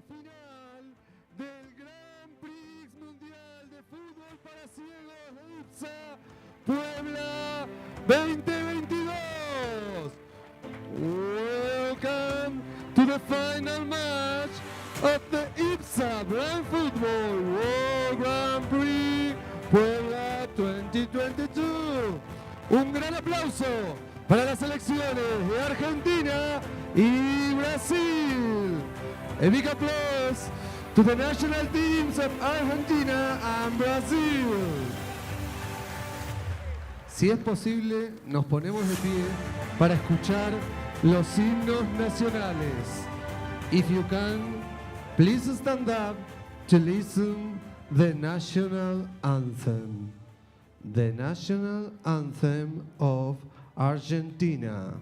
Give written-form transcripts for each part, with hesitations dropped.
final del Gran Prix Mundial de Fútbol para Ciegos de IBSA Puebla 2022. Welcome to the final match of the IBSA Blind Football World Grand Prix Puebla 2022. Un gran aplauso para las selecciones de Argentina y Brasil. A big applause to the national teams of Argentina and Brazil. Si es posible, nos ponemos de pie para escuchar los himnos nacionales. If you can, please stand up to listen the national anthem. The national anthem of Argentina.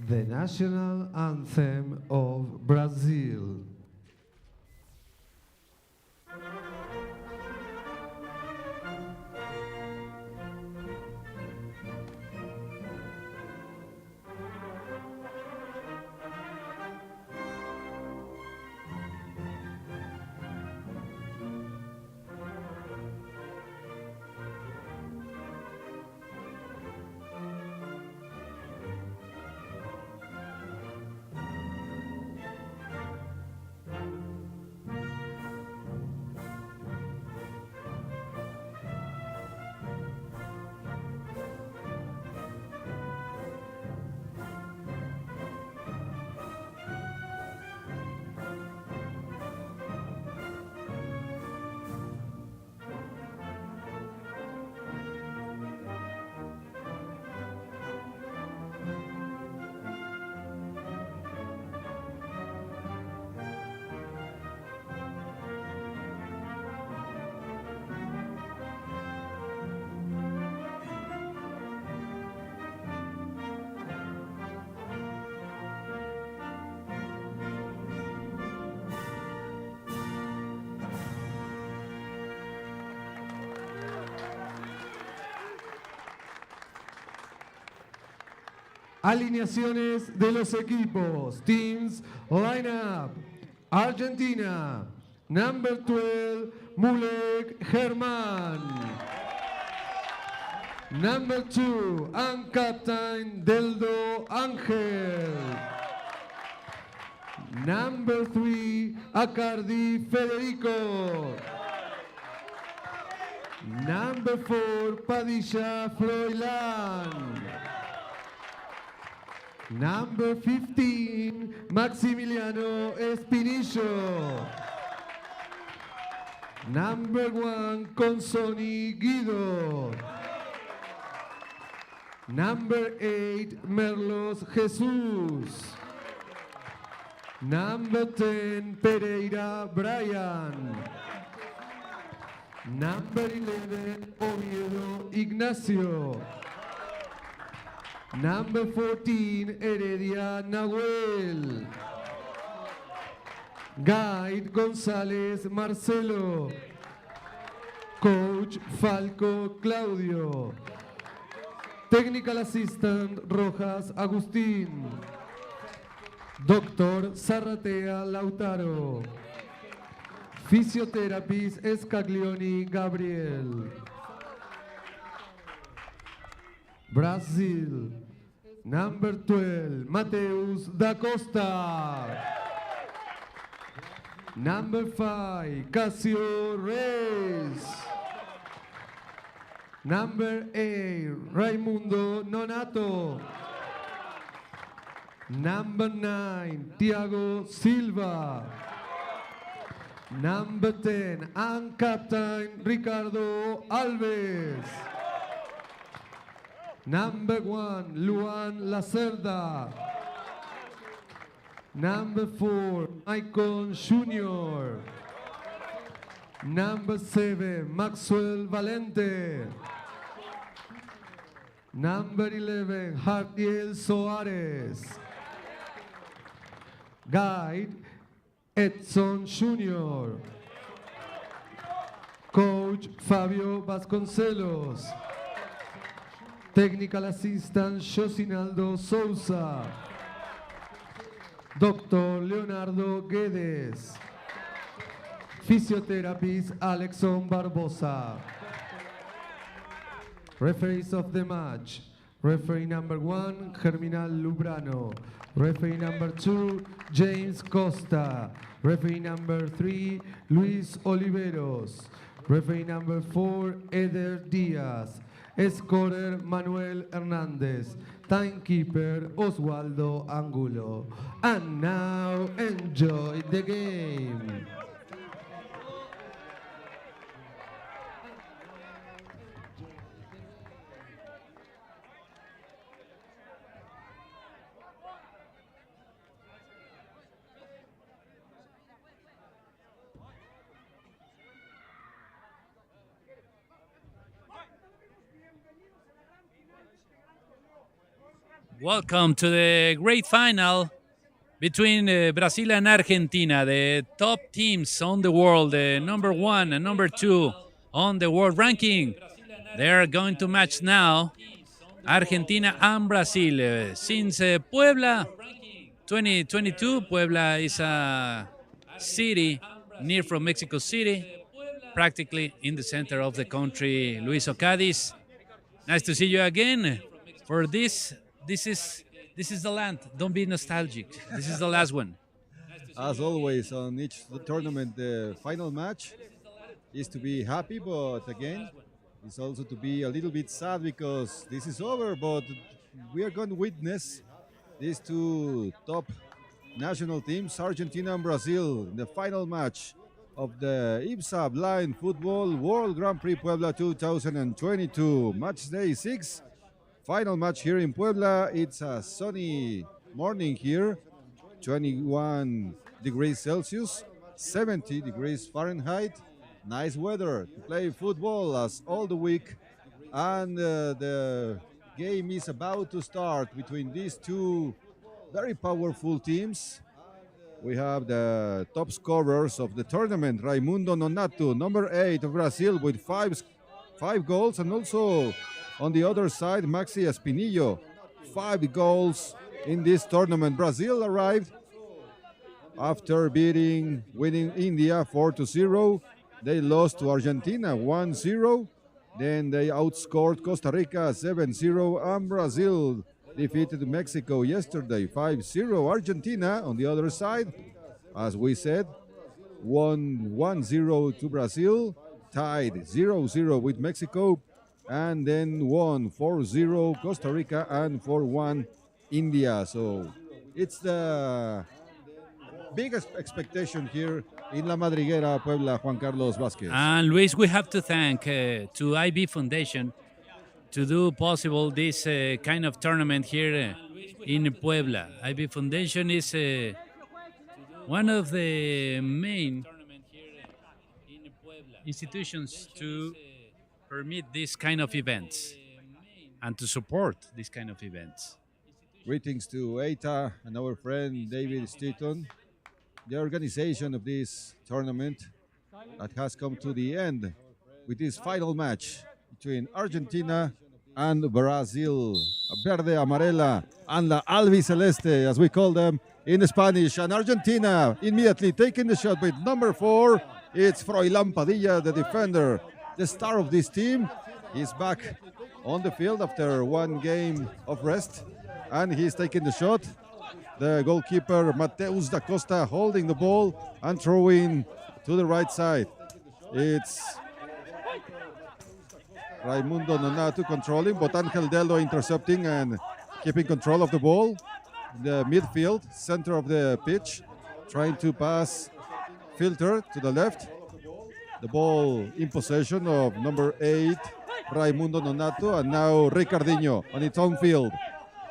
The national anthem of Brazil. Alineaciones de los equipos. Teams lineup. Argentina. Number 12, Mulek Germán. Number 2, and captain Deldo Ángel. Number 3, Acardi Federico. Number 4, Padilla Froilán. Number 15, Maximiliano Espinillo. Number 1, Consoni Guido. Number 8, Merlos Jesús. Number 10, Pereira Brian. Number 11, Oviedo Ignacio. Number 14, Heredia Nahuel. Guide González Marcelo. Coach Falco Claudio. Technical Assistant Rojas Agustín. Doctor Zarratea Lautaro. Physiotherapist Scaglioni Gabriel. Brazil. Number 12, Mateus da Costa. Number 5, Casio Reis. Number 8, Raimundo Nonato. Number 9, Thiago Silva. Number 10, and captain Ricardo Alves. Number 1, Luan Lacerda. Number 4, Maicon Jr. Number 7, Maxwell Valente. Number 11, Jardiel Soares. Guide, Edson Jr. Coach, Fabio Vasconcelos. Technical Assistant, Josinaldo Souza. Dr. Leonardo Guedes. Physiotherapist, Alexon Barbosa. Referees of the match. Referee number 1, Germinal Lubrano. Referee number 2, James Costa. Referee number 3, Luis Oliveros. Referee number 4, Eder Diaz. Scorer Manuel Hernandez. Timekeeper Oswaldo Angulo. And now enjoy the game. Welcome to the great final between Brazil and Argentina, the top teams on the world, number 1 and number 2 on the world ranking. They are going to match now, Argentina and Brazil. Since Puebla, 2022, Puebla is a city near from Mexico City, practically in the center of the country. Luis Ocadis, nice to see you again. For this is the land. Don't be nostalgic. This is the last one. As always, on each tournament, the final match is to be happy, but again, it's also to be a little bit sad because this is over. But we are going to witness these two top national teams, Argentina and Brazil, in the final match of the IBSA Blind Football World Grand Prix Puebla 2022. Match day 6. Final match here in Puebla. It's a sunny morning here, 21 degrees Celsius, 70 degrees Fahrenheit. Nice weather to play football as all the week. And the game is about to start between these two very powerful teams. We have the top scorers of the tournament, Raimundo Nonato, number 8 of Brazil with five goals, and also on the other side, Maxi Espinillo, 5 goals in this tournament. Brazil arrived after winning India 4-0. They lost to Argentina 1-0. Then they outscored Costa Rica 7-0, and Brazil defeated Mexico yesterday 5-0. Argentina, on the other side, as we said, won 1-0 to Brazil, tied 0-0 with Mexico, and then won 4-0 Costa Rica and 4-1 India. So it's the biggest expectation here in La Madriguera, Puebla, Juan Carlos Vázquez. And Luis, we have to thank to IB Foundation to do possible this kind of tournament here in Puebla. IB Foundation is one of the main institutions to permit this kind of events and to support this kind of events. Greetings to EITA and our friend David Steaton, the organization of this tournament that has come to the end with this final match between Argentina and Brazil. Verde Amarela and La Albiceleste, as we call them in Spanish. And Argentina immediately taking the shot with number 4, It's Froilán Padilla, the defender, the star of this team. He's back on the field after one game of rest, and he's taking the shot. The goalkeeper, Mateus da Costa, holding the ball and throwing to the right side. It's Raimundo Nonato controlling, but Angel Deldo intercepting and keeping control of the ball. The midfield, center of the pitch, trying to pass filter to the left. The ball in possession of number 8, Raimundo Nonato, and now Ricardinho on its own field.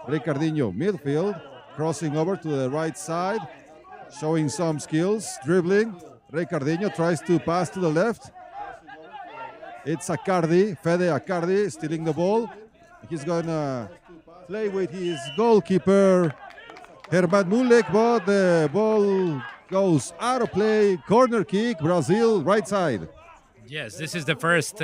Ricardinho, midfield, crossing over to the right side, showing some skills, dribbling. Ricardinho tries to pass to the left. It's Accardi, Fede Accardi, stealing the ball. He's going to play with his goalkeeper, Herman Mulek, but the ball goes out of play. Corner kick, Brazil, right side. Yes, this is the first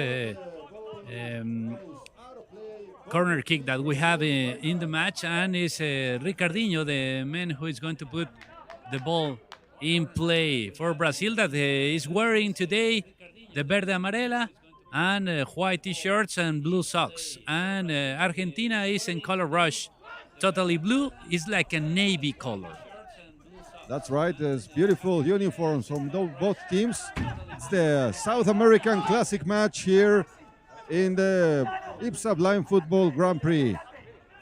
corner kick that we have in the match, and it's Ricardinho, the man who is going to put the ball in play for Brazil, that is wearing today the verde amarela and white t-shirts and blue socks. And Argentina is in color rush, totally blue. It's like a navy color. That's right. There's beautiful uniforms from both teams. It's the South American Classic match here in the IBSA Blind Football Grand Prix.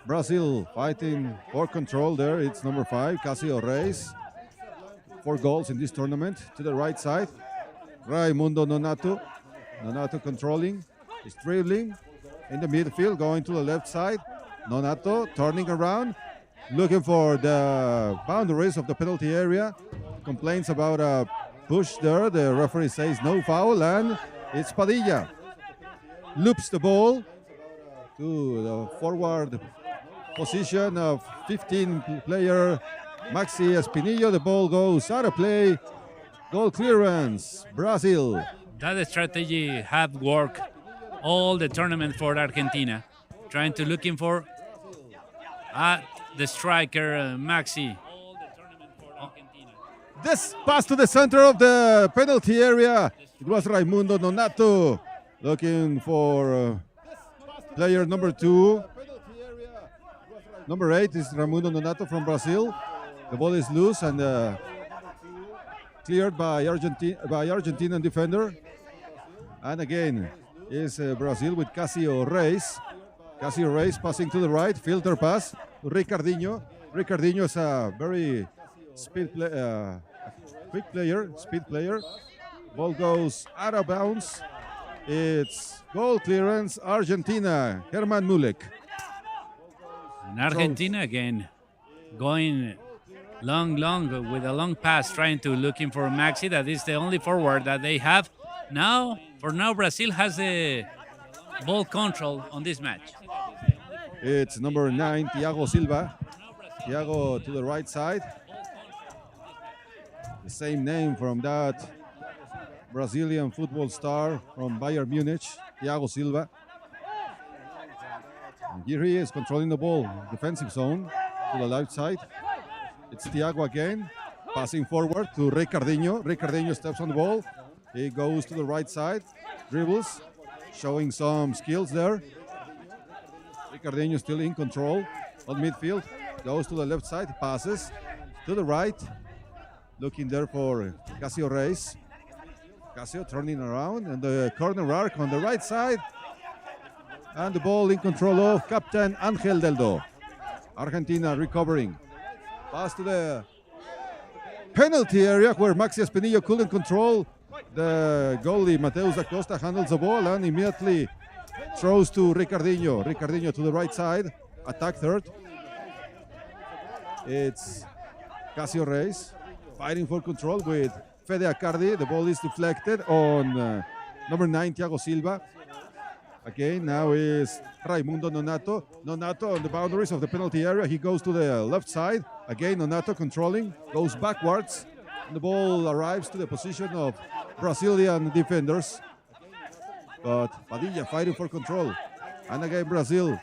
Brazil fighting for control there. It's number 5, Casio Reis. 4 goals in this tournament. To the right side, Raimundo Nonato. Nonato controlling. He's dribbling in the midfield, going to the left side. Nonato turning around, looking for the boundaries of the penalty area. Complains about a push there. The referee says no foul, and it's Padilla. Loops the ball to the forward position of 15-player Maxi Espinillo. The ball goes out of play. Goal clearance, Brazil. That strategy have worked all the tournament for Argentina, trying to looking for the striker, Maxi. This pass to the center of the penalty area. It was Raimundo Nonato looking for player number 2. Number 8 is Raimundo Nonato from Brazil. The ball is loose and cleared by Argentinian defender. And again is Brazil with Casio Reis. Casio Reis passing to the right, filter pass to Ricardinho. Ricardinho is a very quick player, speed player. Ball goes out of bounds. It's goal clearance, Argentina, Herman Mulek. And Argentina again going long with a long pass, trying to looking for Maxi. That is the only forward that they have. For now, Brazil has the ball control on this match. It's number 9, Thiago Silva. Thiago to the right side. The same name from that Brazilian football star from Bayern Munich, Thiago Silva. And here he is controlling the ball, defensive zone to the left side. It's Thiago again, passing forward to Ricardinho. Ricardinho steps on the ball. He goes to the right side, dribbles, showing some skills there. Ricardinho still in control on midfield. Goes to the left side, passes to the right. Looking there for Casio Reis. Casio turning around, and the corner arc on the right side. And the ball in control of Captain Angel Deldo. Argentina recovering. Pass to the penalty area where Maxi Espinillo couldn't control. The goalie, Mateus da Costa, handles the ball and immediately throws to Ricardinho. Ricardinho to the right side, attack third. It's Casio Reis fighting for control with Fede Accardi. The ball is deflected on number 9, Thiago Silva. Again, now is Raimundo Nonato. Nonato on the boundaries of the penalty area. He goes to the left side. Again, Nonato controlling, goes backwards. And the ball arrives to the position of Brazilian defenders. But Padilla fighting for control. And again, Brazil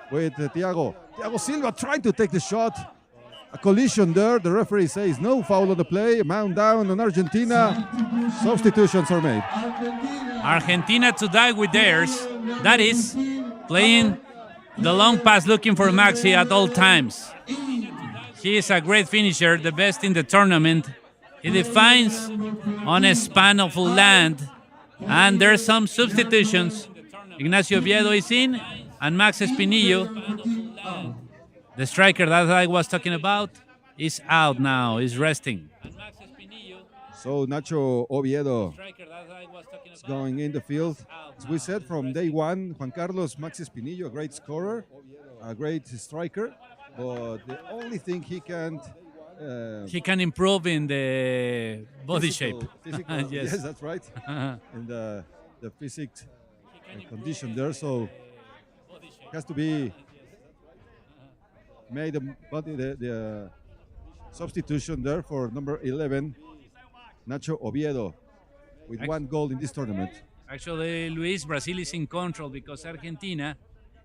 with Thiago. Thiago Silva trying to take the shot. a collision there. The referee says no foul on the play. Man down on Argentina. Substitutions are made. Argentina to die with theirs. That is playing the long pass, looking for Maxi at all times. He is a great finisher, the best in the tournament. He defines on a span of land, and there's some substitutions. Ignacio Oviedo is in, and Max Espinillo, the striker that I was talking about, is out now, is resting. So Nacho Oviedo is going in the field. As we said from day one, Juan Carlos Max Espinillo, a great scorer, a great striker, but the only thing he can't he can improve in the body shape. Physical, Yes. yes, that's right. In the physics condition there, so has to be made the substitution there for number 11, Nacho Oviedo, with one goal in this tournament. Actually, Luis, Brazil is in control because Argentina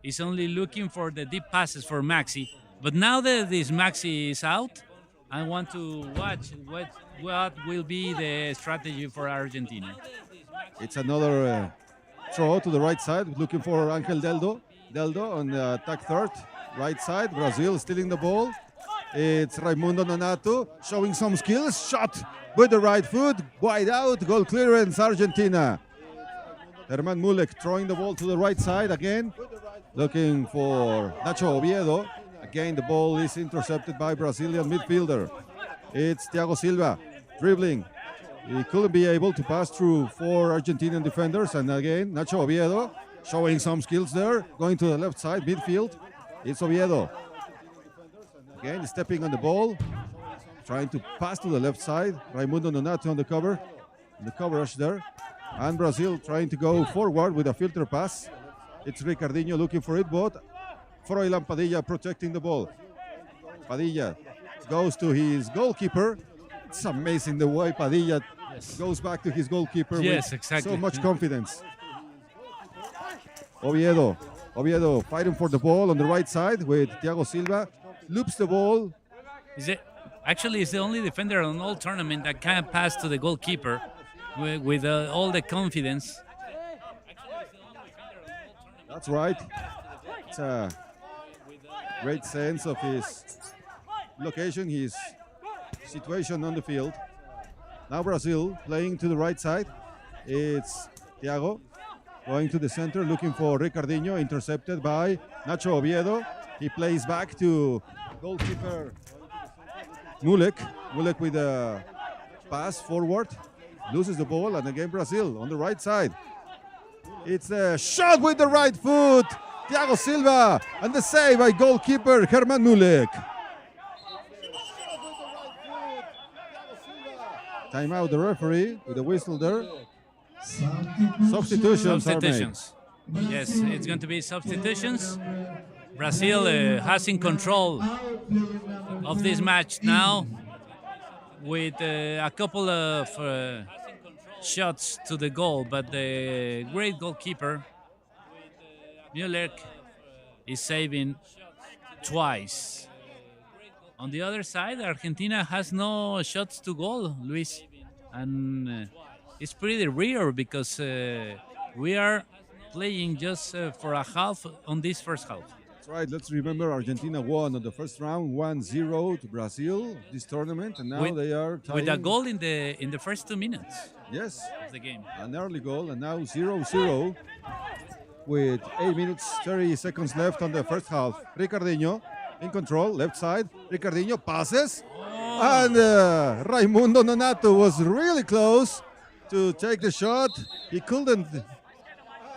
is only looking for the deep passes for Maxi. But now that this Maxi is out, I want to watch what will be the strategy for Argentina. It's another throw to the right side, looking for Angel Deldo. Deldo on the attack third, right side. Brazil stealing the ball. It's Raimundo Nonato showing some skills. Shot with the right foot, wide out, goal clearance, Argentina. Herman Mulek throwing the ball to the right side again, looking for Nacho Oviedo. Again, the ball is intercepted by Brazilian midfielder. It's Thiago Silva dribbling. He couldn't be able to pass through 4 Argentinian defenders. And again, Nacho Oviedo showing some skills there, going to the left side, midfield. It's Oviedo. Again, stepping on the ball, trying to pass to the left side. Raimundo Nonato on the coverage there. And Brazil trying to go forward with a filter pass. It's Ricardinho looking for it, but Froilan Padilla protecting the ball. Padilla goes to his goalkeeper. It's amazing the way Padilla goes back to his goalkeeper with exactly. so much confidence. Oviedo fighting for the ball on the right side with Thiago Silva. Loops the ball. Actually, it's the only defender on all tournament that can pass to the goalkeeper with all the confidence. That's right. It's a great sense of his location, his situation on the field. Now Brazil playing to the right side. It's Thiago going to the center, looking for Ricardinho, intercepted by Nacho Oviedo. He plays back to goalkeeper Mulek. Mulek with a pass forward, loses the ball, and again Brazil on the right side. It's a shot with the right foot. Thiago Silva, and the save by goalkeeper Herman Mulek. Time out the referee with the whistle there. Substitutions are made. Yes, it's going to be substitutions. Brazil has in control of this match now with a couple of shots to the goal, but the great goalkeeper Müller is saving twice. On the other side, Argentina has no shots to goal, Luis, and it's pretty rare because we are playing just for a half on this first half. That's right. Let's remember Argentina won on the first round 1-0 to Brazil this tournament, and now they are tying with a goal in the first 2 minutes. Yes, of the game. An early goal, and now 0-0 with 8 minutes 30 seconds left on the first half. Ricardinho in control, left side. Ricardinho passes, and Raimundo Nonato was really close to take the shot. He couldn't.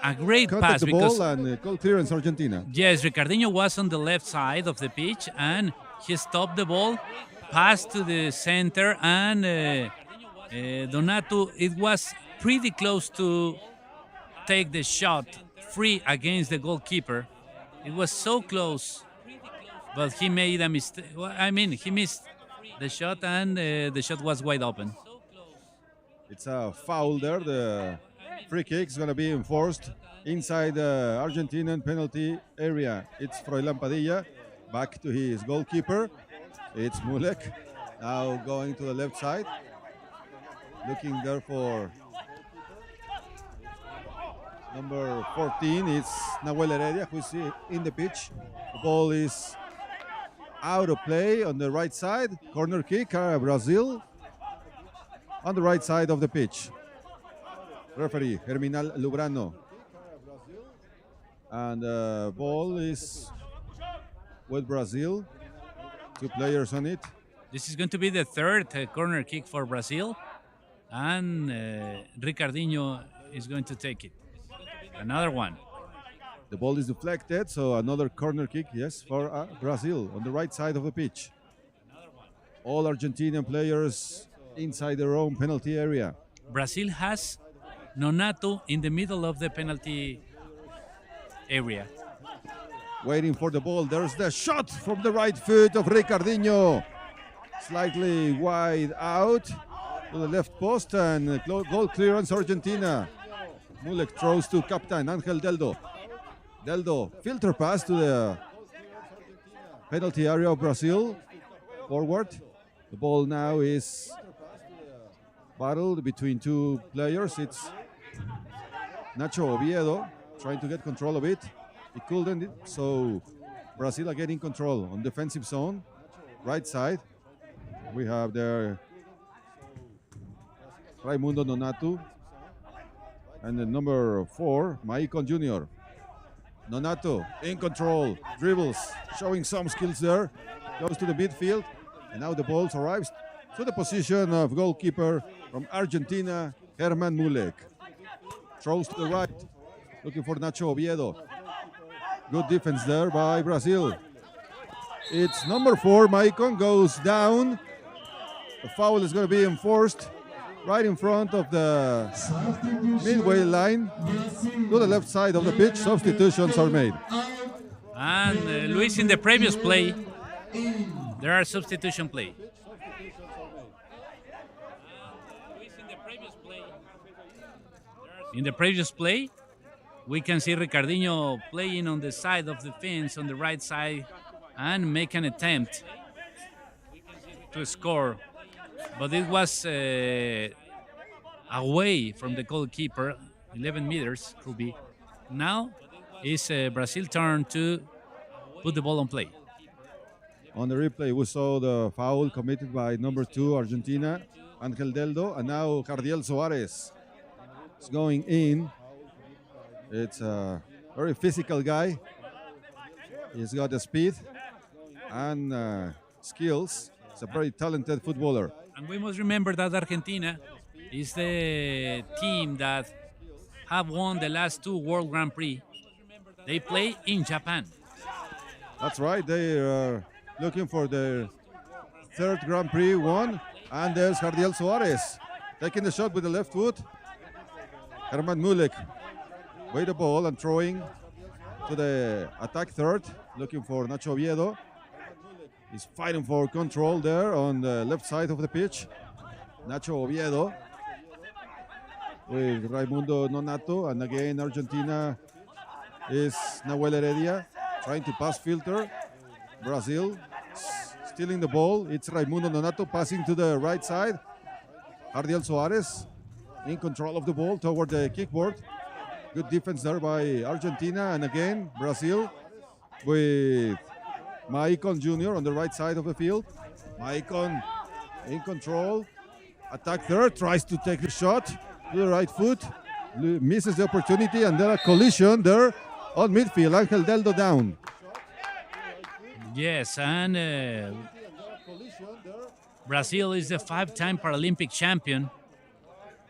A great contact pass the because ball and goal clearance Argentina. Yes, Ricardinho was on the left side of the pitch and he stopped the ball, passed to the center, and Donato, it was pretty close to take the shot free against the goalkeeper. It was so close, but he made a mistake. I mean, he missed the shot, and the shot was wide open. It's a foul there. The free kick is going to be enforced inside the Argentinian penalty area. It's Froilan Padilla back to his goalkeeper. It's Mulek. Now going to the left side. Looking there for number 14. It's Nahuel Heredia who is in the pitch. The ball is out of play on the right side. Corner kick, Brazil. On the right side of the pitch. Referee, Germinal Lubrano. And the ball is with Brazil. 2 players on it. This is going to be the third corner kick for Brazil. And Ricardinho is going to take it. Another one. The ball is deflected, so another corner kick, yes, for Brazil on the right side of the pitch. All Argentinian players inside their own penalty area. Brazil has Nonato in the middle of the penalty area. Waiting for the ball. There's the shot from the right foot of Ricardinho. Slightly wide out to the left post and goal clearance Argentina. Mulek throws to captain Angel Deldo. Deldo filter pass to the penalty area of Brazil. Forward. The ball now is battled between 2 players. It's Nacho Oviedo trying to get control of it. He couldn't, so Brazil again in control on defensive zone. Right side. We have there Raimundo Nonato and the number 4, Maicon Jr. Nonato in control, dribbles, showing some skills there. Goes to the midfield, and now the ball arrives to the position of goalkeeper from Argentina, Herman Mulek. Throws to the right, looking for Nacho Oviedo. Good defense there by Brazil. It's number 4, Maicon, goes down. The foul is going to be enforced right in front of the midway line to the left side of the pitch. Substitutions are made. And Luis, in the previous play, there are substitution play. In the previous play, we can see Ricardinho playing on the side of the fence on the right side and make an attempt to score. But it was away from the goalkeeper, 11 meters could be. Now it's Brazil's turn to put the ball on play. On the replay, we saw the foul committed by number 2, Argentina, Angel Deldo, and now Jardiel Soares is going in. It's a very physical guy. He's got the speed and skills. He's a very talented footballer. And we must remember that Argentina is the team that have won the last 2 World Grand Prix. They play in Japan. That's right. They are looking for their 3rd Grand Prix won. And there's Jardiel Soares taking the shot with the left foot. Herman Mulek with the ball and throwing to the attack third, looking for Nacho Oviedo. He's fighting for control there on the left side of the pitch. Nacho Oviedo with Raimundo Nonato, and again Argentina is Nahuel Heredia trying to pass filter. Brazil stealing the ball. It's Raimundo Nonato passing to the right side. Jardiel Soares in control of the ball toward the kickboard. Good defense there by Argentina, and again Brazil with Maicon Jr. on the right side of the field. Maicon in control. Attack third, tries to take the shot to the right foot. Misses the opportunity, and there a collision there on midfield. Angel Deldo down. Yes, and Brazil is the 5-time Paralympic champion.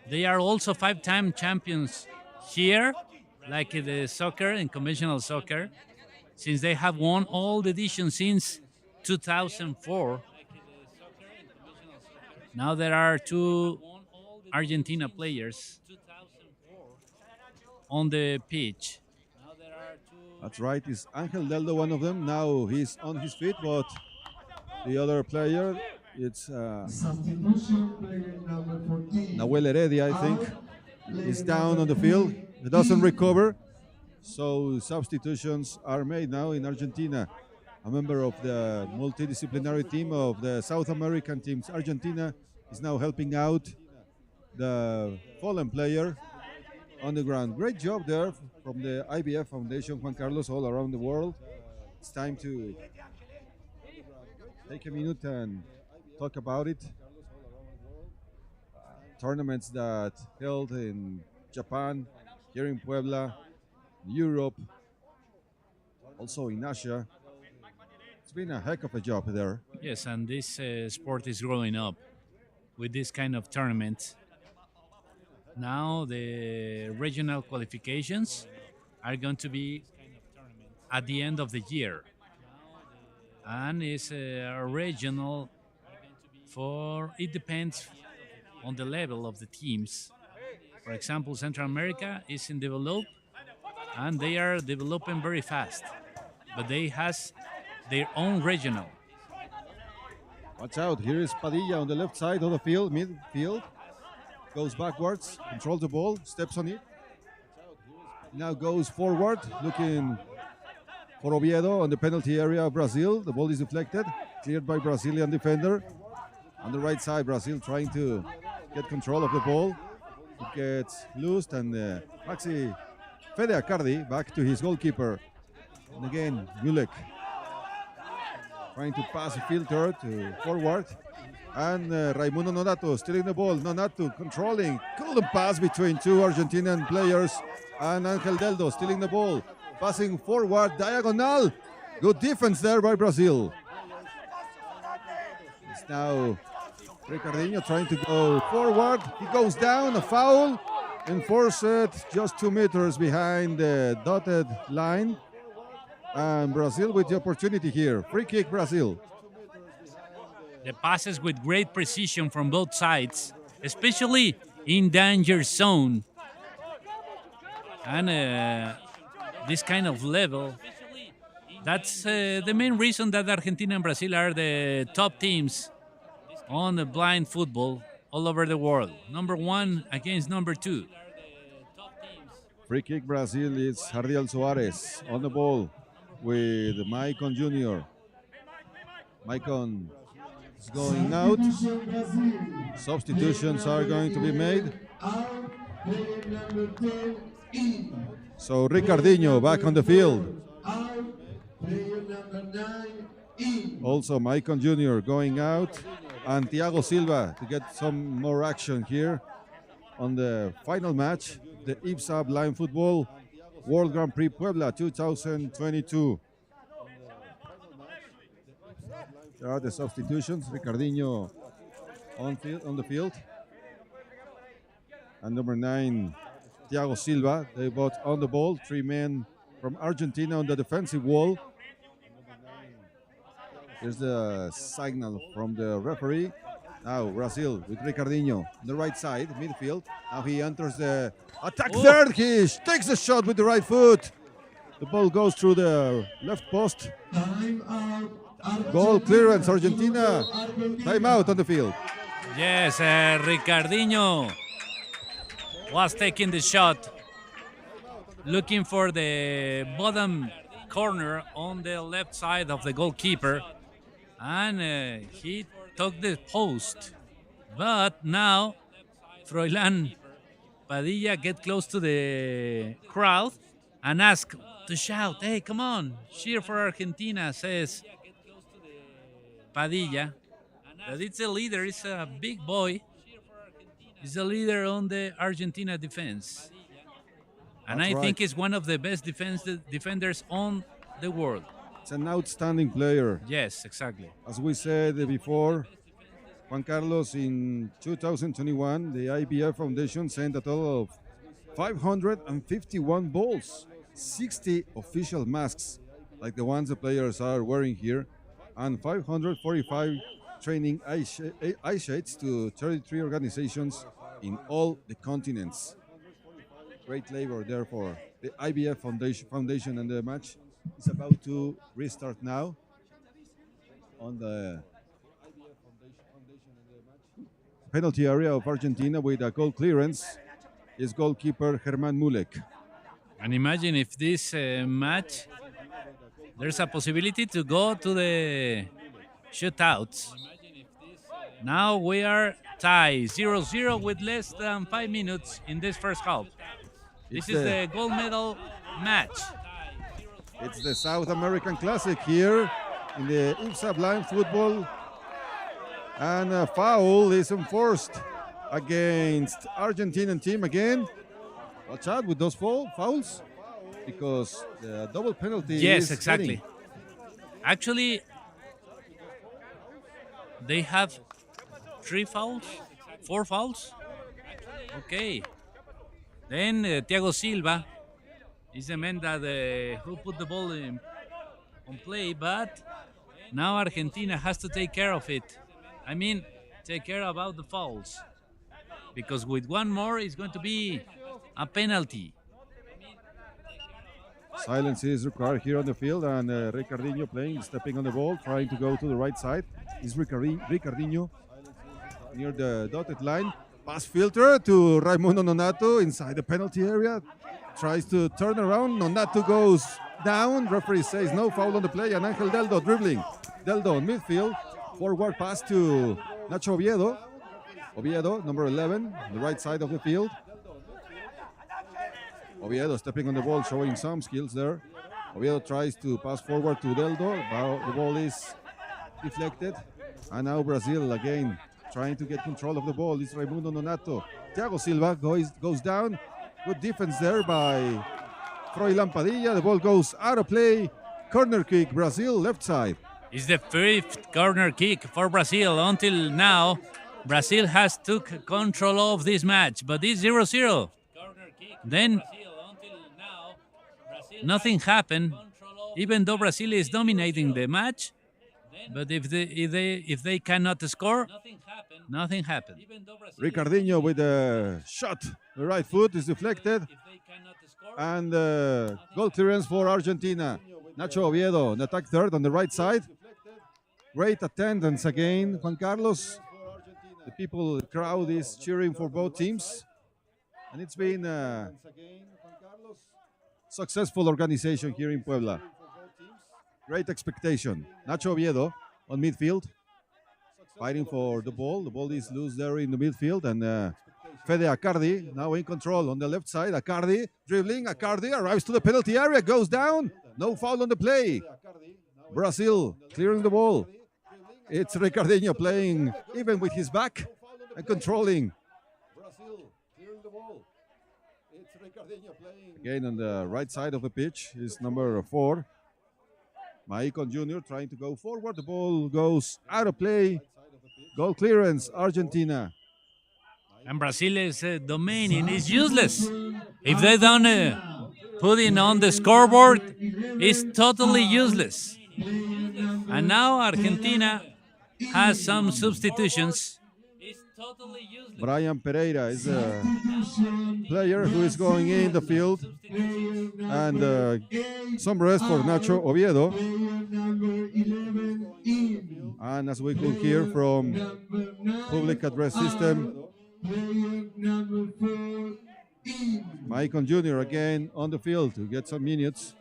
They are also 5-time champions here, like in the soccer and conventional soccer, since they have won all the editions since 2004. Now there are 2 Argentina players on the pitch. That's right, it's Angel Deldo, one of them. Now he's on his feet, but the other player, it's Nahuel Heredia, I think, is down on the field. He doesn't recover. So substitutions are made now in Argentina. a member of the multidisciplinary team of the South American teams. Argentina is now helping out the fallen player on the ground. Great job there from the IBF Foundation, Juan Carlos, all around the world. It's time to take a minute and talk about it. Tournaments that held in Japan, here in Puebla, Europe, also in Asia. It's been a heck of a job there. Yes, and this sport is growing up with this kind of tournaments. Now the regional qualifications are going to be at the end of the year, and it's a regional for it depends on the level of the teams. For example, Central America is in develop, and they are developing very fast, but they has their own regional. Watch out, here is Padilla on the left side of the field, midfield. Goes backwards, controls the ball, steps on it. Now goes forward, looking for Oviedo on the penalty area of Brazil. The ball is deflected, cleared by Brazilian defender. On the right side, Brazil trying to get control of the ball. It gets loosed, and Maxi Fede Accardi back to his goalkeeper. And again, Mulek trying to pass a filter to forward. And Raimundo Nonato stealing the ball. Nonato controlling. Golden pass between two Argentinian players. And Angel Deldo stealing the ball. Passing forward, diagonal. Good defense there by Brazil. It's now Ricardinho trying to go forward. He goes down, a foul. Enforced just 2 meters behind the dotted line. And Brazil with the opportunity here. Free kick, Brazil. The passes with great precision from both sides, especially in danger zone. And this kind of level, that's the main reason that Argentina and Brazil are the top teams on the blind football all over the world. Number one against number two. Free kick, Brazil is Jardiel Suarez on the ball with Maicon Jr. Maicon is going out. Substitutions are going to be made. So Ricardinho back on the field. Also Maicon Jr. going out. And Thiago Silva to get some more action here on the final match, the IBSA Blind Football World Grand Prix Puebla 2022. There are the substitutions. Ricardinho on the field. And number 9, Thiago Silva. They both on the ball. 3 men from Argentina on the defensive wall. Here's the signal from the referee. Now Brazil with Ricardinho on the right side, midfield. Now he enters the attack third. He takes the shot with the right foot. The ball goes through the left post. Goal clearance, Argentina. Timeout on the field. Yes, Ricardinho was taking the shot, looking for the bottom corner on the left side of the goalkeeper. And he took the post. But now, Froilán Padilla get close to the crowd and ask to shout, "Hey, come on, cheer for Argentina," says Padilla. But it's a leader, it's a big boy. He's a leader on the Argentina defense. And That's I think right. he's one of the best defenders on the world. It's an outstanding player. Yes, exactly. As we said before, Juan Carlos, in 2021, the IBF Foundation sent a total of 551 balls, 60 official masks, like the ones the players are wearing here, and 545 training eye shades to 33 organizations in all the continents. Great labor there for the IBF Foundation, and the match is about to restart now on the penalty area of Argentina with a goal clearance is goalkeeper Germán Mulek. And imagine if this match there's a possibility to go to the shootouts. Now we are tied 0-0 with less than 5 minutes in this first half. This is the gold medal match. It's the South American Classic here in the IBSA blind football. And a foul is enforced against Argentinian team again. Watch out with those fouls because the double penalty Yes, is exactly. heading. Actually, they have 4 fouls. Okay. Then Thiago Silva is the man that who put the ball on play, but now Argentina has to take care of it. I mean, take care about the fouls, because with one more, it's going to be a penalty. Silence is required here on the field, and Ricardinho stepping on the ball, trying to go to the right side. Is Ricardinho near the dotted line. Pass filter to Raimundo Nonato inside the penalty area. Tries to turn around. Nonato goes down. Referee says no foul on the play, and Angel Deldo dribbling. Deldo in midfield. Forward pass to Nacho Oviedo. Oviedo, number 11, on the right side of the field. Oviedo stepping on the ball, showing some skills there. Oviedo tries to pass forward to Deldo. The ball is deflected. And now Brazil again trying to get control of the ball. It's Raimundo Nonato. Thiago Silva goes down. Good defense there by Froilán Padilla. The ball goes out of play. Corner kick, Brazil, left side. It's the 5th corner kick for Brazil. Until now, Brazil has took control of this match, but it's 0-0. Then nothing happened, even though Brazil is dominating the match. But if they cannot score, nothing happened. Ricardinho with a shot. The right foot is deflected. And goal clearance for Argentina. Nacho Oviedo on attack third on the right side. Great attendance again, Juan Carlos. The crowd is cheering for both teams. And it's been a successful organization here in Puebla. Great expectation. Nacho Oviedo on midfield, fighting for the ball. The ball is loose there in the midfield, and Fede Acardi now in control on the left side. Acardi dribbling. Acardi arrives to the penalty area, goes down. No foul on the play. Brazil clearing the ball. It's Ricardinho playing even with his back and controlling. Again on the right side of the pitch is number 4. Maicon Jr. trying to go forward. The ball goes out of play. Goal clearance, Argentina. And Brazil's dominion is useless. If they don't put it on the scoreboard, it's totally useless. And now Argentina has some substitutions. Brian Pereira is a player who is going in the field. And some rest for Nacho Oviedo. And as we could hear from public address system, Maicon Jr. again on the field to get some minutes.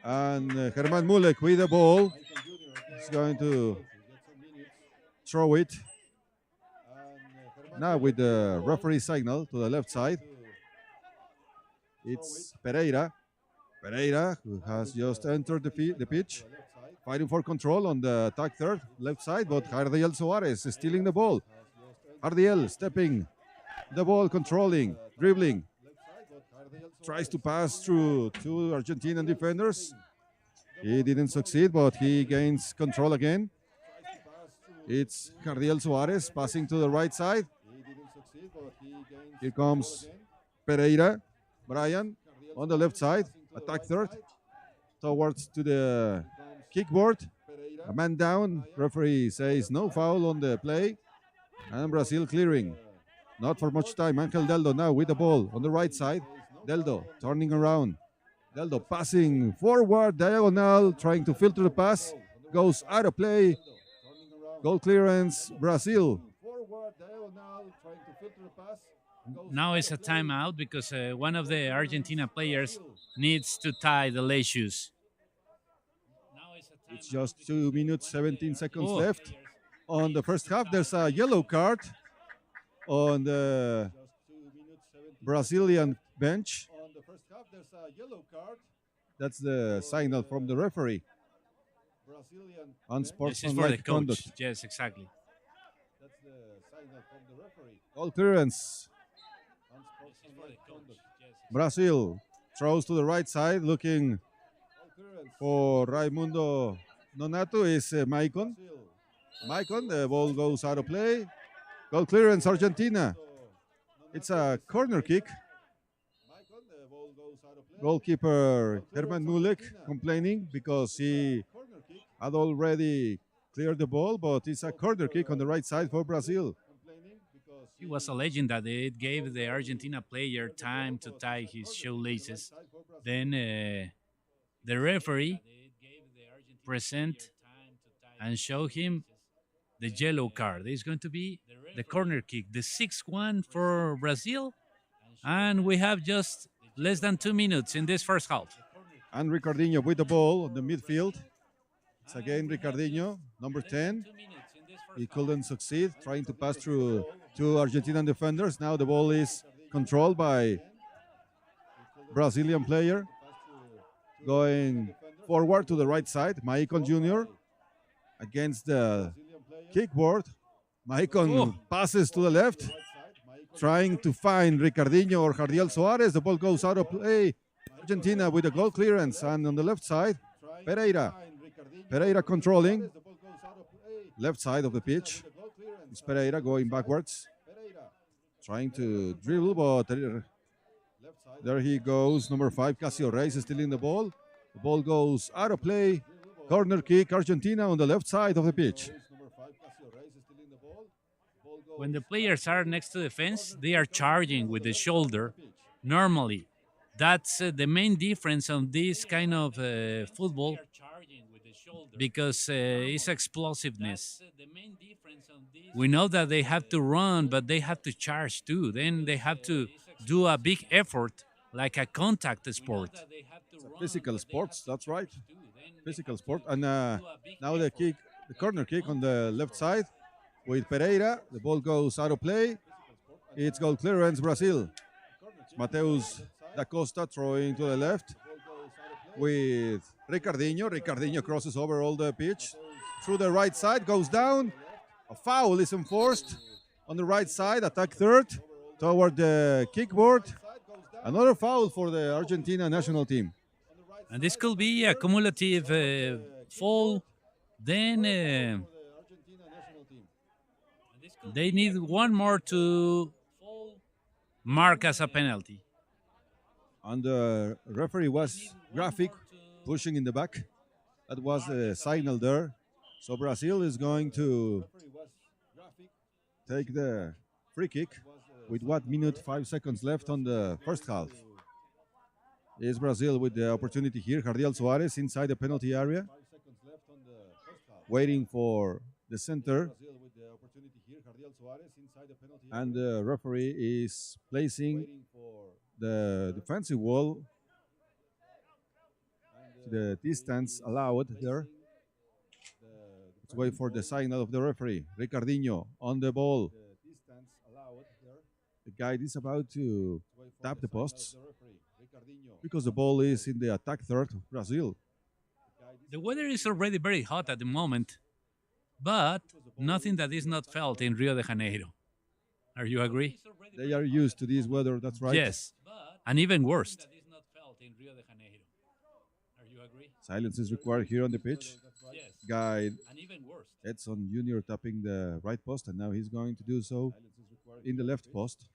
And Germán Mulek with the ball. He's going to throw it. Now with the referee signal to the left side. It's Pereira. Pereira, who has just entered the pitch. Fighting for control on the attack third, left side, but Jardiel Suarez is stealing the ball. Jardiel stepping the ball, controlling, dribbling. Tries to pass through two Argentinian defenders. He didn't succeed, but he gains control again. It's Jardiel Suarez passing to the right side. Here comes Pereira. Brian on the left side, attack third, towards to the kickboard. A man down. Referee says no foul on the play. And Brazil clearing. Not for much time. Angel Deldo now with the ball on the right side. Deldo turning around. Deldo passing forward, diagonal, trying to filter the pass. Goes out of play. Goal clearance, Brazil. Now it's a timeout because one of the Argentina players needs to tie the lace shoes. It's just 2 minutes, 17 seconds Oh. left on the first half. There's a yellow card on the Brazilian bench. That's the signal from the referee. This is for the Unsportsmanlike coach. conduct. Yes, exactly. That's the signal from the referee. Goal clearance. Brazil throws to the right side, looking for Raimundo Nonato is Maicon. Maicon, the ball goes out of play. Goal clearance, Argentina. It's a corner kick. Goalkeeper Herman Mulek complaining because he had already cleared the ball, but it's a corner kick on the right side for Brazil. It was alleging that it gave the Argentina player time to tie his shoelaces. Then the referee present and show him the yellow card. It's going to be the corner kick, the 6-1 for Brazil. And we have just less than 2 minutes in this first half. And Ricardinho with the ball on the midfield. It's again Ricardinho, number 10. He couldn't succeed trying to pass through two Argentinian defenders. Now the ball is controlled by Brazilian player. Going forward to the right side, Maicon Jr. against the kickboard. Maicon passes to the left, trying to find Ricardinho or Jardiel Soares. The ball goes out of play. Argentina with a goal clearance, and on the left side, Pereira. Pereira controlling. Left side of the pitch. It's Pereira going backwards. Trying to dribble, but there he goes. Number 5, Casio Reyes is stealing the ball. The ball goes out of play. Corner kick, Argentina on the left side of the pitch. When the players are next to the fence, they are charging with the shoulder normally. That's the main difference on this kind of football, because it's explosiveness. We know that they have to run, but they have to charge too. Then they have to do a big effort, like a contact sport. It's a physical sports, that's right. Physical sport. And now the corner kick on the left side with Pereira. The ball goes out of play. It's goal clearance, Brazil. Mateus da Costa throwing to the left with Ricardinho. Ricardinho crosses over all the pitch. Through the right side, goes down. A foul is enforced on the right side, attack third, toward the kickboard. Another foul for the Argentina national team. And this could be a cumulative foul. Then they need one more to mark as a penalty. And the referee was graphic, pushing in the back. That was the signal there. So Brazil is going to take the free kick with 1 minute 5 seconds left on the first half. Is Brazil with the opportunity here. Jardiel Soares inside the penalty area, waiting for the center. And the referee is placing the defensive wall to the distance allowed there. Let's wait for the signal of the referee. Ricardinho on the ball. The guide is about to tap the posts because the ball is in the attack third of Brazil. The weather is already very hot at the moment, but nothing that is not felt in Rio de Janeiro. Are you agree? They are used to this weather, that's right. Yes, and even worse. Silence is required here on the pitch. Guide Edson Jr. tapping the right post, and now he's going to do so in the left post.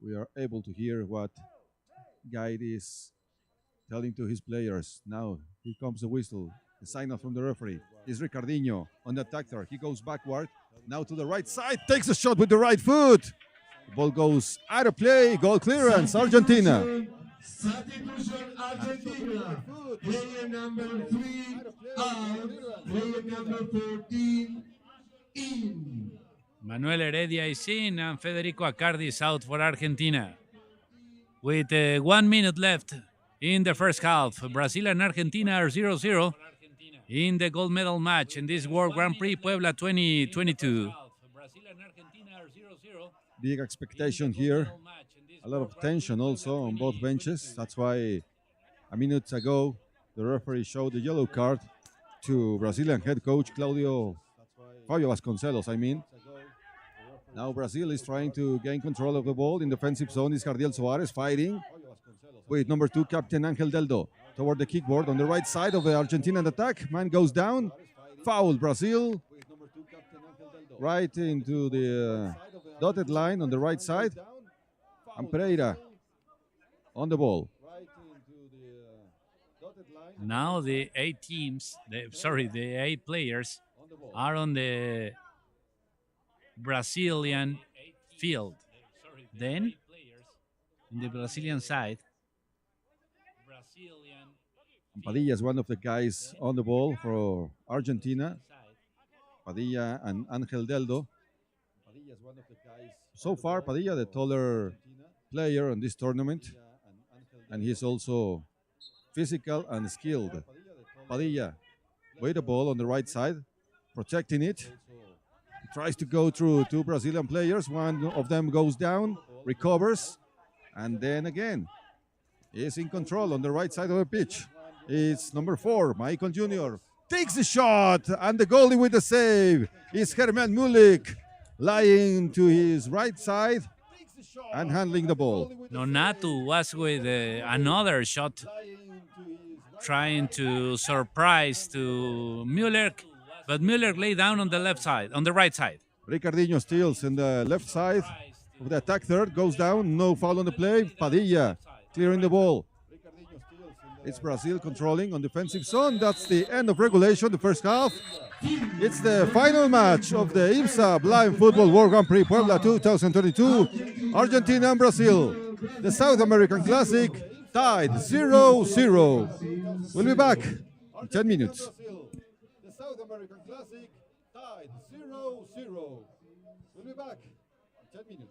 We are able to hear what Guide is telling to his players. Now, here comes the whistle. The signal from the referee is Ricardinho on the attack there. He goes backward. Now to the right side. Takes a shot with the right foot. The ball goes out of play. Goal clearance, Argentina. Substitution Argentina. Player number 3 out. Player number 14 in. Manuel Heredia is in and Federico Acardi is out for Argentina. with 1 minute left in the first half. Brazil and Argentina are 0-0 in the gold medal match in this World Grand Prix Puebla 2022. Big expectation here. A lot of tension also on both benches. That's why a minute ago the referee showed the yellow card to Brazilian head coach Fabio Vasconcelos, I mean. Now Brazil is trying to gain control of the ball. In defensive zone is Jardiel Soares fighting with number 2 captain Angel Deldo toward the kickboard on the right side of the Argentinian attack. Man goes down. Foul Brazil. Right into the dotted line on the right side. And Pereira on the ball. Now the 8 teams, the 8 players are on the Brazilian field. Then, in the Brazilian side, Padilla is one of the guys on the ball for Argentina. Padilla and Angel Deldo. So far, Padilla, the taller player on this tournament, and he's also physical and skilled. Padilla with the ball on the right side, protecting it. Tries to go through 2 Brazilian players. One of them goes down, recovers, and then again is in control on the right side of the pitch. It's number 4, Michael Jr. Takes the shot, and the goalie with the save is Herman Mulik, lying to his right side and handling the ball. Nonatu was with another shot, trying to surprise to Müller, but Müller lay down on the left side, on the right side. Ricardinho steals in the left side of the attack third, goes down, no foul on the play. Padilla clearing the ball. It's Brazil controlling on defensive zone. That's the end of regulation, the first half. It's the final match of the IBSA Blind Football World Grand Prix Puebla 2022. Argentina and Brazil. The South American Classic tied 0-0. We'll be back in 10 minutes. The South American Classic tied 0-0. We'll be back in 10 minutes.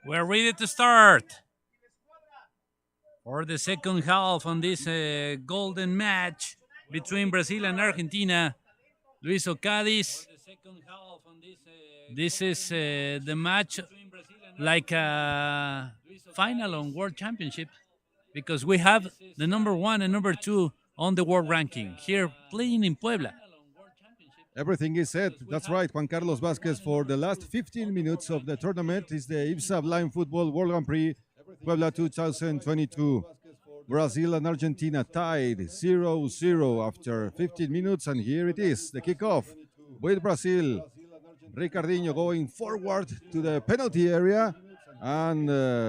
We're ready to start for the second half on this golden match between Brazil and Argentina. Luis Ocadis. This is the match like a final on World Championship because we have the number 1 and number 2 on the world ranking here playing in Puebla. Everything is set. That's right, Juan Carlos Vasquez. For the last 15 minutes of the tournament is the IBSA Blind Football World Grand Prix Puebla 2022. Brazil and Argentina tied 0-0 after 15 minutes, and here it is, the kickoff with Brazil. Ricardinho going forward to the penalty area, and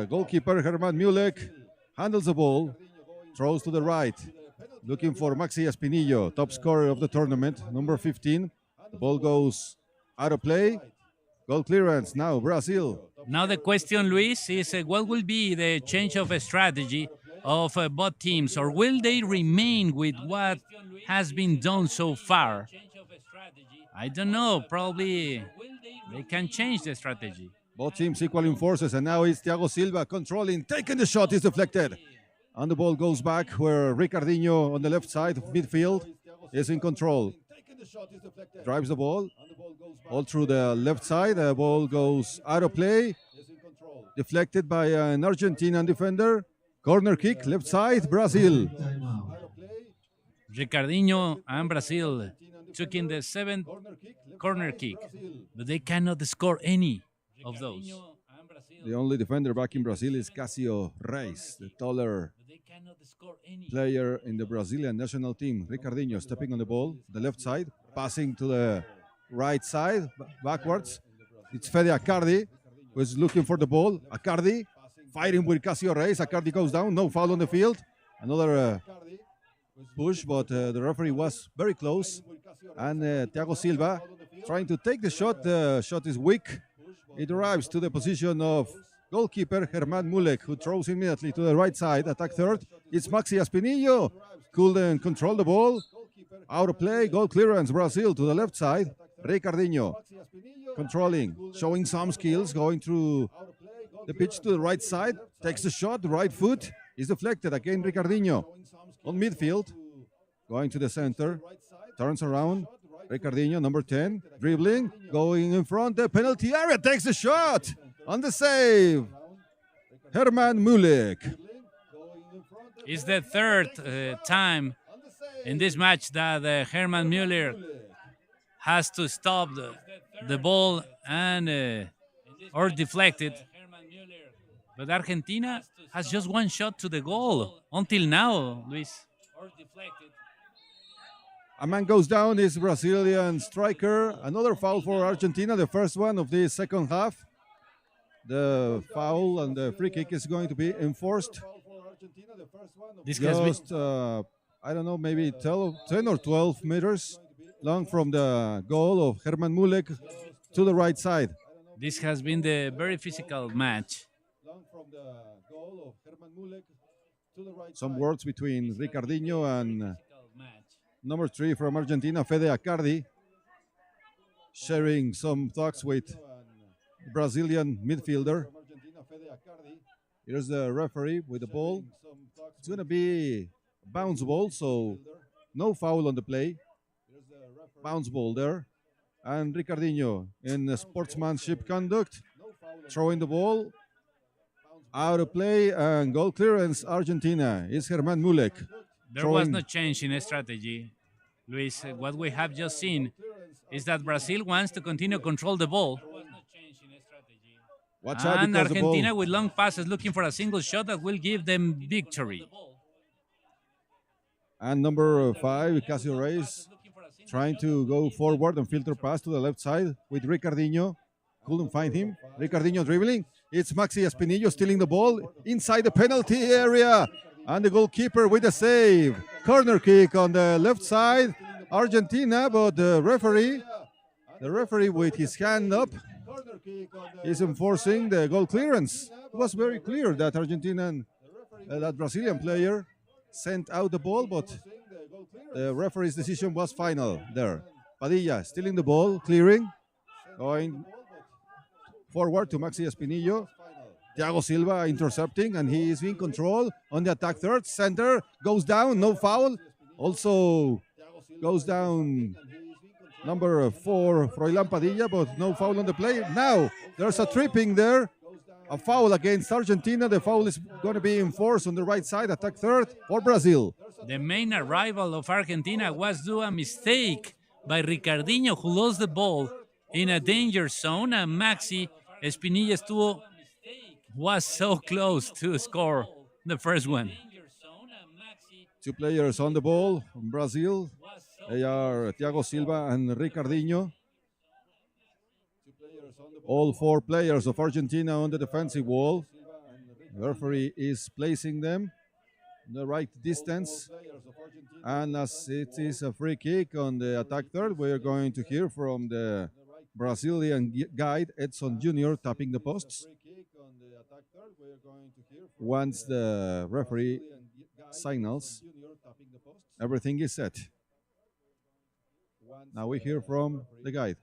goalkeeper Herman Mulek handles the ball, throws to the right, looking for Maxi Espinillo, top scorer of the tournament, number 15. The ball goes out of play. Goal clearance now, Brazil. Now the question, Luis, is what will be the change of a strategy of both teams, or will they remain with what has been done so far? I don't know. Probably they can change the strategy. Both teams equaling forces, and now it's Thiago Silva controlling, taking the shot, is deflected. And the ball goes back where Ricardinho on the left side of midfield is in control. Drives the ball all through the left side. The ball goes out of play. Deflected by an Argentinian defender. Corner kick, left side, Brazil. Ricardinho and Brazil took in the 7th corner kick, but they cannot score any of those. The only defender back in Brazil is Cássio Reis, the taller player in the Brazilian national team. Ricardinho stepping on the ball, the left side, passing to the right side, backwards. It's Fede Accardi who is looking for the ball. Accardi fighting with Cássio Reis. Accardi goes down, no foul on the field. Another push, but the referee was very close. And Thiago Silva trying to take the shot. The shot is weak. It arrives to the position of goalkeeper Herman Mulek, who throws immediately to the right side. Attack third. It's Maxi Espinillo. Couldn't control the ball. Out of play. Goal clearance. Brazil to the left side. Ricardinho controlling, showing some skills, going through the pitch to the right side. Takes the shot. The right foot is deflected. Again, Ricardinho on midfield. Going to the center. Turns around. Ricardinho, number 10, dribbling, going in front, the penalty area, takes the shot on the save. Herman Mulek. It's the third time in this match that Herman Muller has to stop the ball and or deflect it. But Argentina has just one shot to the goal until now, Luis. A man goes down, is Brazilian striker. Another foul for Argentina, the first one of the second half. The foul and the free kick is going to be enforced. This just, I don't know, maybe 10 or 12 meters long from the goal of Herman Mulek to the right side. This has been the very physical match. Some words between Ricardinho and number 3 from Argentina, Fede Accardi, sharing some thoughts with Brazilian midfielder. Here's the referee with the ball. It's going to be a bounce ball, so no foul on the play. Bounce ball there. And Ricardinho in sportsmanship conduct, throwing the ball out of play, and goal clearance Argentina is Herman Mulek. There was no change in strategy, Luis. What we have just seen is that Brazil wants to continue to control the ball. Watch out, and because Argentina with long passes looking for a single shot that will give them victory. And number 5, Cássio Reis, trying to go forward and filter pass to the left side with Ricardinho. Couldn't find him. Ricardinho dribbling. It's Maxi Espinillo stealing the ball inside the penalty area. And the goalkeeper with a save. Corner kick on the left side. Argentina, but the referee with his hand up is enforcing the goal clearance. It was very clear that that Brazilian player sent out the ball, but the referee's decision was final there. Padilla stealing the ball, clearing, going forward to Maxi Espinillo. Thiago Silva intercepting, and he is in control on the attack third. Center goes down, no foul. Also goes down number 4, Froilán Padilla, but no foul on the play. Now there's a tripping there. A foul against Argentina. The foul is going to be enforced on the right side, attack third for Brazil. The main arrival of Argentina was due a mistake by Ricardinho, who lost the ball in a danger zone, and Maxi Espinilla was so close to score the first one. 2 players on the ball from Brazil. They are Thiago Silva and Ricardinho. All 4 players of Argentina on the defensive wall. The referee is placing them in the right distance. And as it is a free kick on the attack third, we are going to hear from the Brazilian guide, Edson Jr., tapping the posts. Once the referee signals, everything is set. Now we hear from the guide.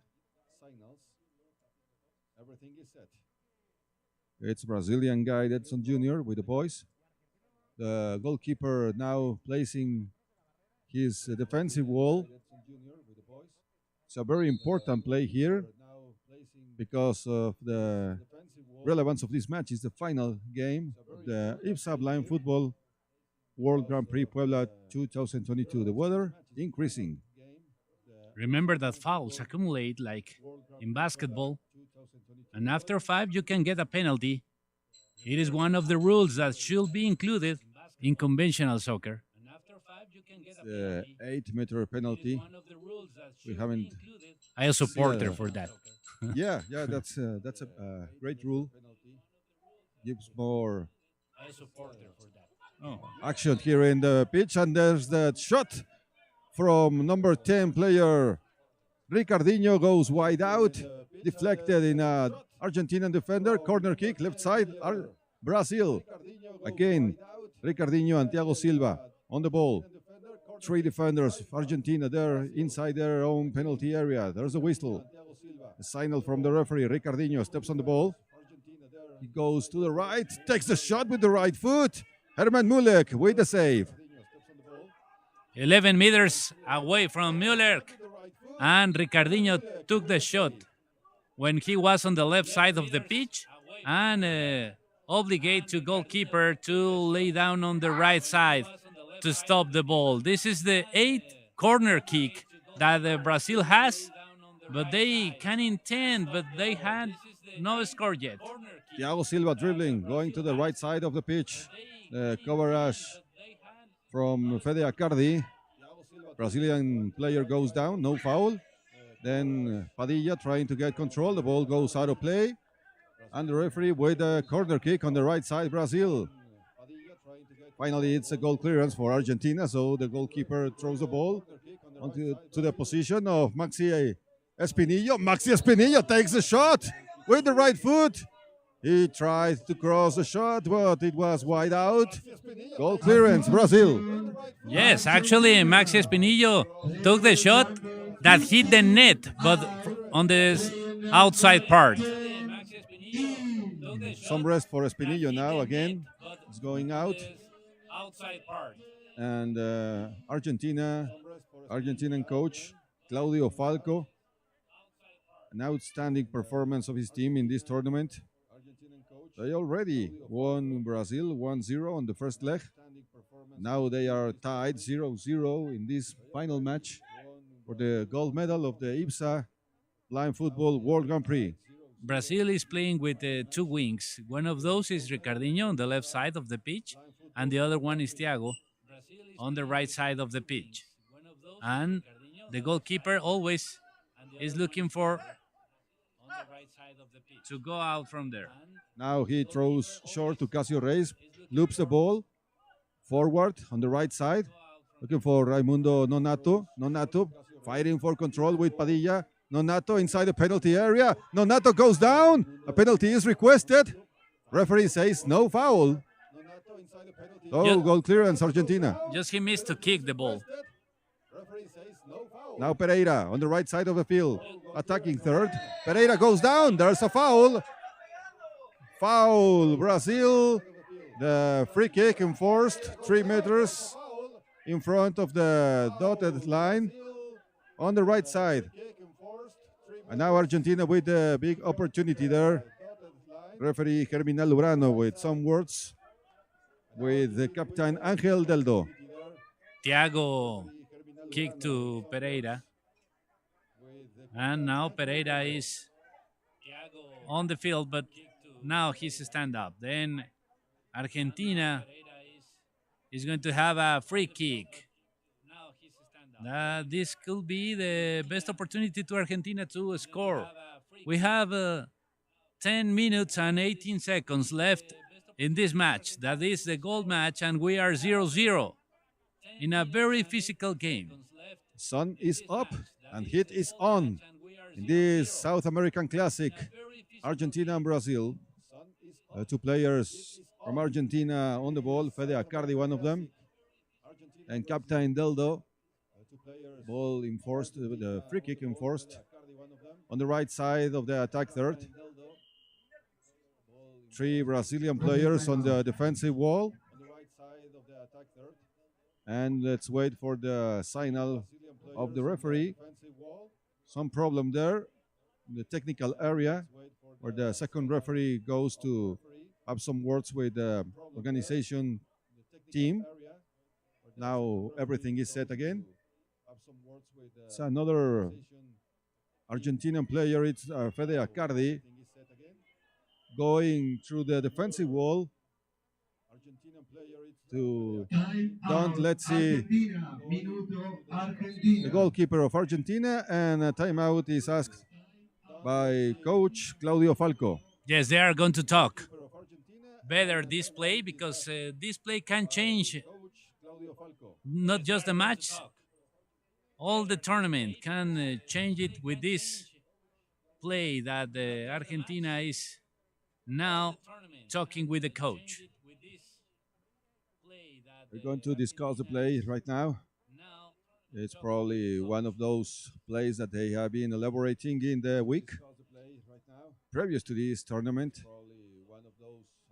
It's Brazilian guide Edson Jr. with the boys. The goalkeeper now placing his defensive wall. It's a very important play here because of the relevance of this match. Is the final game of the IBSA Blind Football World Grand Prix Puebla 2022. The weather increasing. Remember that fouls accumulate like in basketball, and after 5 you can get a penalty. It is one of the rules that should be included in conventional soccer. The 8-meter penalty. We haven't. I am a supporter for that. Yeah, that's a great rule. Gives more action here in the pitch, and there's that shot from number 10 player Ricardinho, goes wide out, deflected in a Argentinian defender. Corner kick, left side, Brazil. Again, Ricardinho and Thiago Silva on the ball. 3 defenders of Argentina there inside their own penalty area. There's a whistle. A signal from the referee. Ricardinho steps on the ball. He goes to the right, takes the shot with the right foot. Herman Mulek with the save. 11 meters away from Müller, and Ricardinho took the shot when he was on the left side of the pitch, and obligate to goalkeeper to lay down on the right side to stop the ball. This is the 8th corner kick that Brazil has, but they can intend, but they had no score yet. Thiago Silva dribbling, going to the right side of the pitch. The coverage from Fede Acardi. Brazilian player goes down, no foul. Then Padilla trying to get control. The ball goes out of play. And the referee with a corner kick on the right side, Brazil. Finally, it's a goal clearance for Argentina. So the goalkeeper throws the ball to the position of Maxi Espinillo. Maxi Espinillo takes the shot with the right foot. He tried to cross the shot, but it was wide out. Goal clearance, Brazil. Yes, actually, Maxi Espinillo took the shot that hit the net, but on the outside part. Some rest for Espinillo now again. It's going out. And Argentinian coach, Claudio Falco. An outstanding performance of his team in this tournament. They already won Brazil 1-0 on the first leg. Now they are tied 0-0 in this final match for the gold medal of the IBSA Blind Football World Grand Prix. Brazil is playing with 2 wings. One of those is Ricardinho on the left side of the pitch, and the other one is Thiago on the right side of the pitch. And the goalkeeper always is looking for to go out from there. Now he throws short to Casio Reyes, loops the ball forward on the right side, looking for Raimundo Nonato. Nonato fighting for control with Padilla. Nonato inside the penalty area. Nonato goes down. A penalty is requested. Referee says no foul. So goal clearance, Argentina. Just he missed to kick the ball. Now Pereira on the right side of the field, attacking third. Pereira goes down. There's a foul. foul. Brazil, the free kick enforced 3 meters in front of the dotted line on the right side. And now Argentina with a big opportunity there. Referee Germinal Urano with some words with the captain Angel Deldo. Thiago kick to Pereira. And now Pereira is on the field, but now he's stand up. Then Argentina is going to have a free kick. This could be the best opportunity to Argentina to score. We have 10 minutes and 18 seconds left in this match. That is the gold match, and we are 0-0 in a very physical game. Sun is up and heat is on in this South American Classic. Argentina and Brazil. Two players from Argentina on the ball. Fede Accardi, one of them, and Captain Deldo. Ball enforced, the free kick enforced on the right side of the attack third. 3 Brazilian players on the defensive wall. And let's wait for the signal of the referee. Some problem there in the technical area where the second referee goes to have some words with the organization team. Now everything is set again. It's another Argentinian player. It's Fede Accardi going through the defensive wall to don't let's see the goalkeeper of Argentina, and a timeout is asked by coach Claudio Falco. Yes, they are going to talk better this play because this play can change not just the match, all the tournament can change it with this play that Argentina is now talking with the coach. We're going to discuss the play right now. It's probably one of those plays that they have been elaborating in the week previous to this tournament.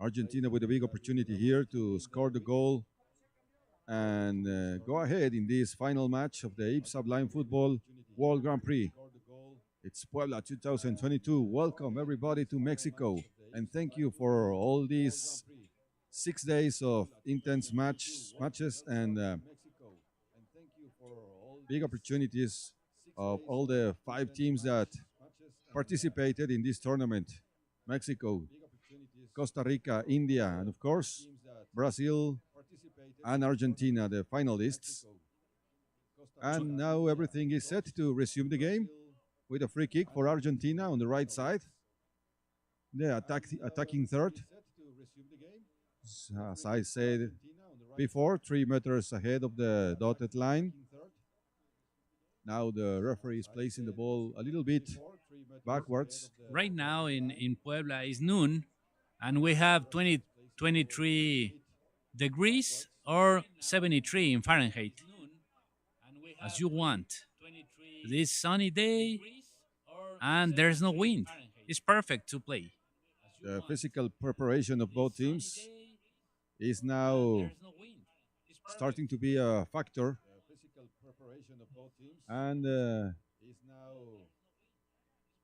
Argentina with a big opportunity here to score the goal and go ahead in this final match of the IBSA Blind Football World Grand Prix. It's Puebla 2022. Welcome everybody to Mexico, and thank you for all these 6 days of intense matches and big opportunities of all the 5 teams that participated in this tournament. Mexico, Costa Rica, India, and of course, Brazil and Argentina, the finalists. And now everything is set to resume the game with a free kick for Argentina on the right side. The attacking third. As I said before, 3 meters ahead of the dotted line. Now the referee is placing the ball a little bit backwards. Right now in Puebla is noon, and we have 23 degrees or 73 in Fahrenheit, as you want. This sunny day, and there's no wind. It's perfect to play. The physical preparation of both teams is now starting to be a factor. And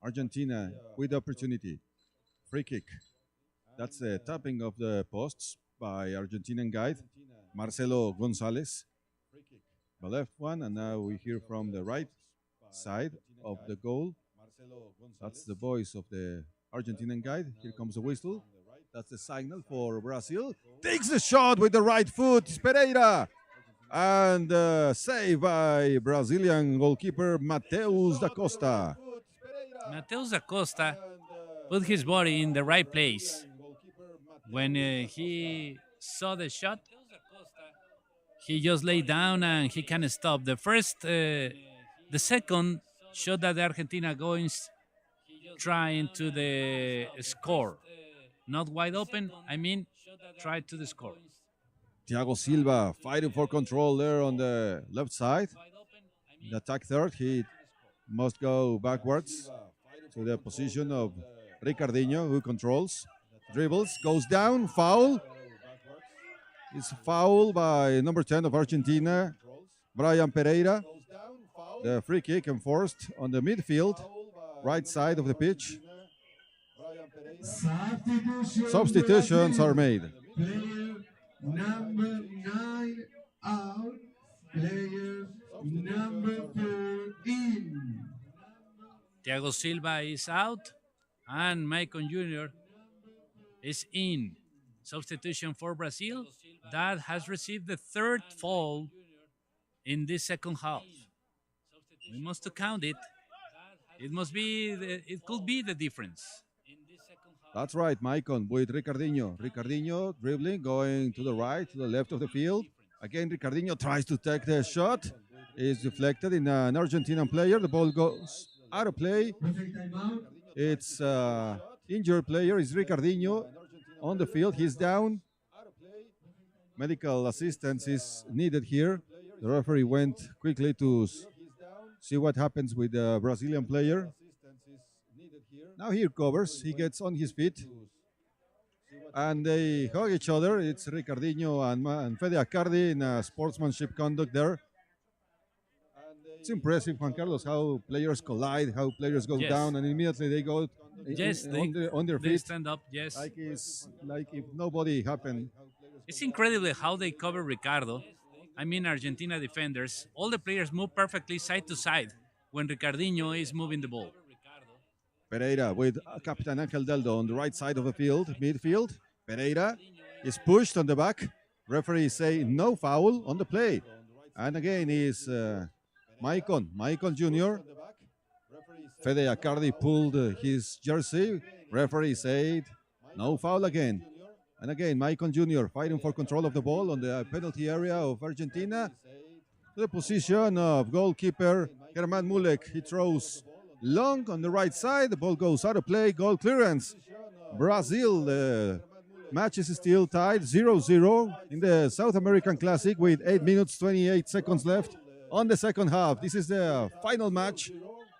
Argentina with the opportunity. Free kick. That's the tapping of the posts by Argentinian guide Marcelo Gonzalez. The left one, and now we hear from the right side of the goal. That's the voice of the Argentinian guide. Here comes the whistle. That's the signal for Brazil. Takes the shot with the right foot. It's Pereira. And saved by Brazilian goalkeeper Mateus da Costa. Mateus da Costa put his body in the right place. When he saw the shot, he just lay down and he can stop. The second shot that Argentina goes trying to the score. Not wide open, I mean, try to the score. Thiago Silva fighting for control there on the left side. The attack third, he must go backwards to the position of Ricardinho, who controls. dribbles, goes down, foul. It's foul by number 10 of Argentina, Brian Pereira. The free kick enforced on the midfield, right side of the pitch. Substitutions are made. Player number 9 out. Player number 4 in. Thiago Silva is out, and Maicon Jr. is in. Substitution for Brazil that has received the third foul in this second half. We must count it. It could be the difference. That's right, Maicon with Ricardinho. Ricardinho dribbling, going to the right, to the left of the field. Again, Ricardinho tries to take the shot. It's deflected in an Argentinian player. The ball goes out of play. It's injured player. It's Ricardinho on the field. He's down. Medical assistance is needed here. The referee went quickly to see what happens with the Brazilian player. Now he recovers. He gets on his feet. And they hug each other. It's Ricardinho and Fede Accardi in sportsmanship conduct there. It's impressive, Juan Carlos, how players collide, how players go down, and immediately they go on their feet. They stand up, yes. Like if nobody happened. It's incredible how they cover Ricardo. I mean, Argentina defenders. All the players move perfectly side to side when Ricardinho is moving the ball. Pereira with Captain Angel Deldo on the right side of the field, midfield. Pereira is pushed on the back. Referee say no foul on the play. And again is Maicon Jr. Fede Accardi pulled his jersey. Referee said no foul again. And again, Maicon Jr. fighting for control of the ball on the penalty area of Argentina. To the position of goalkeeper Germán Mulek. He throws long on the right side. The ball goes out of play. Goal clearance. Brazil. The match is still tied 0-0 in the South American Classic with 8 minutes, 28 seconds left on the second half. This is the final match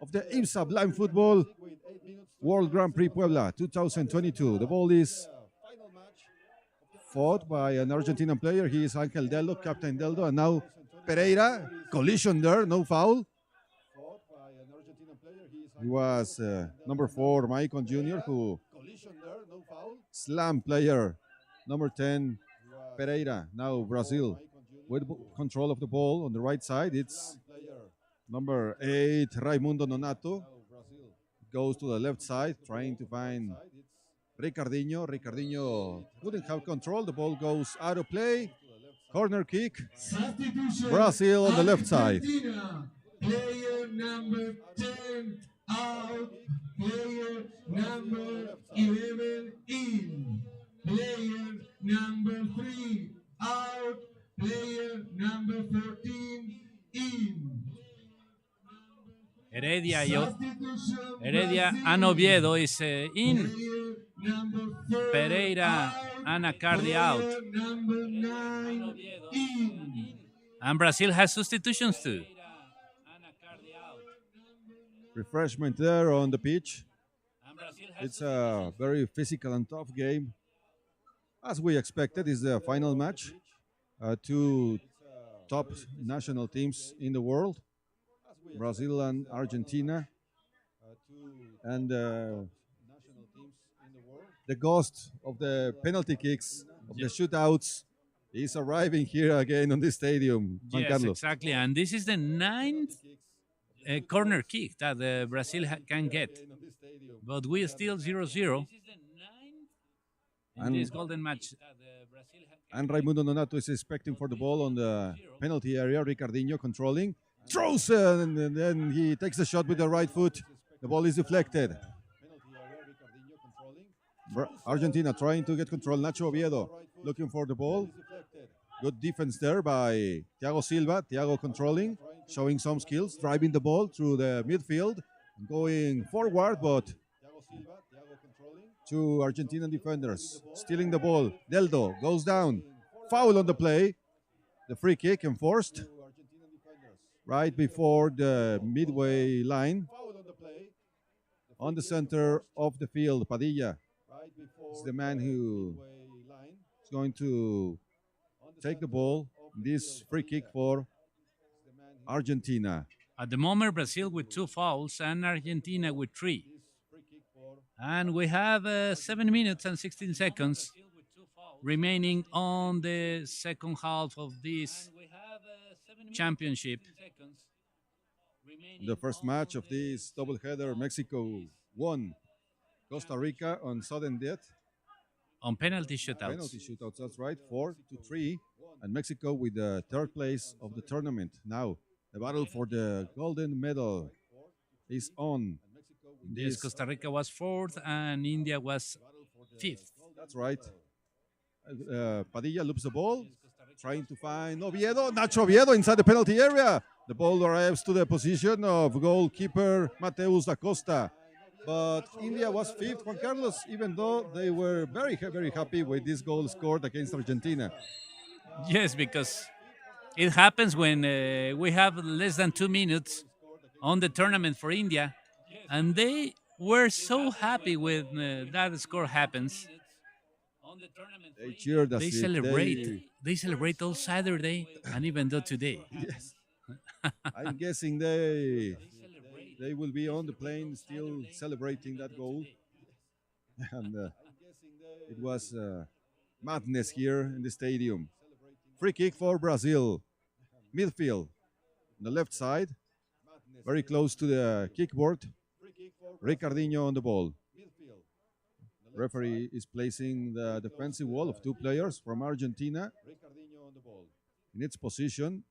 of the IBSA Blind Football World Grand Prix Puebla 2022. The ball is fought by an Argentinian player. He is Angel Deldo, Captain Deldo, and now Pereira. Collision there, no foul. He was number 4, Maicon Jr., who slammed player number 10, Pereira. Now Brazil with control of the ball on the right side. It's number 8, Raimundo Nonato. Goes to the left side, trying to find Ricardinho. Ricardinho couldn't have control. The ball goes out of play. Corner kick. Brazil on the left side. Player number 10 out. Player number 11 in. Player number 3 out. Player number 14 in. Heredia and Oviedo is in. Pereira and Accardi out. And Brazil has substitutions too. Refreshment there on the pitch. It's a very physical and tough game. As we expected, it's the final match. Two top national teams in the world, Brazil and Argentina. And the ghost of the penalty kicks, of the shootouts, is arriving here again on this stadium. Juan Yes, Carlos. exactly. And this is the 9th corner kick that Brazil can get. But we are still 0-0 in this golden match. And Raimundo Nonato is expecting for the ball on the penalty area. Ricardinho controlling. Throws and then he takes the shot with the right foot. The ball is deflected. Argentina trying to get control. Nacho Oviedo looking for the ball. Good defense there by Thiago Silva. Thiago controlling, showing some skills, driving the ball through the midfield, going forward, but two Argentinian defenders stealing the ball. Deldo goes down. Foul on the play. The free kick enforced right before the midway line on the center of the field. Padilla is the man who is going to take the ball. This free kick for Argentina. At the moment, Brazil with 2 fouls and Argentina with 3. And we have 7 minutes and 16 seconds remaining on the second half of this championship. The first match of this doubleheader, Mexico won Costa Rica on sudden death. On penalty shootouts. Penalty shootouts, that's right, 4-3. And Mexico with the third place of the tournament. Now, the battle for the golden medal is on. Yes, Costa Rica was 4th and India was 5th. That's right. Padilla loops the ball, trying to find Oviedo. Nacho Oviedo inside the penalty area. The ball arrives to the position of goalkeeper Mateus Acosta. But India was 5th, Juan Carlos, even though they were very, very happy with this goal scored against Argentina. Yes, because it happens when we have less than 2 minutes on the tournament for India, and they were so happy when that score happens. They cheered as They if celebrate. They celebrate all Saturday and even though today. Yes. I'm guessing they will be on the plane still celebrating that goal. And it was madness here in the stadium. Free kick for Brazil. Midfield. On the left side. Very close to the kickboard. Ricardinho on the ball. Referee is placing the defensive wall of 2 players from Argentina in its position.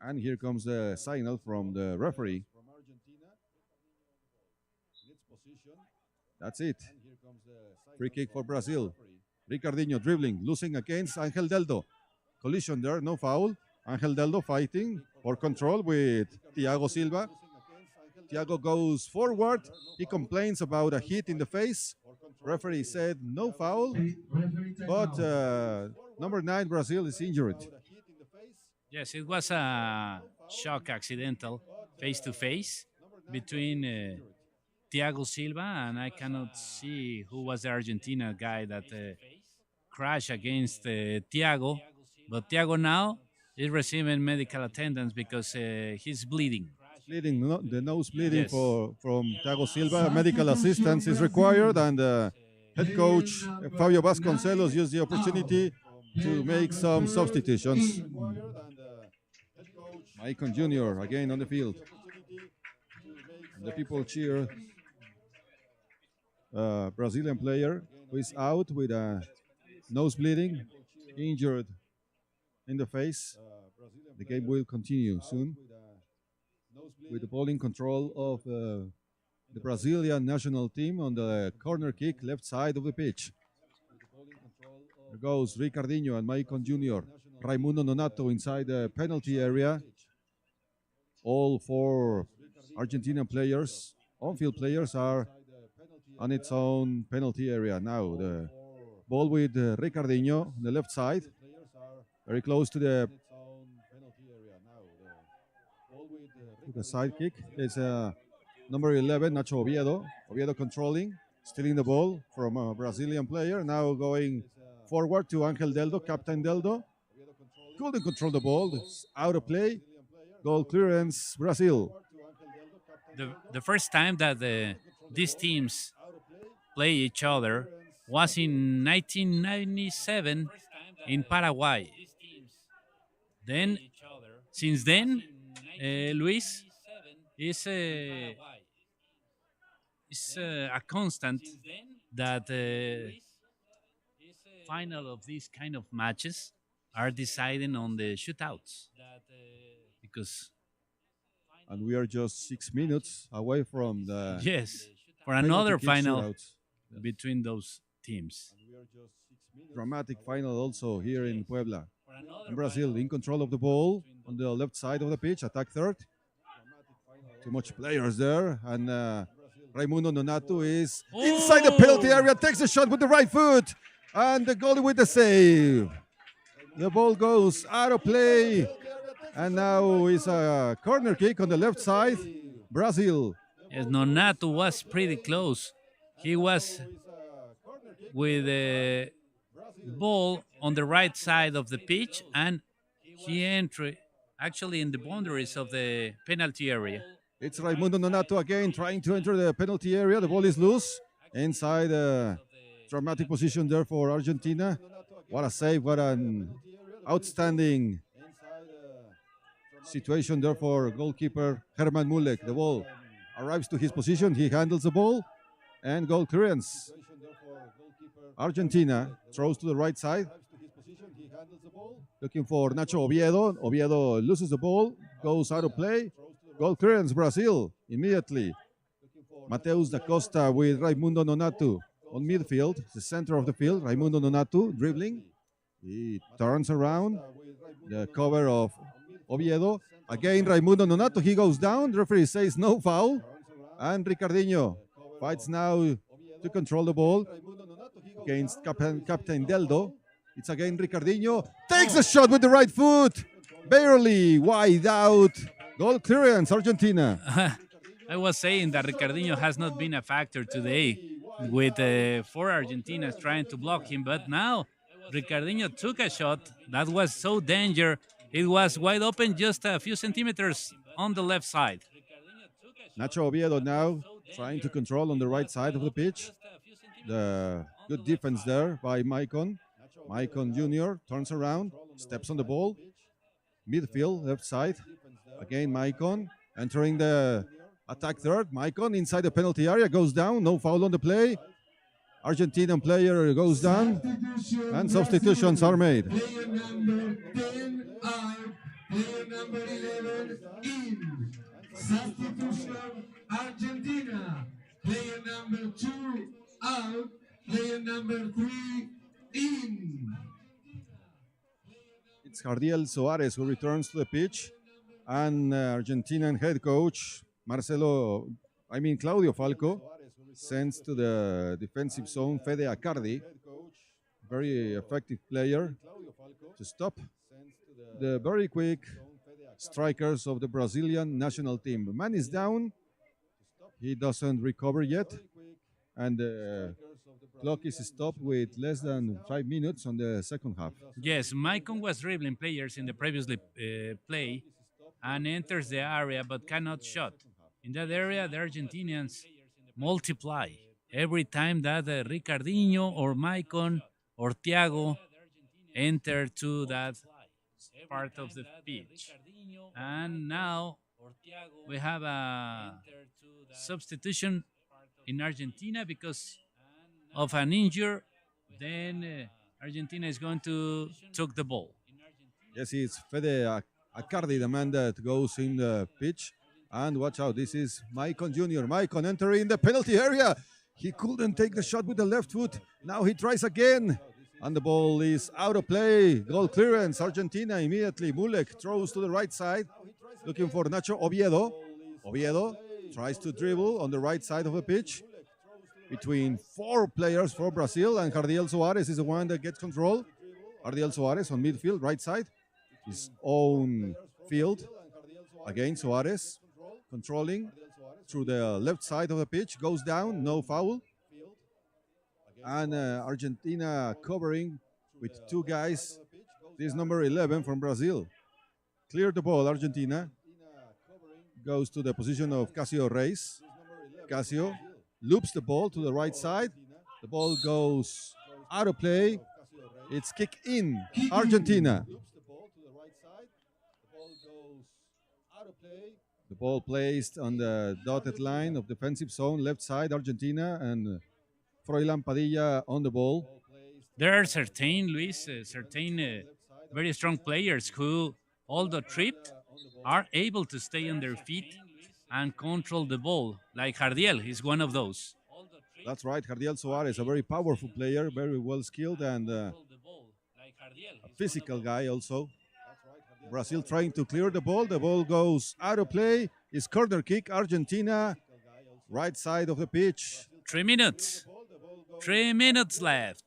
And here comes the signal from the referee. That's it. Free kick for Brazil. Ricardinho dribbling, losing against Angel Deldo. Collision there, no foul. Angel Deldo fighting for control with Thiago Silva. Thiago goes forward. He complains about a hit in the face. Referee said no foul, but number 9 Brazil is injured. Yes, it was a shock accidental face-to-face between Thiago Silva, and I cannot see who was the Argentina guy that crashed against Thiago. But Thiago now is receiving medical attendance because he's bleeding. Bleeding, the nose bleeding Yes. from Thiago Silva. Medical assistance is required, and head coach Fabio Vasconcelos used the opportunity to make some substitutions. Maicon Jr. again on the field. The people cheer. Brazilian player who is out with a nose bleeding, injured in the face. The game will continue soon with the ball in control of the Brazilian national team on the corner kick left side of the pitch. There goes Ricardinho and Maicon Jr. Raimundo Nonato inside the penalty area. All 4 Argentinian players, on-field players, are on its own penalty area. Now the ball with Ricardinho on the left side, very close to the side kick. It's number 11, Nacho Oviedo. Oviedo controlling, stealing the ball from a Brazilian player. Now going forward to Angel Deldo, Captain Deldo. Couldn't control the ball. It's out of play. Goal clearance, Brazil. The first time that these teams play each other was in 1997 in Paraguay. Then, since then, Luis is a constant that final of these kind of matches are deciding on the shootouts because And we are just 6 minutes away from the yes, for penalty another kick final shootouts. between those teams. Dramatic final also here in Puebla. And Brazil in control of the ball on the left side of the pitch, attack third. Too much players there, and Raimundo Nonato is inside the penalty area, takes a shot with the right foot, and the goalie with the save. The ball goes out of play, and now is a corner kick on the left side. Brazil. Yes, Nonato was pretty close. He was with the ball on the right side of the pitch, and he entered actually in the boundaries of the penalty area. It's Raimundo Nonato again trying to enter the penalty area. The ball is loose inside a dramatic position there for Argentina. What a save, what an outstanding situation there for goalkeeper Herman Mulek. The ball arrives to his position, he handles the ball, and goal clearance. Argentina throws to the right side, looking for Nacho Oviedo. Oviedo loses the ball, goes out of play. Goal clearance, Brazil, immediately. Mateus da Costa with Raimundo Nonato on midfield, the center of the field. Raimundo Nonato dribbling. He turns around, the cover of Oviedo. Again, Raimundo Nonato, he goes down. The referee says no foul. And Ricardinho fights now to control the ball against Captain Deldo. It's again Ricardinho. Takes a shot with the right foot. Barely wide out. Goal clearance, Argentina. I was saying that Ricardinho has not been a factor today with four Argentinas trying to block him, but now Ricardinho took a shot that was so dangerous. It was wide open, just a few centimeters on the left side. Nacho Oviedo now trying to control on the right side of the pitch. The good defense there by Maicon. Maicon Jr. turns around, steps on the ball. Midfield, left side. Again, Maicon entering the attack third. Maicon inside the penalty area, goes down. No foul on the play. Argentinian player goes down. And substitutions are made. Player number 10 out. Player number 11 in. Substitution Argentina. Player number 2 out. Player number 3 in. It's Jardiel Soares who returns to the pitch. And Argentinian head coach Claudio Falco sends to the defensive zone Fede Accardi, very effective player, to stop the very quick strikers of the Brazilian national team. Man is down, he doesn't recover yet, and the clock is stopped with less than 5 minutes on the second half. Yes, Maicon was dribbling players in the previous play and enters the area but cannot shot. In that area, the Argentinians multiply every time that Ricardinho or Maicon or Thiago enter to that part of the pitch. And now we have a substitution in Argentina because of an injury. Then Argentina is going to take the ball. Yes, it's Fede Accardi, the man that goes in the pitch. And watch out, this is Maicon Jr. Maicon entering the penalty area. He couldn't take the shot with the left foot. Now he tries again. And the ball is out of play. Goal clearance, Argentina immediately. Mulek throws to the right side, looking for Nacho Oviedo. Oviedo tries to dribble on the right side of the pitch between four players for Brazil, and Jardiel Soares is the one that gets control. Jardiel Soares on midfield, right side, his own field. Again, Soares controlling through the left side of the pitch, goes down, no foul. And Argentina covering with two guys. This is number 11 from Brazil. Clear the ball, Argentina. Goes to the position of Casio Reis. Casio loops the ball to the right side. The ball goes out of play. It's kick in, Argentina. The ball placed on the dotted line of defensive zone, left side, Argentina, and Froilan Padilla on the ball. There are certain, Luis, very strong players who, although tripped, are able to stay on their feet and control the ball. Like Jardiel is one of those. That's right, Jardiel Soares, a very powerful player, very well skilled, and a physical guy also. Brazil trying to clear the ball. The ball goes out of play. It's corner kick, Argentina, right side of the pitch. 3 minutes. 3 minutes left.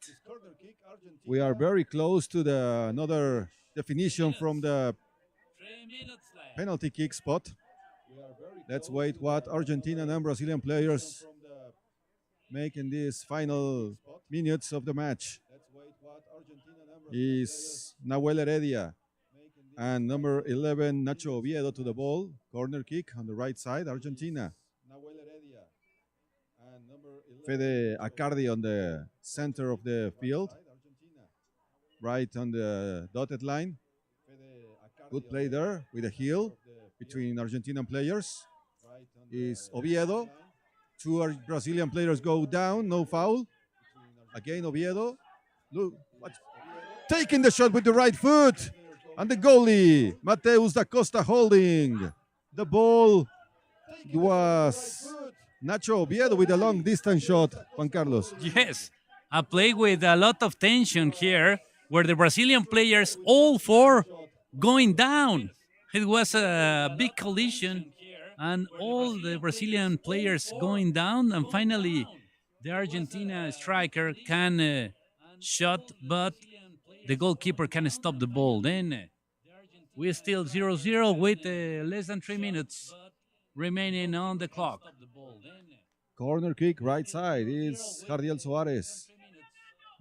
We are very close to another definition from the penalty kick spot. Let's wait what Argentinian and Brazilian players making these final minutes of the match is Nahuel Heredia and number 11 Nacho Oviedo to the ball. Corner kick on the right side, Argentina. Fede Acardi on the center of the field, right on the dotted line. Good play there with a heel between Argentinian players. Is Oviedo. Two Brazilian players go down, no foul. Again, Oviedo. Look, taking the shot with the right foot. And the goalie, Mateus da Costa, holding the ball. Was Nacho Oviedo with a long distance shot, Juan Carlos. Yes, a play with a lot of tension here, where the Brazilian players, all four, going down. It was a big collision, and all the Brazilian players going down, and finally, the Argentina striker can shot, but the goalkeeper can stop the ball. Then we're still 0-0 with less than 3 minutes remaining on the clock. Corner kick, right side is Jardiel Soares.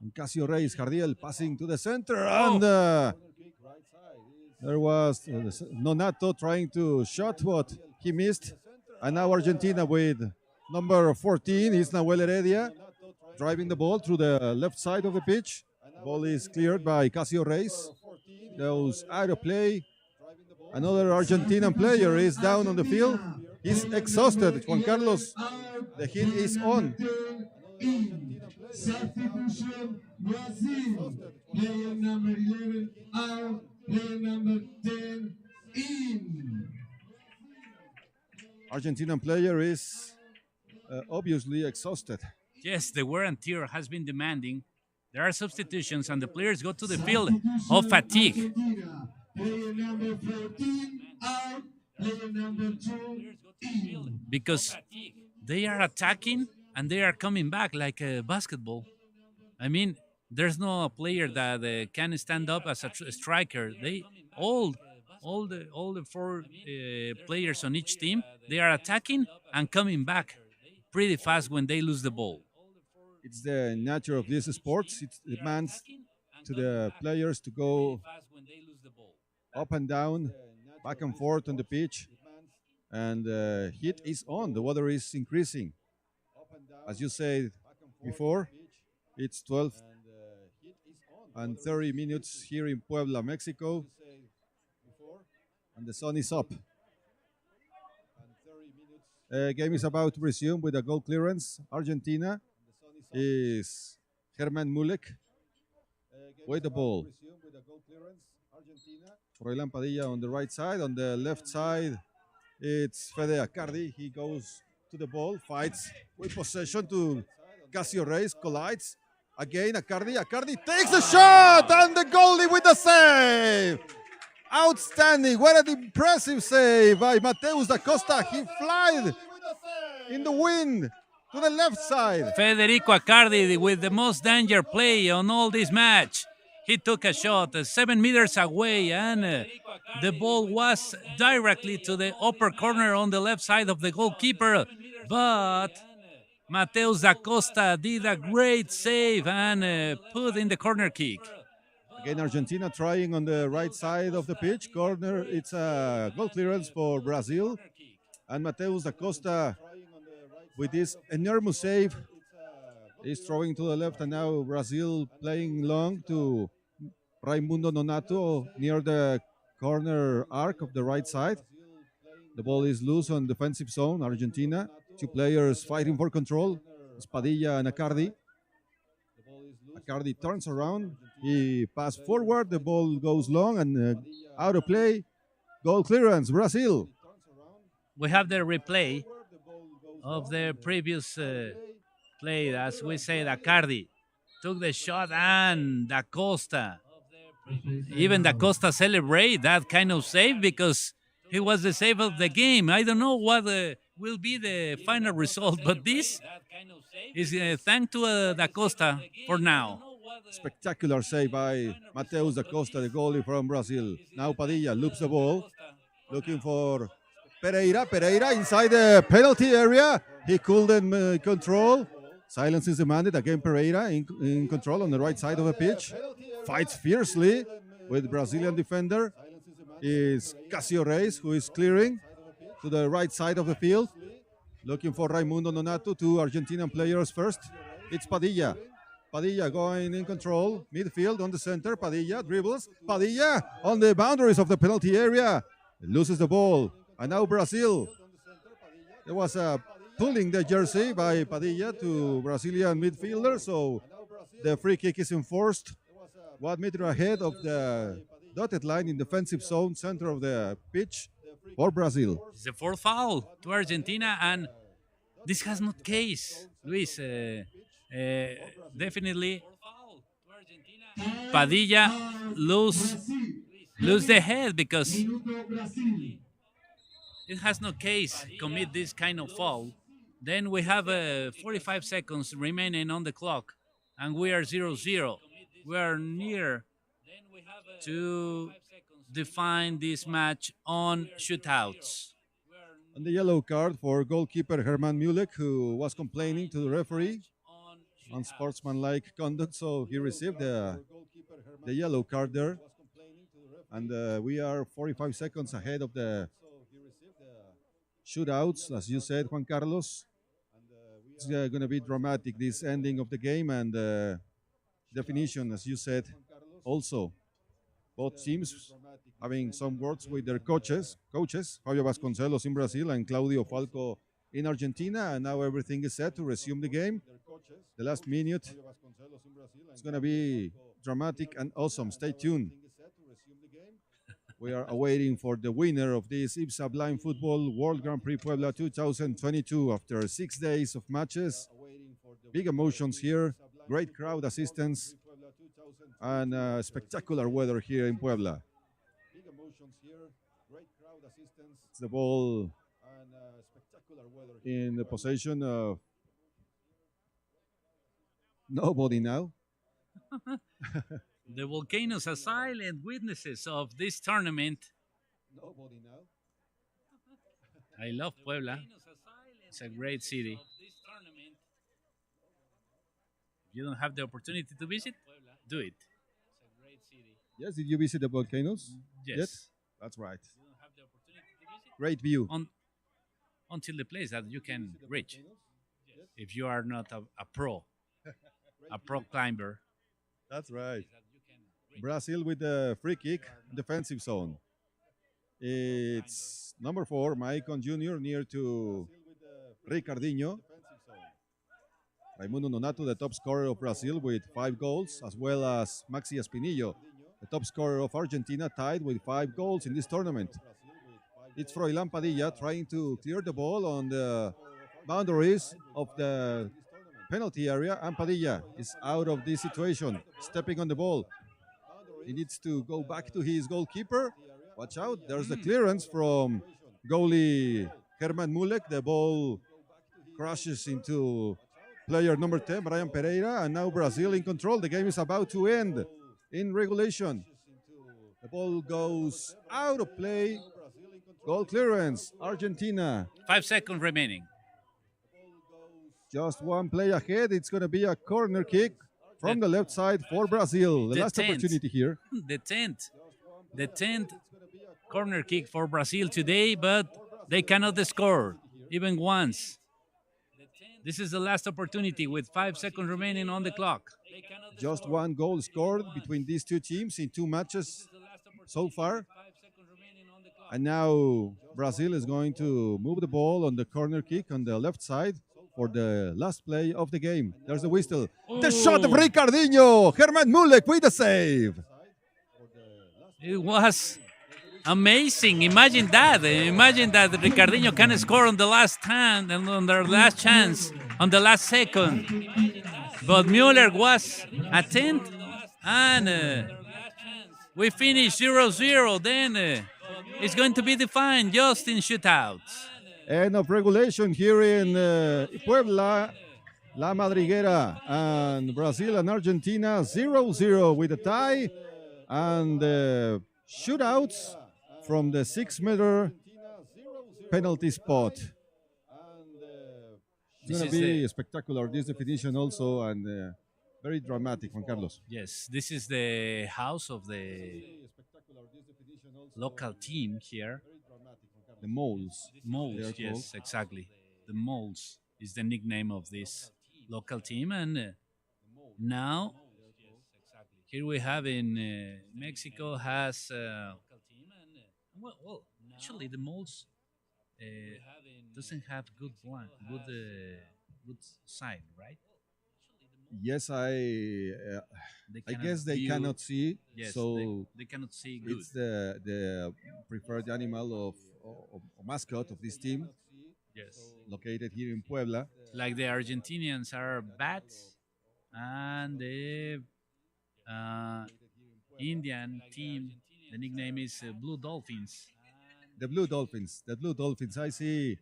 And Casio Reyes, Jardiel passing to the center. And there was Nonato trying to shot, but he missed. And now Argentina with number 14 is Nahuel Heredia, driving the ball through the left side of the pitch. Ball is cleared by Casio Reyes. Goes out of play. Another Argentinian player is down on the field. He's exhausted. Juan Carlos, the heat is on. Substitution, Brazil. Player number 11 out. Player number 10 in. Argentinian player is obviously exhausted. Yes, the wear and tear has been demanding. There are substitutions, and the players go to the field of fatigue. Player number 14 out. Player number 2 in. Because they are attacking and they are coming back like basketball. I mean, there's no player that can stand up as a striker. They all the four players on each team, they are attacking and coming back pretty fast when they lose the ball. It's the nature of this sports. It demands to the players to go up and down, back and forth on the pitch. And heat is on. The water is increasing. As you said before, it's 12 and 30 minutes here in Puebla, Mexico. And the sun is up. Game is about to resume with a goal clearance. Argentina is Herman Mulek with the ball. Froilán Padilla on the right side. On the left side, it's Fede Acardi. He goes to the ball, fights with possession to Casio Reyes, collides. Again, Acardi takes the shot, and the goalie with the save. Outstanding. What an impressive save by Mateus da Costa. He flied in the wind to the left side. Federico Acardi with the most danger play on all this match. He took a shot 7 meters away, and the ball was directly to the upper corner on the left side of the goalkeeper. But Mateus da Costa did a great save and put in the corner kick. Again, Argentina trying on the right side of the pitch. Corner, it's a goal clearance for Brazil. And Mateus da Costa, with this enormous save, is throwing to the left. And now Brazil playing long to Raimundo Nonato near the corner arc of the right side. The ball is loose on defensive zone, Argentina. Two players fighting for control, Padilla and Acardi. Acardi turns around, he passes forward, the ball goes long and out of play. Goal clearance, Brazil. We have the replay of the previous play. As we said, Acardi took the shot, and Da Costa, even Da Costa celebrate that kind of save because he was the save of the game. I don't know what will be the final result, but this is thanks to Da Costa for now. Spectacular save by Mateus da Costa, the goalie from Brazil. Now Padilla loops the ball, looking for Pereira. Pereira inside the penalty area. He couldn't control. Silence is demanded. Again, Pereira in control on the right side of the pitch. Fights fiercely with Brazilian defender. Is Casio Reis, who is clearing to the right side of the field. Looking for Raimundo Nonato, two Argentinian players first. It's Padilla. Padilla going in control. Midfield on the center. Padilla dribbles. Padilla on the boundaries of the penalty area. Loses the ball. And now Brazil. There was a pulling the jersey by Padilla to Brazilian midfielder. So the free kick is enforced 1 meter ahead of the dotted line in defensive zone, center of the pitch for Brazil. It's the fourth foul to Argentina, and this has not case, Luis. Definitely, Padilla lose the head because it has no case commit this kind of foul. Then we have 45 seconds remaining on the clock, and we are 0-0. We are near to define this match on shootouts. And the yellow card for goalkeeper Herman Mulek, who was complaining to the referee on sportsmanlike conduct, so he received the yellow card there. And we are 45 seconds ahead of the shootouts, as you said, Juan Carlos. It's going to be dramatic, this ending of the game, and definition, as you said, also. Both teams having some words with their coaches, Fabio Vasconcelos in Brazil and Claudio Falco in Argentina, and now everything is set to resume the game. The last minute is going to be dramatic and awesome. Stay tuned. We are awaiting for the winner of this IBSA Blind Football World Grand Prix Puebla 2022 after 6 days of matches. Big emotions here, great crowd assistance, and spectacular weather here in Puebla. It's the ball in the possession of nobody now. The volcanoes are silent witnesses of this tournament. I love Puebla. It's a great city. If you don't have the opportunity to visit, do it. Yes, did you visit the volcanoes? Yes. Yet? That's right. Great view. Until the place that you can reach. If you are not a pro climber. That's right. Brazil with the free kick, defensive zone. It's number 4, Maicon Jr. near to Ricardinho. Raimundo Nonato, the top scorer of Brazil with 5 goals, as well as Maxi Espinillo, the top scorer of Argentina, tied with 5 goals in this tournament. It's Froilán Padilla trying to clear the ball on the boundaries of the penalty area, and Padilla is out of this situation, stepping on the ball. He needs to go back to his goalkeeper. Watch out, there's the clearance from goalie Herman Mulek. The ball crashes into player number 10, Brian Pereira, and now Brazil in control. The game is about to end in regulation. The ball goes out of play. Goal clearance, Argentina. 5 seconds remaining. Just one play ahead. It's going to be a corner kick from the left side for Brazil. The last 10th. Opportunity here. The 10th corner kick for Brazil today, but they cannot score even once. This is the last opportunity with 5 seconds remaining on the clock. Just one goal scored between these two teams in 2 matches so far. And now Brazil is going to move the ball on the corner kick on the left side for the last play of the game. There's the whistle. The shot of Ricardinho. Herman Mulek with the save. It was amazing. Imagine that. Imagine that Ricardinho can score on the last hand and on their last chance, on the last second. But Müller was attempt, and we finished 0-0. Then it's going to be defined just in shootouts. End of regulation here in Puebla, La Madriguera, and Brazil and Argentina 0-0 with a tie, and shootouts from the 6-meter penalty spot. It's This going to is the be spectacular, this definition also, and very dramatic, Juan Carlos. yes. This is the house of the local team here. The moles, they Moles, are called. yes, exactly. The Moles is the nickname of this local team, and now here we have in Mexico has well, actually the Moles uh, doesn't have good side, right? Yes, They I cannot guess they view. cannot see, Yes, so they cannot see good. it's the preferred animal of mascot of this team, Yes, located here in Puebla. like the Argentinians are bats, and the uh, Indian team, the nickname is Blue Dolphins. The Blue Dolphins. The Blue Dolphins. I see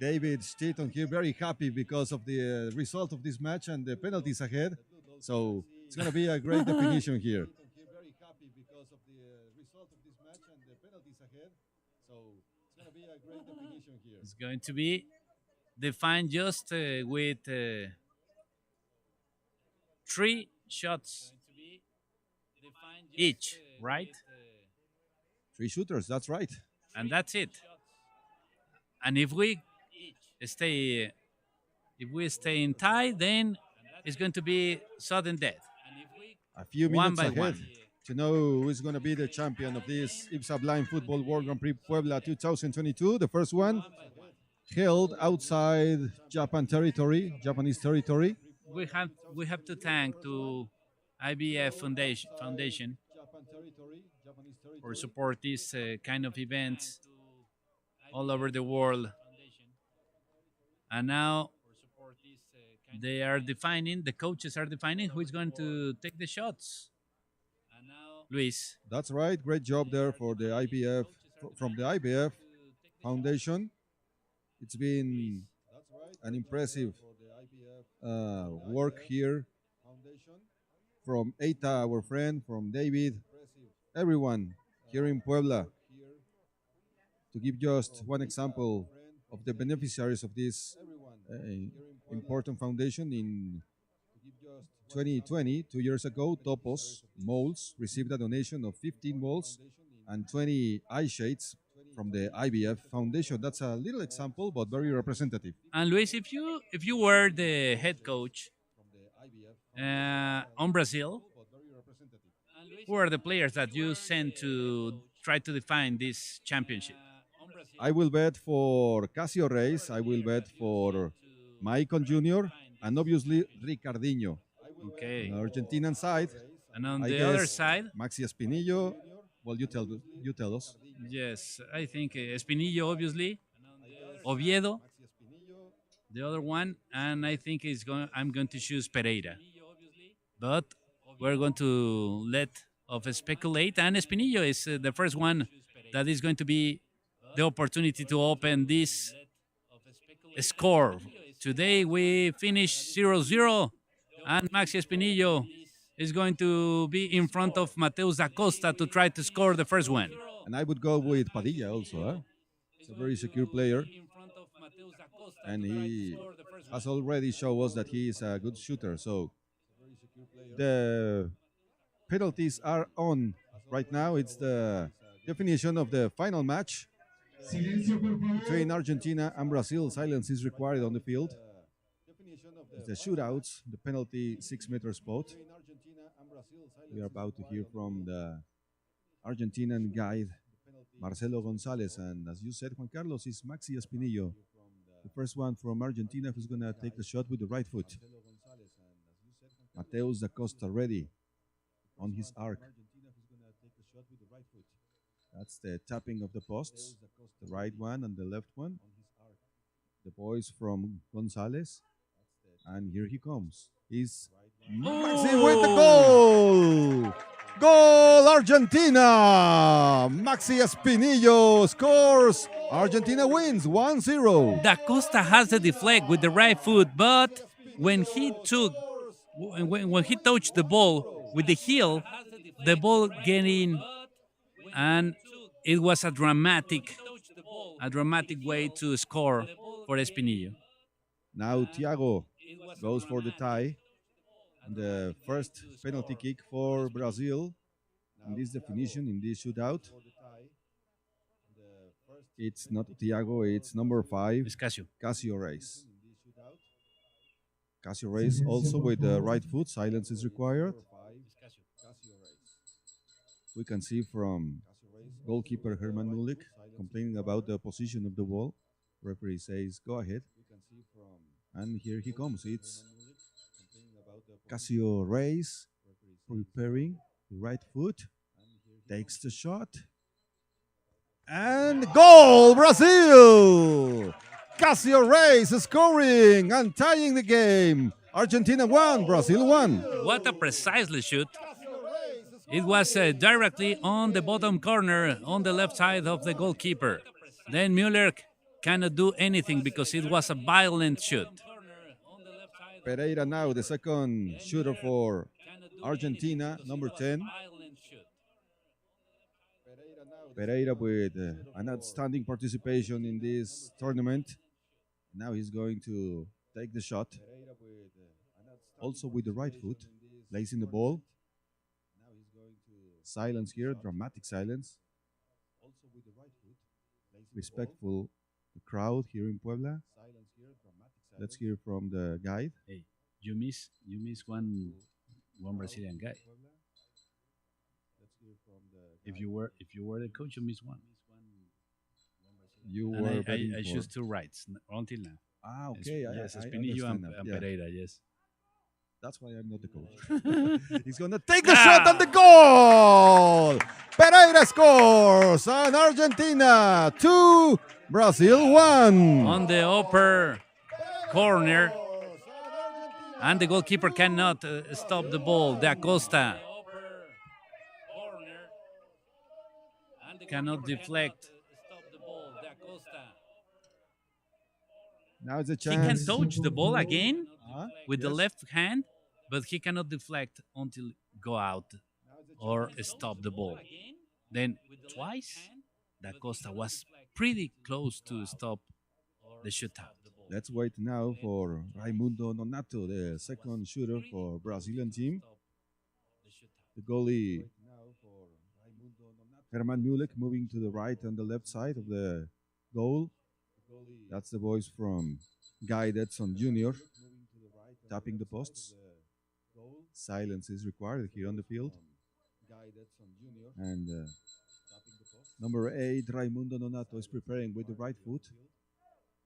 David Staton here very happy because of the result of this match and the penalties ahead. So it's going to be a great definition here. It's going to be defined just with three shots each, right? Three shooters, that's right. And that's it. And stay, if we stay in tie, then it's going to be sudden death. A few One minutes by ahead one. to know who is going to be the champion of this IBSA Blind Football World Grand Prix Puebla 2022. The first one held outside Japanese territory. We have to thank to IBF Foundation for support these kind of events all over the world. And now the coaches are defining who is going to take the shots. Luis. That's right. Great job there for the IBF, from the IBF Foundation. It's been an impressive work here from Eita, our friend, from David, everyone here in Puebla. To give just one example of the beneficiaries of this important foundation, in 2020, 2 years ago, Topos molds received a donation of 15 molds and 20 eye shades from the IBF Foundation. That's a little example, but very representative. And Luis, if you were the head coach on Brazil, who are the players that you sent to try to define this championship? I will bet for Casio Reis. I will bet for Maicon Jr. and obviously Ricardinho. Okay. On the Argentinian side, And on I the guess other side, Maxi Espinillo. Well, you tell us. yes, I think Espinillo, obviously, Oviedo, the other one, and I think I'm going to choose Pereira. But we're going to let of speculate, and Espinillo is the first one that is going to be the opportunity to open this score. Today we finished 0-0, and Maxi Espinillo is going to be in front of Mateus da Costa to try to score the first one. And I would go with Padilla also. He's a very secure player, and he has already shown us that he is a good shooter. So the penalties are on right now. It's the definition of the final match between Argentina and Brazil. Silence is required on the field. It's the shootouts, the penalty 6-meter spot. We are about to hear from the Argentinian guide, Marcelo Gonzalez. And as you said, Juan Carlos, is Maxi Espinillo, the first one from Argentina who's going to take the shot with the right foot. Mateus da Costa ready on his arc. That's the tapping of the posts, the right one and the left one. The boys from Gonzalez. And here he comes. He's Maxi with the goal! Goal, Argentina! Maxi Espinillo scores. Argentina wins 1-0. Da Costa has the deflect with the right foot, but when he touched the ball with the heel, the ball get in, and it was a dramatic way to score for Espinillo. Now Thiago goes for the tie. The first penalty kick for Brazil in this definition, in this shootout. It's not Thiago, it's number 5, It's Casio. Casio Reis. Casio Reis also with the right foot, silence is required. We can see from goalkeeper Herman Mulik complaining about the position of the ball. Referee says, go ahead. And here he comes. It's Casio Reis preparing the right foot, takes the shot, and goal, Brazil! Casio Reis scoring and tying the game. Argentina 1, Brazil 1. What a precisely shoot. It was directly on the bottom corner on the left side of the goalkeeper. Then Müller cannot do anything because it was a violent shoot. Pereira now, the second shooter for Argentina, number 10. Pereira with an outstanding participation in this tournament. Now he's going to take the shot. Also with the right foot, placing the ball. Silence here, dramatic silence. Respectful the crowd here in Puebla. Let's hear from the guide. Hey, you miss one Brazilian guy. If you were the coach, you miss one. You And were I choose two rights until now. Ah, okay. Yes, I Espinillo understand and that, yeah. Pereira. Yes. That's why I'm not the coach. He's gonna take the shot and the goal. Pereira scores, and Argentina 2, Brazil 1. On the upper corner, and the goalkeeper cannot stop the ball. Da Costa cannot deflect. Now it's a He chance. can touch the ball again Huh? with the Yes. left hand, but he cannot deflect until go out or stop the ball. Then twice, Da Costa was pretty close to stop the shootout. Let's wait now for Raimundo Nonato, the second shooter for Brazilian team. The goalie Herman Mulik moving to the right and the left side of the goal. That's the voice from Guy Edson Jr. tapping the posts. Silence is required here on the field. And number 8, Raimundo Nonato, is preparing with the right foot.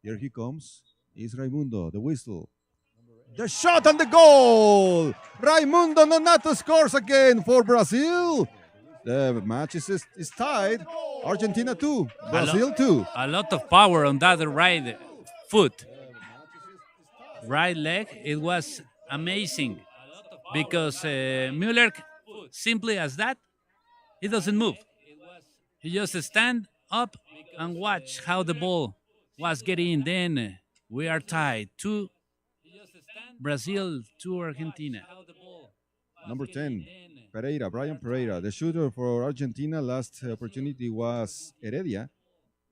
Here he comes. Is Raimundo, the whistle. The shot and the goal! Raimundo Nonato scores again for Brazil. The match is tied. Argentina 2, Brazil 2. A lot of power on that right foot, right leg. It was amazing because Müller, simply as that, he doesn't move. He just stand up and watch how the ball was getting in. Then we are tied 2 Brazil, 2 Argentina. Number 10, Pereira, Brian Pereira. The shooter for Argentina, last opportunity was Heredia,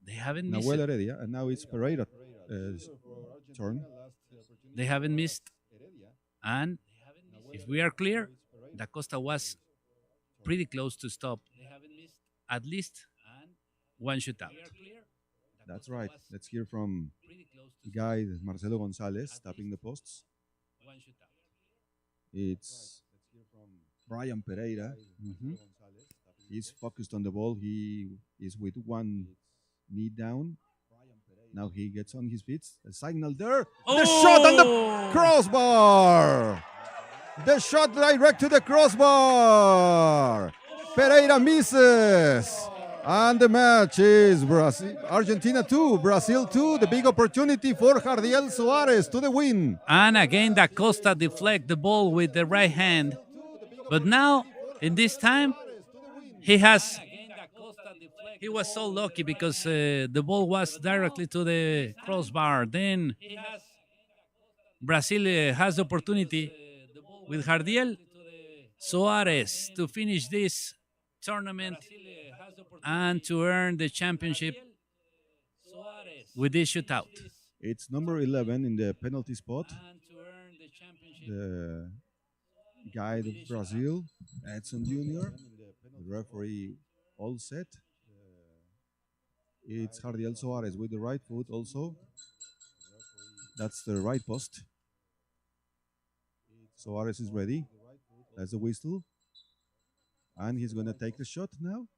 They haven't missed. Nahuel Heredia, and now it's Pereira turn. They haven't missed. And if we are clear, Da Costa was pretty close to stop at least one shootout. That's right. Let's hear from guide Marcelo Gonzalez tapping the posts. It's Brian Pereira. He's focused on the ball. He is with one knee down. Now he gets on his feet. A signal there. The shot on the crossbar. The shot direct to the crossbar. Pereira misses. And the match is Argentina 2, Brazil 2. The big opportunity for Jardiel Suarez to the win. And again, Da Costa deflect the ball with the right hand. But now, in this time, he was so lucky because the ball was directly to the crossbar. Then Brazil has the opportunity with Jardiel Suarez to finish this tournament and to earn the championship with this shootout. It's number 11 in the penalty spot. And to earn the championship The guide of Brazil, Edson Jr., the referee, all set. It's Jardiel Soares with the right foot also. That's the right post. Soares is ready. That's the whistle. And he's going to take the shot now.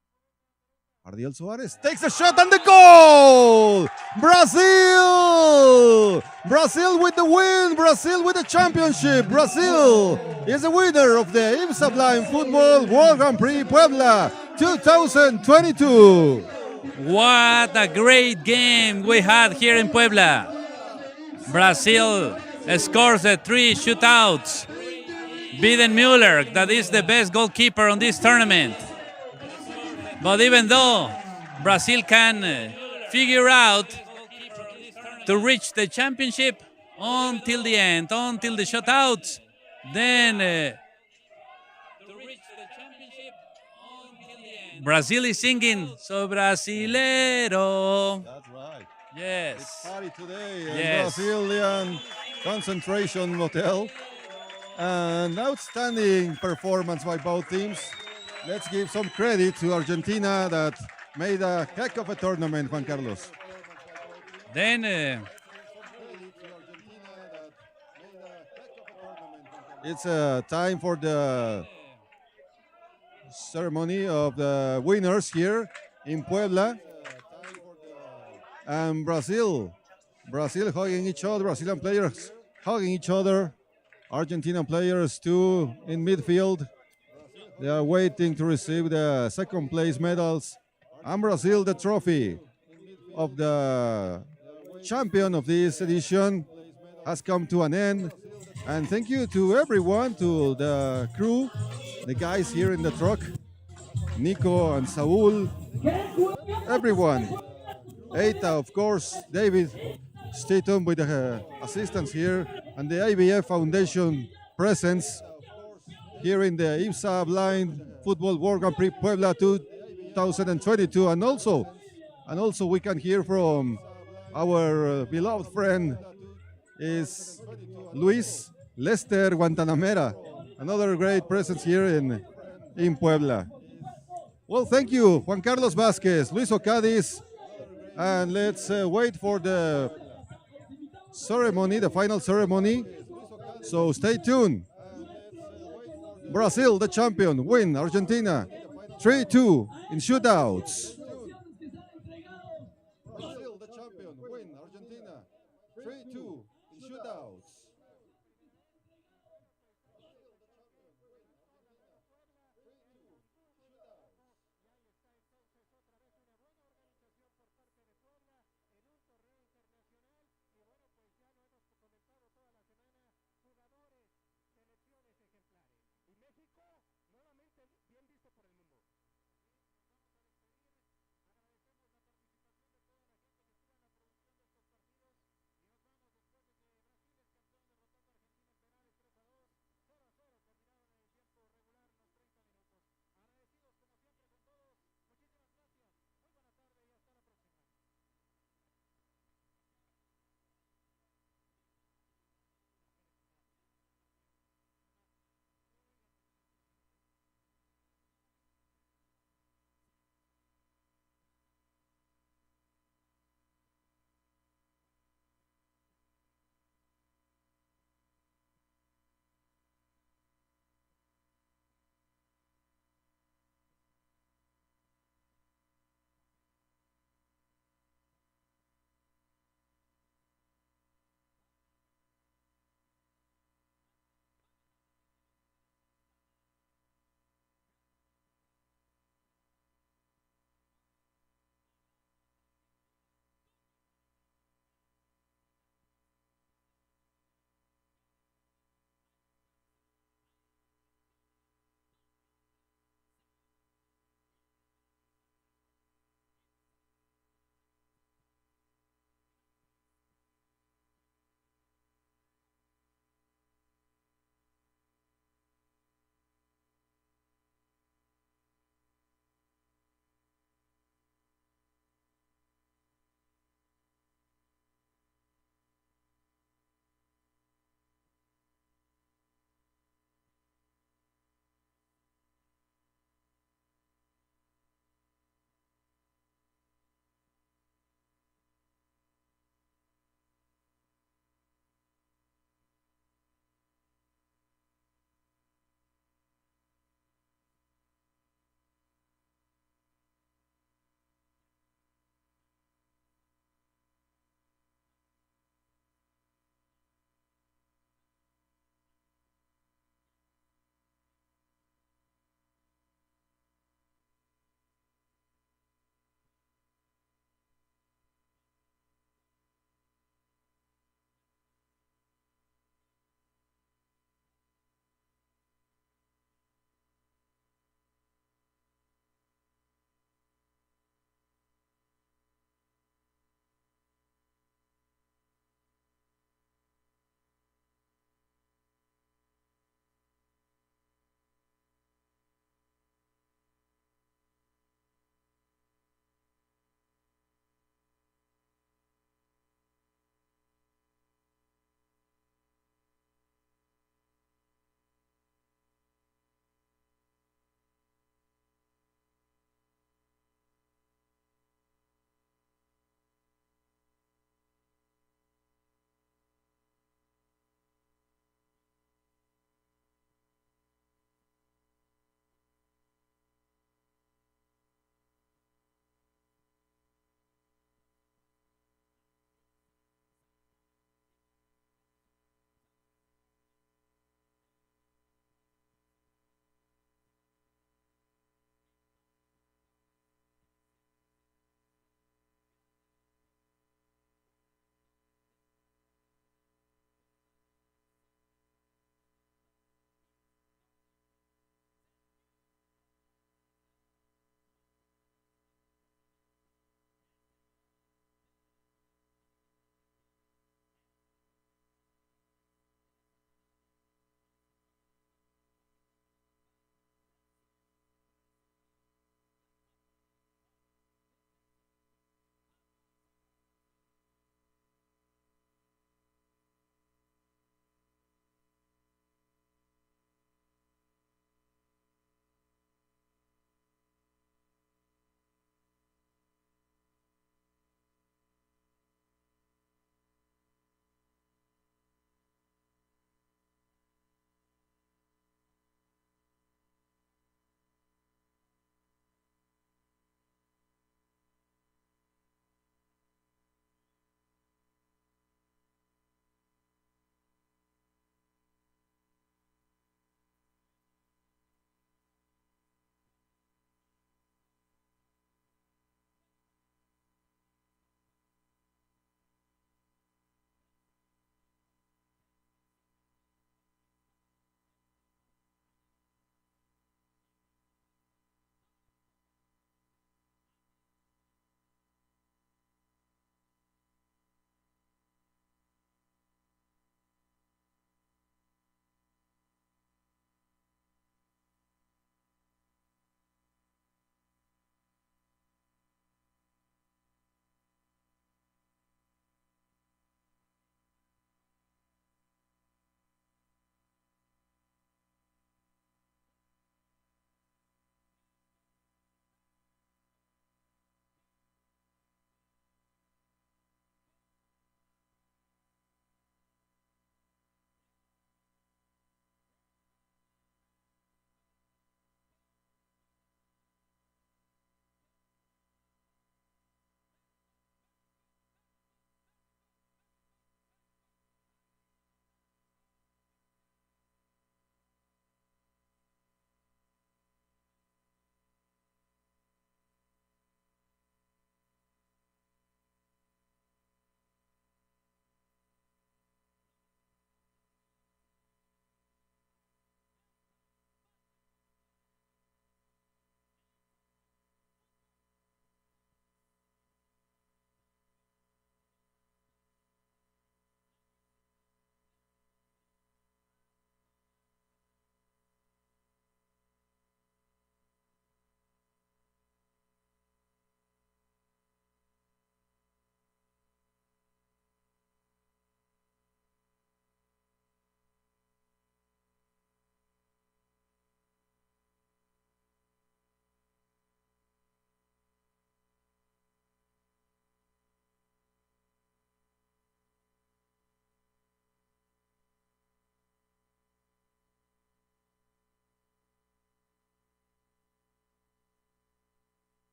Jardiel Soares takes the shot and the goal! Brazil! Brazil with the win! Brazil with the championship! Brazil is the winner of the IBSA Blind Football World Grand Prix Puebla 2022. What a great game we had here in Puebla. Brazil scores the 3 shootouts. Biden Mueller, that is the best goalkeeper on this tournament. But even though Brazil can figure out to reach the championship until the end, until the shutouts, then Brazil is singing "So Brasilero." That's right. Yes. It's party today in Yes. Brazilian concentration hotel. An outstanding performance by both teams. Let's give some credit to Argentina that made a heck of a tournament, Juan Carlos. Then It's time for the ceremony of the winners here in Puebla. And Brazil hugging each other, Brazilian players hugging each other. Argentinian players too in midfield. They are waiting to receive the second place medals. And Brazil, the trophy of the champion of this edition, has come to an end. And thank you to everyone, to the crew, the guys here in the truck, Nico and Saul, everyone. Eita, of course, David Statham with the assistants here, and the IBF Foundation presence here in the IBSA Blind Football World Grand Prix Puebla 2022. And also we can hear from our beloved friend is Luis Lester Guantanamera, another great presence here in Puebla. Well, thank you, Juan Carlos Vázquez, Luis Ocadiz, and let's wait for the ceremony, the final ceremony. So stay tuned. Brazil, the champion, win Argentina 3-2 in shootouts. Brazil, the champion, win Argentina 3-2 in shootouts.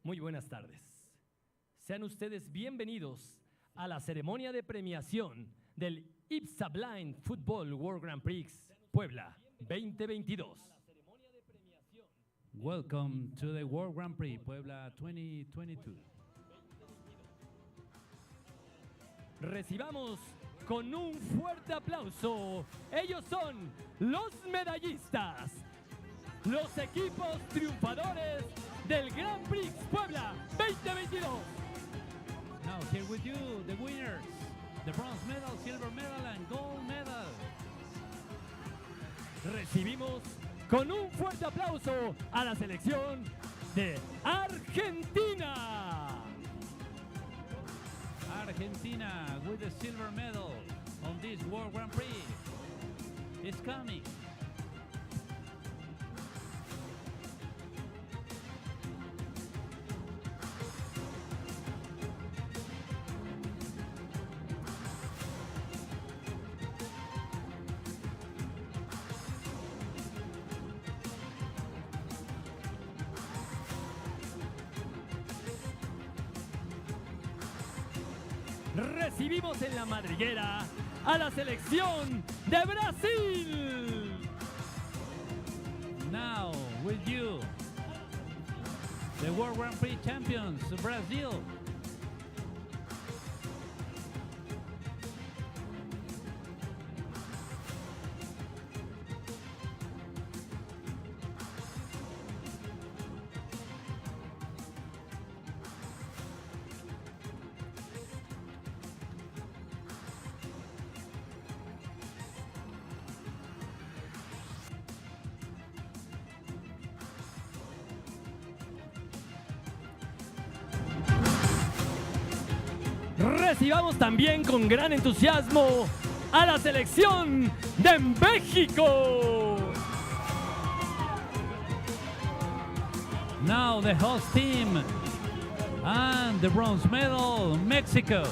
Muy buenas tardes. Sean ustedes bienvenidos a la ceremonia de premiación del IBSA Blind Football World Grand Prix Puebla 2022. Welcome to the World Grand Prix Puebla 2022. Recibamos con un fuerte aplauso. Ellos son los medallistas, los equipos triunfadores del Grand Prix Puebla 2022. Now here with you, the winners, the bronze medal, silver medal and gold medal. Recibimos con un fuerte aplauso a la selección de Argentina. Argentina with the silver medal on this World Grand Prix is coming. Recibimos en la Madriguera a la selección de Brasil. Now with you, the World Grand Prix champions, Brazil. Recibamos también con gran entusiasmo a la selección de México. Now the host team and the bronze medal, Mexico.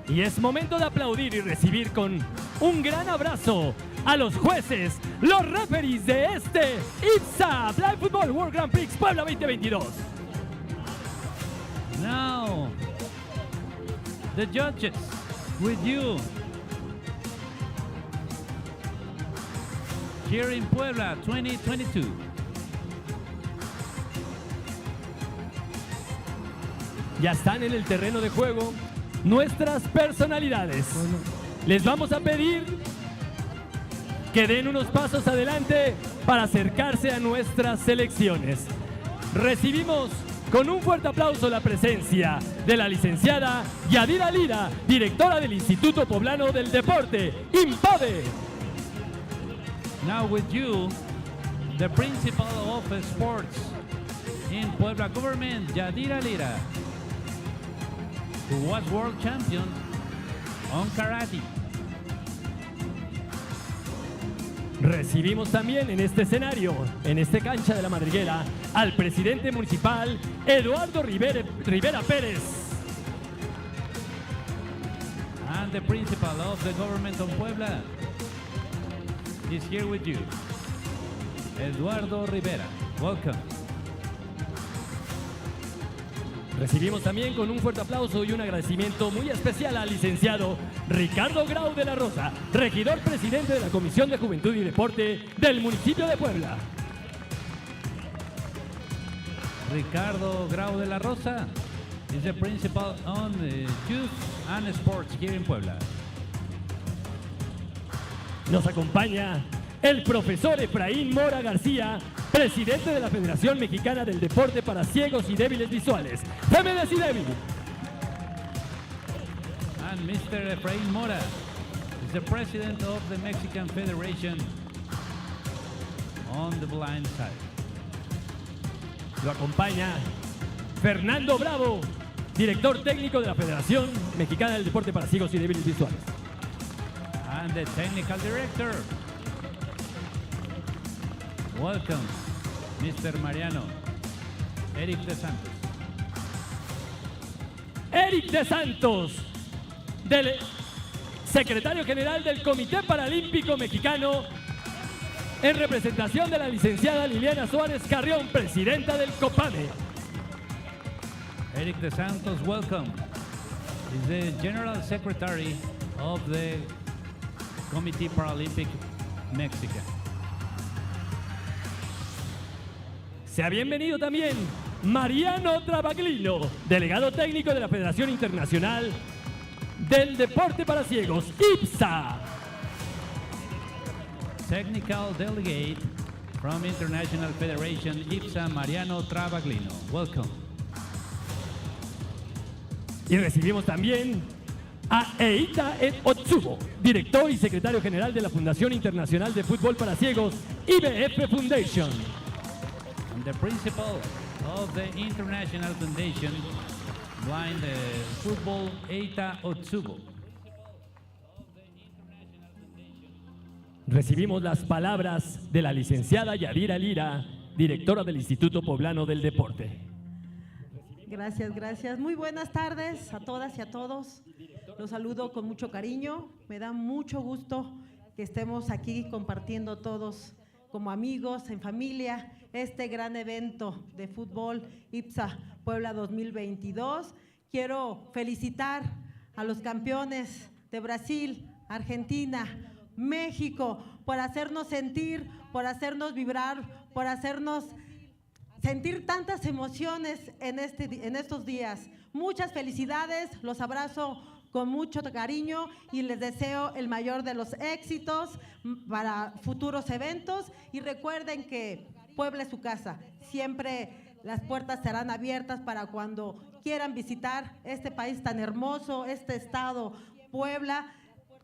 Y es momento de aplaudir y recibir con un gran abrazo a los jueces, los referees de este IBSA Blind Football World Grand Prix Puebla 2022. Now, the judges with you here in Puebla 2022. Ya están en el terreno de juego nuestras personalidades. Les vamos a pedir que den unos pasos adelante para acercarse a nuestras selecciones. Recibimos con un fuerte aplauso la presencia de la licenciada Yadira Lira, directora del Instituto Poblano del Deporte, IMPADE. Now with you, the principal of sports in Puebla government, Yadira Lira, who was world champion on karate. Recibimos también en este escenario, en esta cancha de la Madriguera, al presidente municipal Eduardo Rivera Pérez. And the principal of the government of Puebla is here with you, Eduardo Rivera. Welcome. Recibimos también con un fuerte aplauso y un agradecimiento muy especial al licenciado Ricardo Grau de la Rosa, regidor presidente de la Comisión de Juventud y Deporte del municipio de Puebla. Ricardo Grau de la Rosa is the principal on youth and sports here in Puebla. Nos acompaña el profesor Efraín Mora García, presidente de la Federación Mexicana del Deporte para Ciegos y Débiles Visuales, FEMEDES y Débil. And Mr. Efraín Mora is the president of the Mexican Federation on the blind side. Lo acompaña Fernando Bravo, director técnico de la Federación Mexicana del Deporte para Ciegos y Débiles Visuales. And the technical director. Welcome, Mr. Mariano Eric de Santos. Eric de Santos, del secretario general del Comité Paralímpico Mexicano, en representación de la licenciada Liliana Suárez Carrión, presidenta del COPAME. Eric de Santos, welcome. He's the General Secretary of the Committee Paralympic Mexico. Sea bienvenido también Mariano Travaglino, delegado técnico de la Federación Internacional del Deporte para Ciegos, IBSA. Technical Delegate from International Federation, IBSA, Mariano Travaglino. Welcome. Y recibimos también a Eita Otsubo, director y secretario general de la Fundación Internacional de Fútbol para Ciegos, IBF Foundation. And the principal of the International Foundation Blind Football, Eita Otsubo. Recibimos las palabras de la licenciada Yadira Lira, directora del Instituto Poblano del Deporte. Gracias, gracias. Muy buenas tardes a todas y a todos. Los saludo con mucho cariño. Me da mucho gusto que estemos aquí compartiendo todos como amigos, en familia, este gran evento de fútbol IBSA Puebla 2022. Quiero felicitar a los campeones de Brasil, Argentina, México, por hacernos sentir, por hacernos vibrar, por hacernos sentir tantas emociones en estos días. Muchas felicidades, los abrazo con mucho cariño y les deseo el mayor de los éxitos para futuros eventos. Y recuerden que Puebla es su casa, siempre las puertas estarán abiertas para cuando quieran visitar este país tan hermoso, este estado Puebla,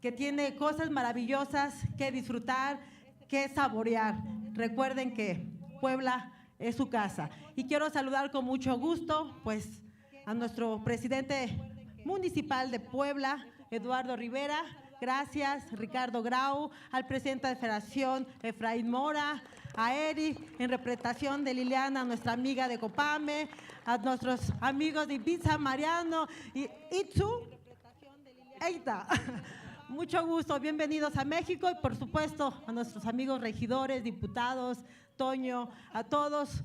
que tiene cosas maravillosas que disfrutar, que saborear. Recuerden que Puebla es su casa. Y quiero saludar con mucho gusto pues a nuestro presidente municipal de Puebla, Eduardo Rivera. Gracias, Ricardo Grau, al presidente de Federación, Efraín Mora, a Eric, en representación de Liliana, nuestra amiga de Copame, a nuestros amigos de IBSA, Mariano y Itzu, Eita. Mucho gusto, bienvenidos a México y por supuesto a nuestros amigos regidores, diputados, Toño, a todos.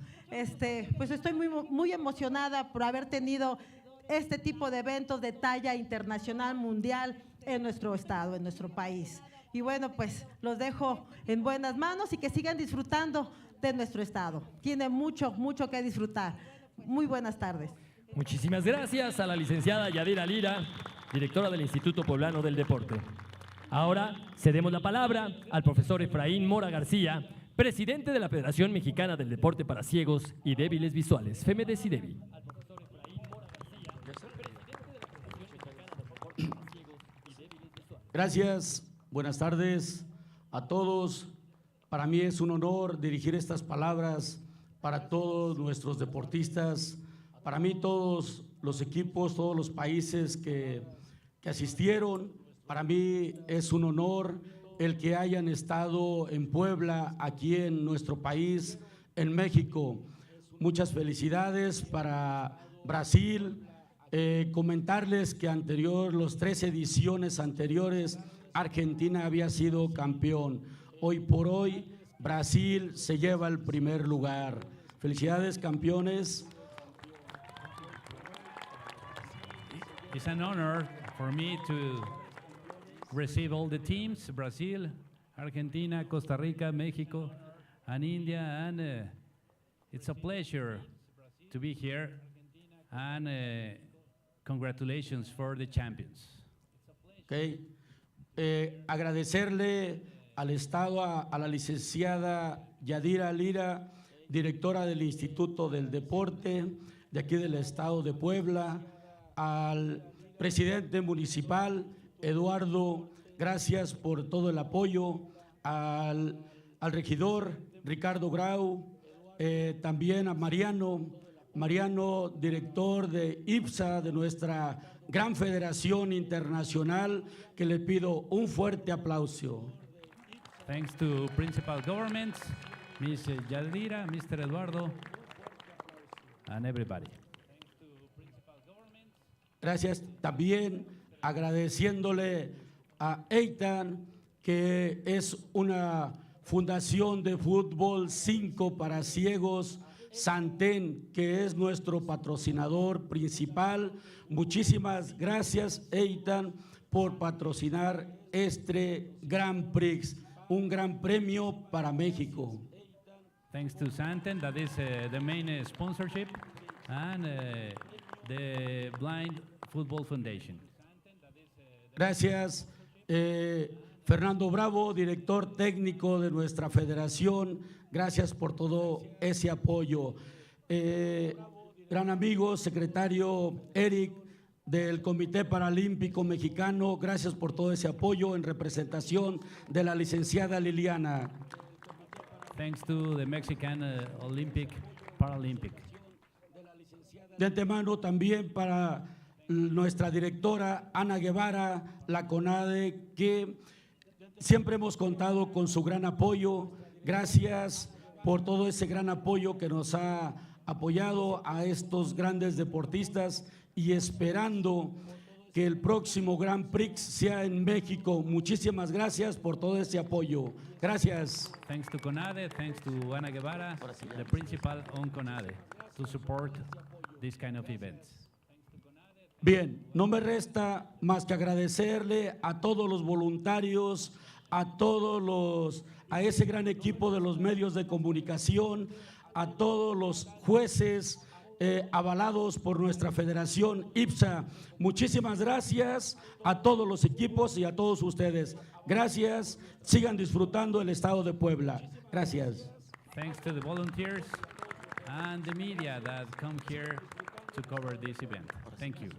Pues estoy muy emocionada por haber tenido este tipo de eventos de talla internacional, mundial en nuestro estado, en nuestro país. Y bueno, pues los dejo en buenas manos y que sigan disfrutando de nuestro estado. Tiene mucho, mucho que disfrutar. Muy buenas tardes. Muchísimas gracias a la licenciada Yadira Lira, directora del Instituto Poblano del Deporte. Ahora cedemos la palabra al profesor Efraín Mora García, presidente de la Federación Mexicana del Deporte para Ciegos y Débiles Visuales, FEMEDES y DEVI. Gracias, buenas tardes a todos. Para mí es un honor dirigir estas palabras para todos nuestros deportistas, para mí todos los equipos, todos los países que asistieron. Para mí es un honor el que hayan estado en Puebla, aquí en nuestro país, en México. Muchas felicidades para Brasil. Comentarles que los 3 ediciones anteriores, Argentina había sido campeón. Hoy por hoy, Brasil se lleva el primer lugar. Felicidades, campeones. It's an honor for me to receive all the teams, Brazil, Argentina, Costa Rica, Mexico, and India, and it's a pleasure to be here, and congratulations for the champions. Okay. Agradecerle al Estado, a la licenciada Yadira Lira, directora del Instituto del Deporte de aquí del Estado de Puebla, al presidente municipal, Eduardo, gracias por todo el apoyo, al regidor Ricardo Grau, también a Mariano, director de IBSA, de nuestra gran federación internacional, que le pido un fuerte aplauso. Thanks to principal governments, Ms. Yadira, Mr. Eduardo, and everybody. Gracias también agradeciéndole a Eitan, que es una fundación de fútbol 5 para ciegos, Santén, que es nuestro patrocinador principal. Muchísimas gracias, Eitan, por patrocinar este Grand Prix, un gran premio para México. Thanks to Santen, that is the main sponsorship, and the Blind Football Foundation. Gracias, Fernando Bravo, director técnico de nuestra federación. Gracias por todo ese apoyo. Gran amigo, secretario Eric del Comité Paralímpico Mexicano, gracias por todo ese apoyo en representación de la licenciada Liliana. Thanks to the Mexican Paralympic. De antemano también para nuestra directora Ana Guevara, la CONADE, que siempre hemos contado con su gran apoyo. Gracias por todo ese gran apoyo que nos ha apoyado a estos grandes deportistas y esperando que el próximo Grand Prix sea en México. Muchísimas gracias por todo ese apoyo. Gracias. Thanks to CONADE, thanks to Ana Guevara, the principal on CONADE, to support this kind of events. Bien, no me resta más que agradecerle a todos los voluntarios, a ese gran equipo de los medios de comunicación, a todos los jueces avalados por nuestra federación IBSA. Muchísimas gracias a todos los equipos y a todos ustedes. Gracias, sigan disfrutando el estado de Puebla. Gracias. Thanks to the volunteers and the media that come here to cover this event. Thank you.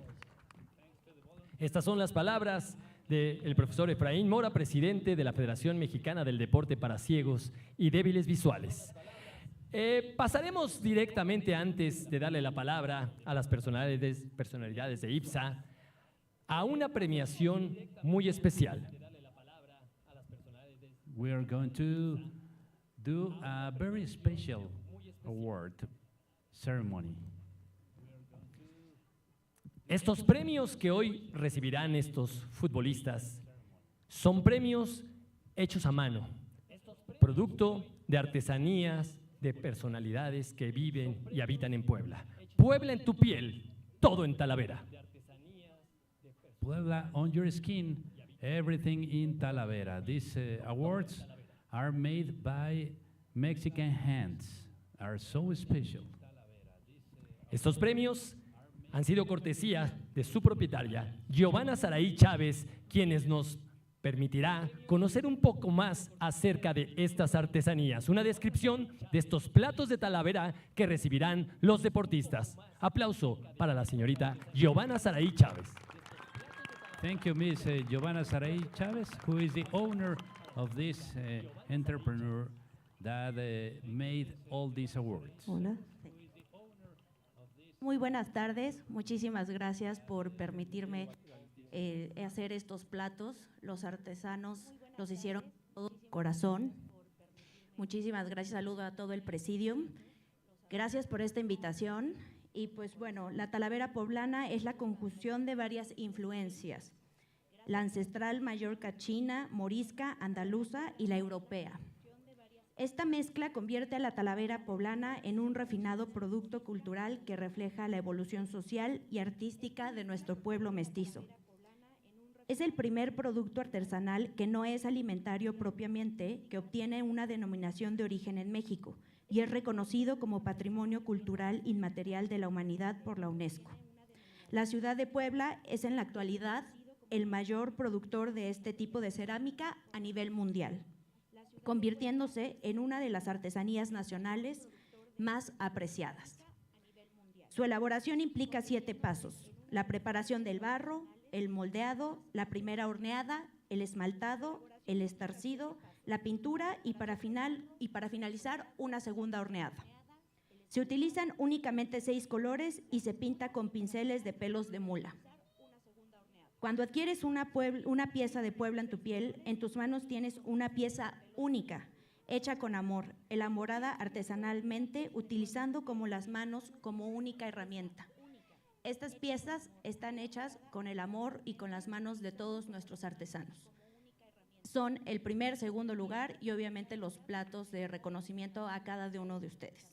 Estas son las palabras del profesor Efraín Mora, presidente de la Federación Mexicana del Deporte para Ciegos y Débiles Visuales. Pasaremos directamente, antes de darle la palabra a las personalidades de IBSA, a una premiación muy especial. We are going to do a very special award ceremony. Estos premios que hoy recibirán estos futbolistas son premios hechos a mano, producto de artesanías, de personalidades que viven y habitan en Puebla. Puebla en tu piel, todo en Talavera. Puebla on your skin, everything in Talavera. These awards are made by Mexican hands, are so special. Estos premios han sido cortesía de su propietaria, Giovanna Saraí Chávez, quienes nos permitirá conocer un poco más acerca de estas artesanías. Una descripción de estos platos de Talavera que recibirán los deportistas. Aplauso para la señorita Giovanna Saraí Chávez. Thank you, Miss Giovanna Saraí Chávez, who is the owner of this entrepreneur that made all these awards. Hola. Muy buenas tardes, muchísimas gracias por permitirme hacer estos platos. Los artesanos los hicieron con todo corazón. Muchísimas gracias, saludo a todo el presidium. Gracias por esta invitación. Y pues bueno, la Talavera poblana es la conjunción de varias influencias. La ancestral mallorca china, morisca, andaluza y la europea. Esta mezcla convierte a la Talavera poblana en un refinado producto cultural que refleja la evolución social y artística de nuestro pueblo mestizo. Es el primer producto artesanal que no es alimentario propiamente que obtiene una denominación de origen en México y es reconocido como Patrimonio Cultural Inmaterial de la Humanidad por la UNESCO. La ciudad de Puebla es en la actualidad el mayor productor de este tipo de cerámica a nivel mundial, convirtiéndose en una de las artesanías nacionales más apreciadas. Su elaboración implica 7 pasos: la preparación del barro, el moldeado, la primera horneada, el esmaltado, el estarcido, la pintura y para finalizar una segunda horneada. Se utilizan únicamente 6 colores y se pinta con pinceles de pelos de mula. Cuando adquieres una pieza de Puebla en tu piel, en tus manos tienes una pieza única, hecha con amor, elaborada artesanalmente, utilizando como las manos como única herramienta. Estas piezas están hechas con el amor y con las manos de todos nuestros artesanos. Son el primer, segundo lugar y obviamente los platos de reconocimiento a cada uno de ustedes.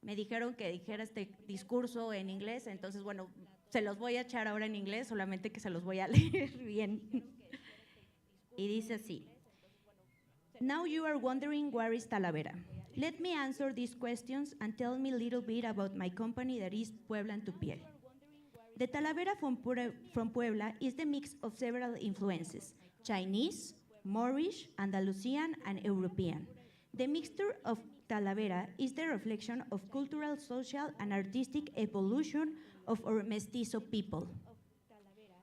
Me dijeron que dijera este discurso en inglés, entonces bueno, se los voy a echar ahora en inglés, solamente que se los voy a leer bien. Y dice así. Now you are wondering where is Talavera. Let me answer these questions and tell me a little bit about my company that is Puebla and Tupiel. The Talavera from Puebla is the mix of several influences, Chinese, Moorish, Andalusian, and European. The mixture of Talavera is the reflection of cultural, social, and artistic evolution of our mestizo people.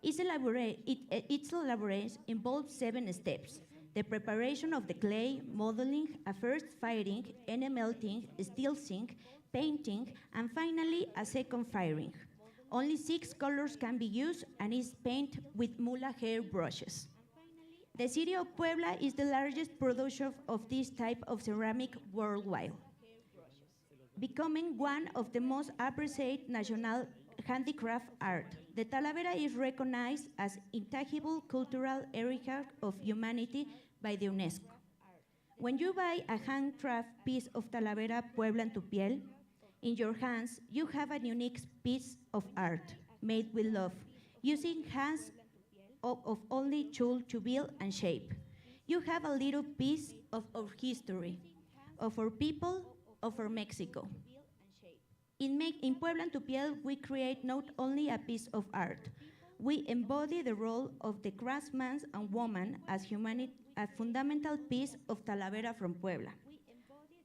Its elaboration involves 7 steps: the preparation of the clay, modeling, a first firing, enamelting, steelcing, painting, and finally a second firing. Only 6 colors can be used and is painted with mula hair brushes. The city of Puebla is the largest producer of this type of ceramic worldwide, becoming one of the most appreciated national handicraft art. The Talavera is recognized as intangible cultural heritage of humanity by the UNESCO. When you buy a handcraft piece of Talavera Puebla and Tupiel, in your hands, you have a unique piece of art made with love, using hands of only tool to build and shape. You have a little piece of our history, of our people, of our Mexico. In Puebla and Tupiel, we create not only a piece of art, we embody the role of the craftsman and woman as humanity, a fundamental piece of Talavera from Puebla.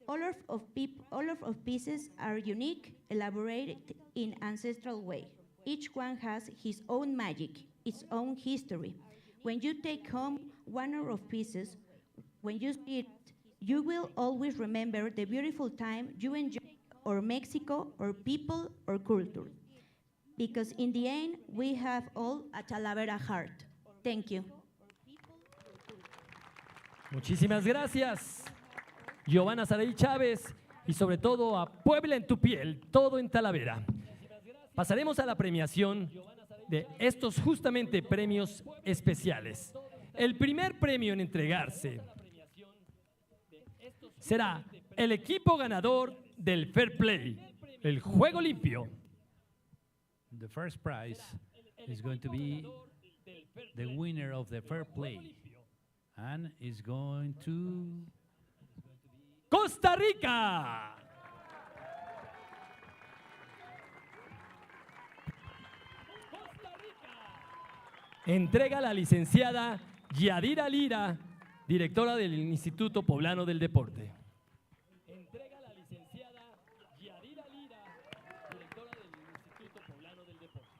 All of pieces are unique, elaborated in ancestral way. Each one has his own magic, its own history. When you take home one of pieces, when you see it, you will always remember the beautiful time you enjoyed or Mexico, or people, or culture. Because in the end, we have all a Talavera heart. Thank you. Muchísimas gracias, Giovanna Saraí Chávez, y sobre todo a Puebla en Tupiel, todo en Talavera. Pasaremos a la premiación de estos justamente premios especiales. El primer premio en entregarse será el equipo ganador del Fair Play, el juego limpio. The first prize is going to be the winner of the Fair Play, and is going to Costa Rica. Entrega la licenciada Yadira Lira, directora del Instituto Poblano del Deporte. Entrega la licenciada Yadira Lira, directora del Instituto Poblano del Deporte.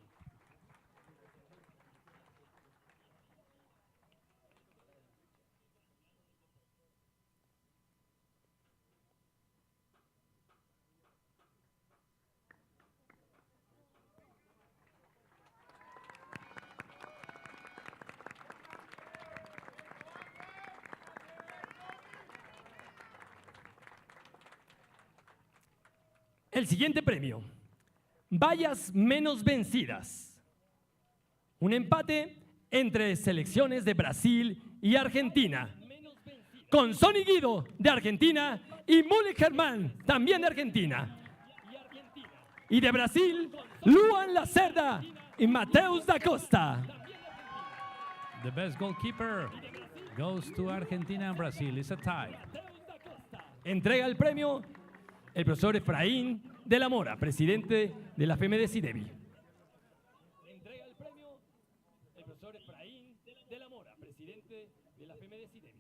El siguiente premio, vallas menos vencidas. Un empate entre selecciones de Brasil y Argentina. Con Sonny Guido de Argentina y Muli Germán, también de Argentina. Y de Brasil, Luan Lacerda y Mateus da Costa. the best goalkeeper goes to Argentina and Brazil. It's a tie. Entrega el premio el profesor Efraín de la Mora, presidente de la FEMEDES IDEBI. Entrega el premio el profesor Efraín de la Mora, presidente de la FEMEDES IDEBI.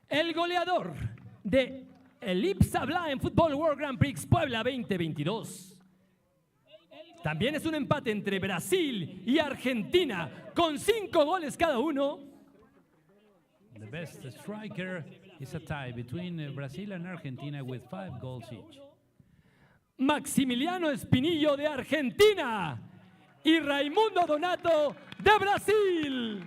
El goleador de el IBSA Blind Football World Grand Prix Puebla 2022 también es un empate entre Brasil y Argentina con 5 goles cada uno. The best striker is a tie between Brazil and Argentina with 5 goals each. Maximiliano Espinillo de Argentina y Raimundo Donato de Brasil.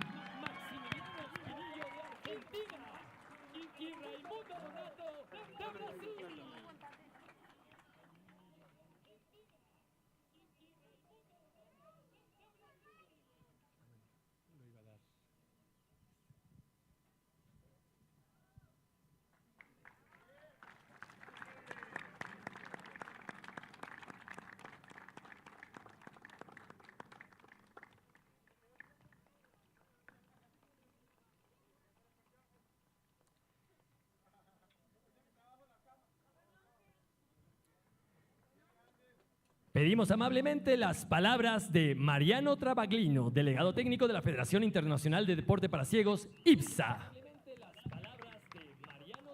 Pedimos amablemente las palabras de Mariano Travaglino, delegado técnico de la Federación Internacional de Deporte para Ciegos, IBSA.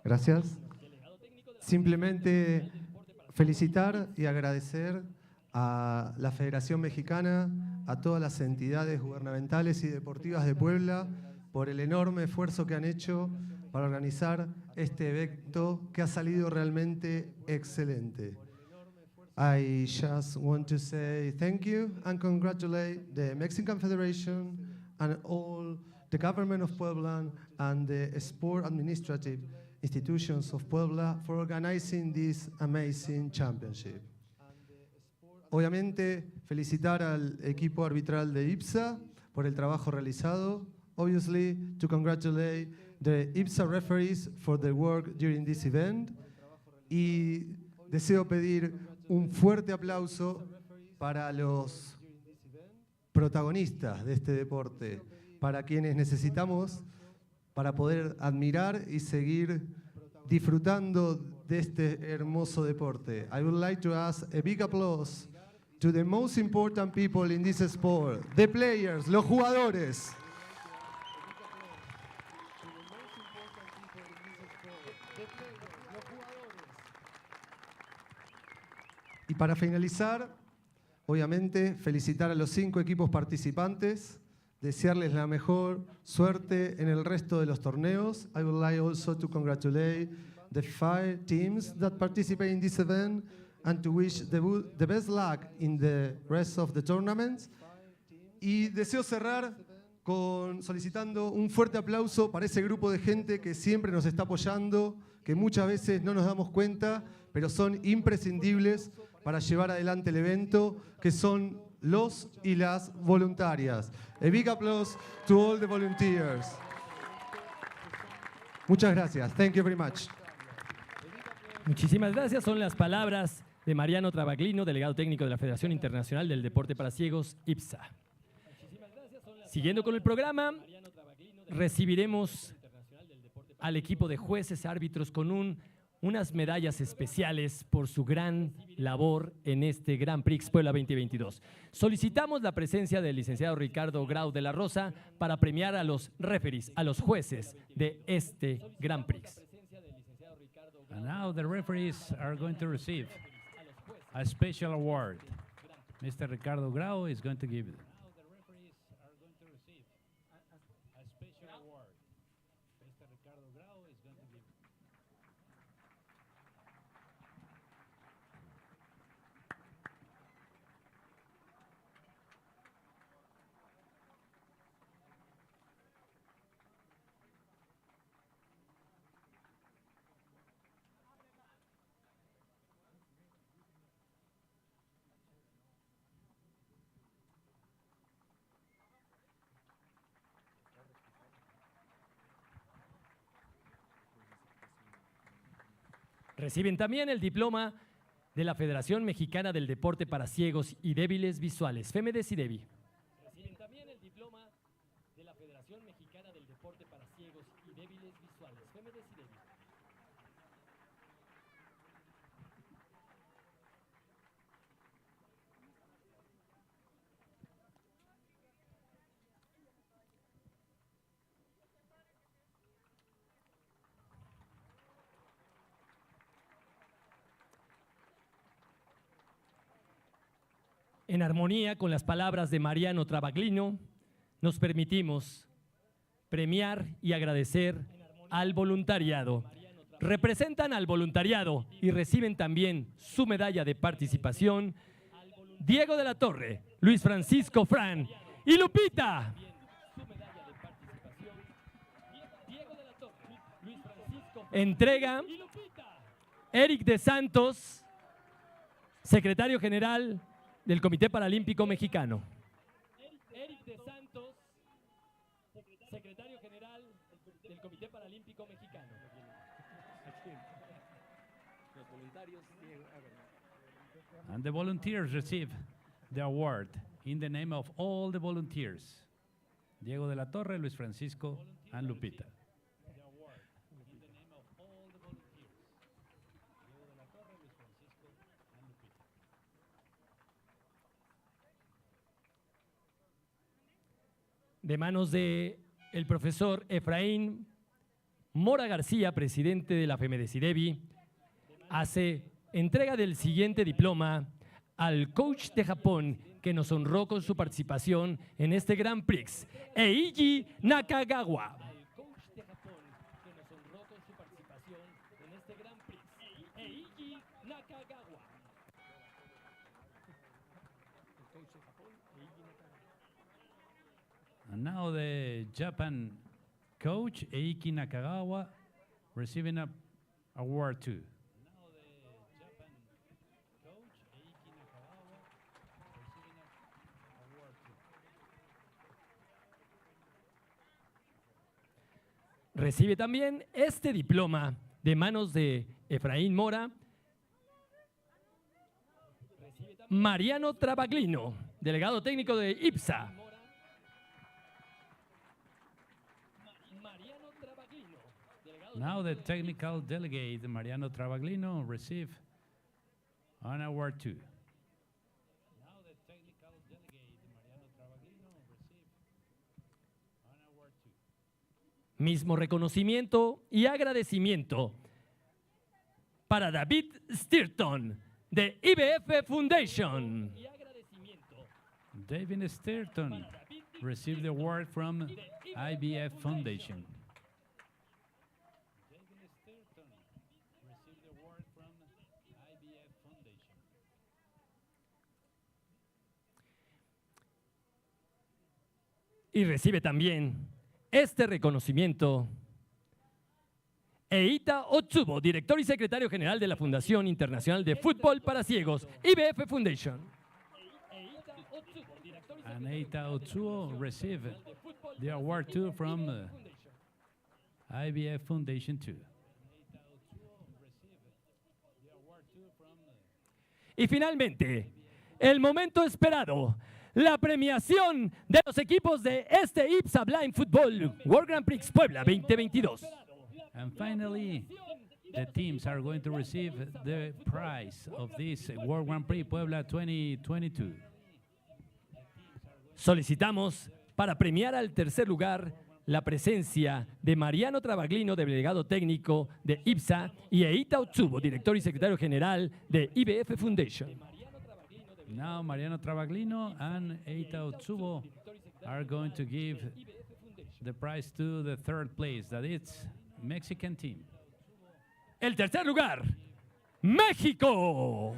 Gracias. Simplemente felicitar y agradecer a la Federación Mexicana, a todas las entidades gubernamentales y deportivas de Puebla por el enorme esfuerzo que han hecho para organizar este evento que ha salido realmente excelente. I just want to say thank you and congratulate the Mexican Federation and all the government of Puebla and the sport administrative institutions of Puebla for organizing this amazing championship. Obviamente, felicitar al equipo arbitral de IBSA por el trabajo realizado. Obviously, to congratulate the IBSA referees for their work during this event. Y deseo pedir un fuerte aplauso para los protagonistas de este deporte, para quienes necesitamos para poder admirar y seguir disfrutando de este hermoso deporte. I would like to ask a big applause to the most important people in this sport, the players, los jugadores. Y para finalizar, obviamente, felicitar a los 5 equipos participantes, desearles la mejor suerte en el resto de los torneos. I would like also to congratulate the 5 teams that participate in this event and to wish the best luck in the rest of the tournaments. Y deseo cerrar solicitando un fuerte aplauso para ese grupo de gente que siempre nos está apoyando, que muchas veces no nos damos cuenta, pero son imprescindibles para llevar adelante el evento, que son los y las voluntarias. A big applause to all the volunteers. Muchas gracias. Thank you very much. Muchísimas gracias. Son las palabras de Mariano Travaglino, delegado técnico de la Federación Internacional del Deporte para Ciegos, IBSA. Siguiendo con el programa, recibiremos al equipo de jueces árbitros con unas medallas especiales por su gran labor en este Grand Prix Puebla 2022. Solicitamos la presencia del licenciado Ricardo Grau de la Rosa para premiar a los referees, a los jueces de este Grand Prix. And now the referees are going to receive a special award. Mr. Ricardo Grau is going to give it. Reciben también el diploma de la Federación Mexicana del Deporte para Ciegos y Débiles Visuales, FEMEDES y DEVI. Reciben también el diploma de la Federación Mexicana del Deporte para Ciegos y Débiles Visuales, FEMEDES y DEVI. En armonía con las palabras de Mariano Travaglino, nos permitimos premiar y agradecer al voluntariado. Representan al voluntariado y reciben también su medalla de participación Diego de la Torre, Luis Francisco Fran y Lupita. Entrega Eric de Santos, secretario general del Comité Paralímpico Mexicano. Eric de Santos, secretario general del Comité Paralímpico Mexicano. And the volunteers receive the award in the name of all the volunteers. Diego de la Torre, Luis Francisco, and Lupita. De manos de el profesor Efraín Mora García, presidente de la FEMEDES y DEVI, hace entrega del siguiente diploma al coach de Japón que nos honró con su participación en este Grand Prix, Eiji Nakagawa. And now the Japan coach, Eiki Nakagawa, receiving an award too. Recibe también este diploma de manos de Efraín Mora, Mariano Travaglino, delegado técnico de IBSA. Now the technical delegate, Mariano Travaglino, receive an award too. Mismo reconocimiento y agradecimiento para David Stirton de IBF Foundation. David Stirton received the award from IBF Foundation. Y recibe también este reconocimiento Eita Otsubo, director y secretario general de la Fundación Internacional de Fútbol para Ciegos, IBF Foundation. And Eita Otsubo received the award too from IBF Foundation too. Y finalmente, el momento esperado, la premiación de los equipos de este IBSA Blind Football World Grand Prix Puebla 2022. And finally, the teams are going to receive the prize of this World Grand Prix Puebla 2022. Solicitamos para premiar al tercer lugar la presencia de Mariano Travaglino, delegado técnico de IBSA, y Eita Otsubo, director y secretario general de IBF Foundation. Now Mariano Travaglino and Eita Otsubo are going to give the prize to the third place, that is Mexican team. El tercer lugar, México.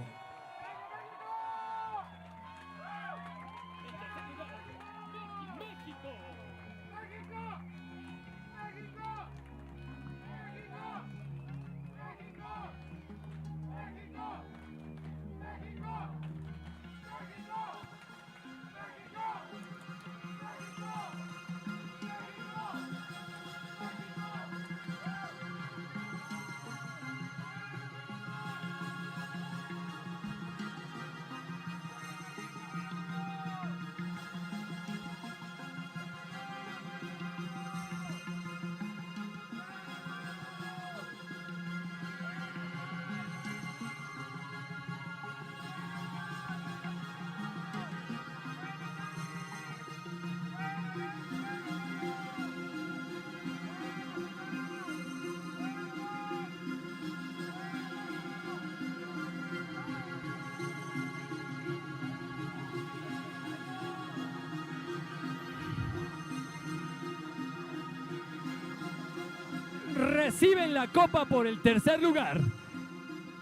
reciben la copa por el tercer lugar.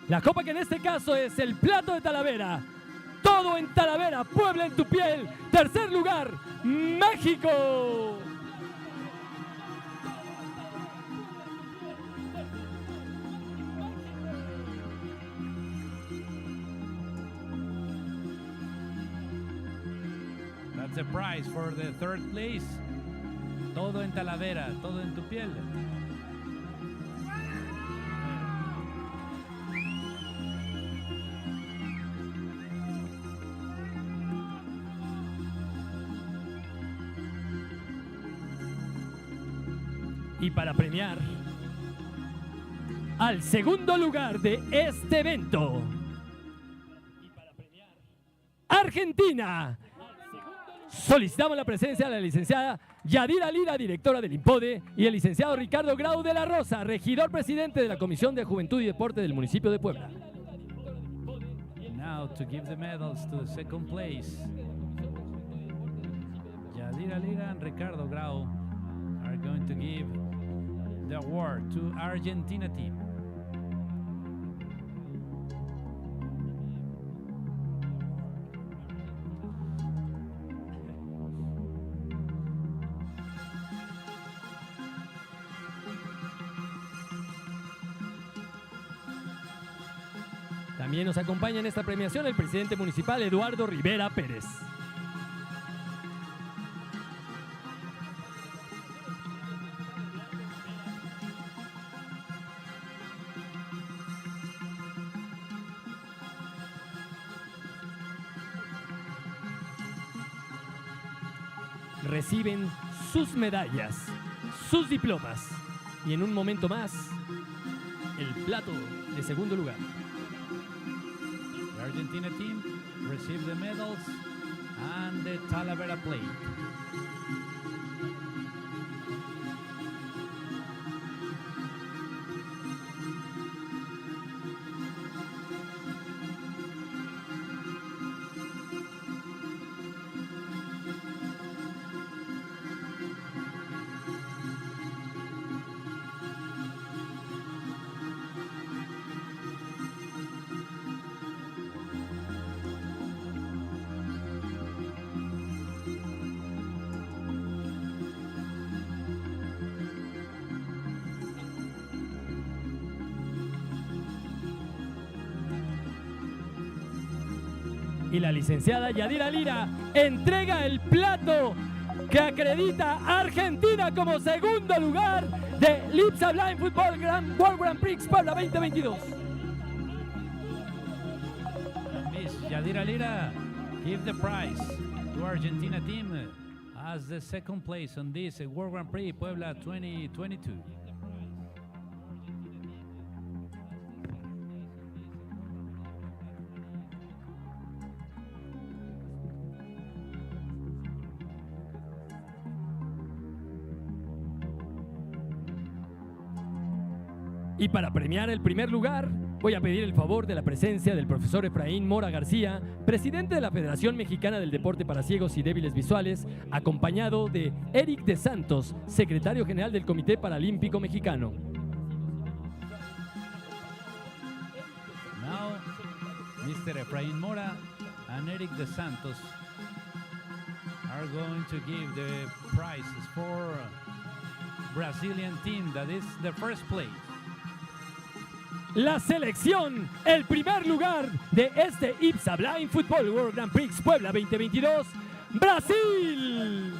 La copa que en este caso es el plato de Talavera. Todo en Talavera, Puebla en tu piel. Tercer lugar, México. That's the prize for the third place. Todo en Talavera, todo en tu piel. Y para premiar al segundo lugar de este evento, Argentina, solicitamos la presencia de la licenciada Yadira Lira, directora del IMPODE, y el licenciado Ricardo Grau de la Rosa, regidor presidente de la Comisión de Juventud y Deporte del municipio de Puebla. Now to give the medals to the second place, Yadira Lira and Ricardo Grau are going to give the award to Argentina team. También nos acompaña en esta premiación el presidente municipal Eduardo Rivera Pérez. Reciben sus medallas, sus diplomas y en un momento más el plato de segundo lugar. The Argentina team received the medals and the Talavera plate. Y la licenciada Yadira Lira entrega el plato que acredita a Argentina como segundo lugar de IBSA Blind Football World Grand Prix Puebla 2022. Miss Yadira Lira give the prize to Argentina team as the second place on this World Grand Prix Puebla 2022. Y para premiar el primer lugar, voy a pedir el favor de la presencia del profesor Efraín Mora García, presidente de la Federación Mexicana del Deporte para Ciegos y Débiles Visuales, acompañado de Eric de Santos, secretario general del Comité Paralímpico Mexicano. Now, Mr. Efraín Mora and Eric de Santos are going to give the prizes for Brazilian team that is the first place. La selección, el primer lugar de este IBSA Blind Football World Grand Prix Puebla 2022, Brasil.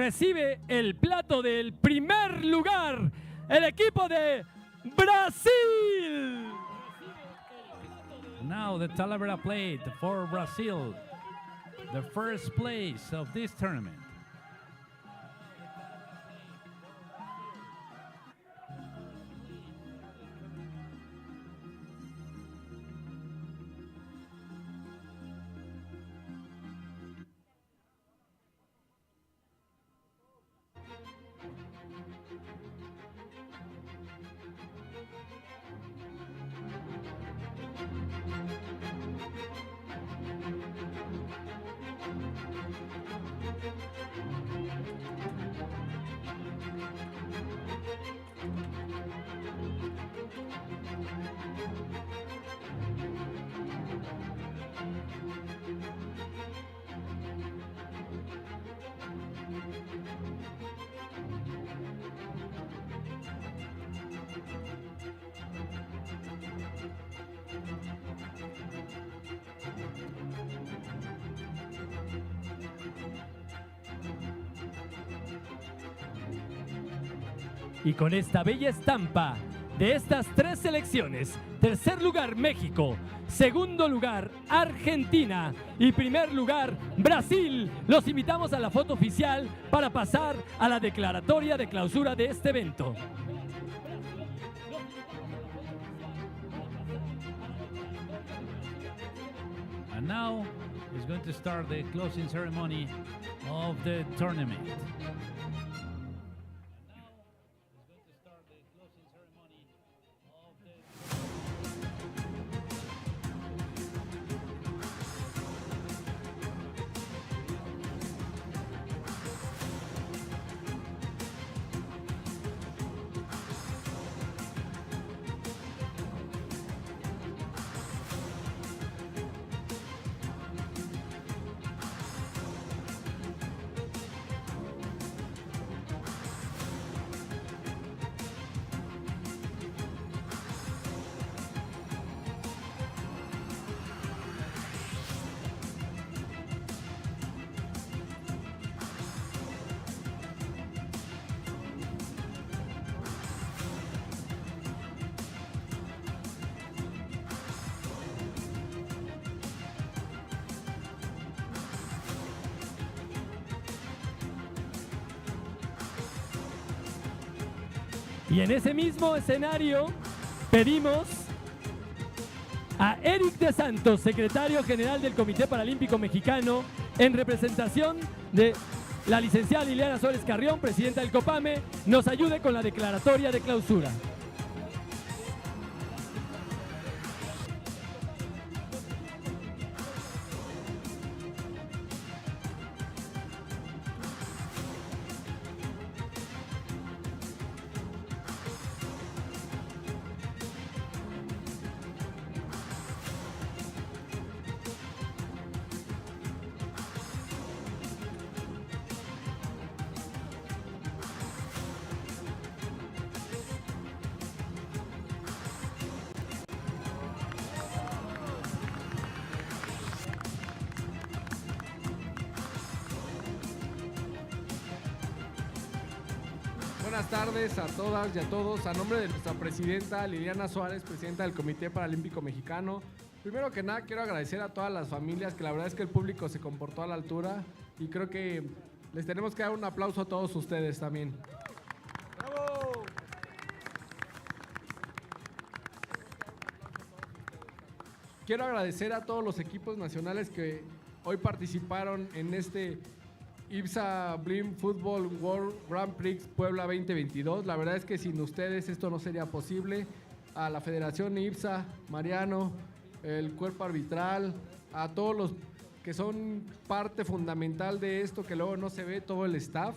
recibe el plato del primer lugar, el equipo de Brasil. Now the Talavera plate for Brazil, the first place of this tournament. Y con esta bella estampa de estas tres selecciones, tercer lugar México, segundo lugar Argentina y primer lugar Brasil, los invitamos a la foto oficial para pasar a la declaratoria de clausura de este evento. And now is going to start the closing ceremony of the tournament. Y en ese mismo escenario pedimos a Eric de Santos, secretario general del Comité Paralímpico Mexicano, en representación de la licenciada Liliana Suárez Carrión, presidenta del COPAME, nos ayude con la declaratoria de clausura. Buenas tardes a todas y a todos. A nombre de nuestra presidenta Liliana Suárez, presidenta del Comité Paralímpico Mexicano, primero que nada quiero agradecer a todas las familias, que la verdad es que el público se comportó a la altura y creo que les tenemos que dar un aplauso a todos ustedes también. ¡Bravo! Quiero agradecer a todos los equipos nacionales que hoy participaron en este IBSA Blim Football World Grand Prix Puebla 2022. La verdad es que sin ustedes esto no sería posible. A la Federación IBSA, Mariano, el cuerpo arbitral, a todos los que son parte fundamental de esto que luego no se ve, todo el staff.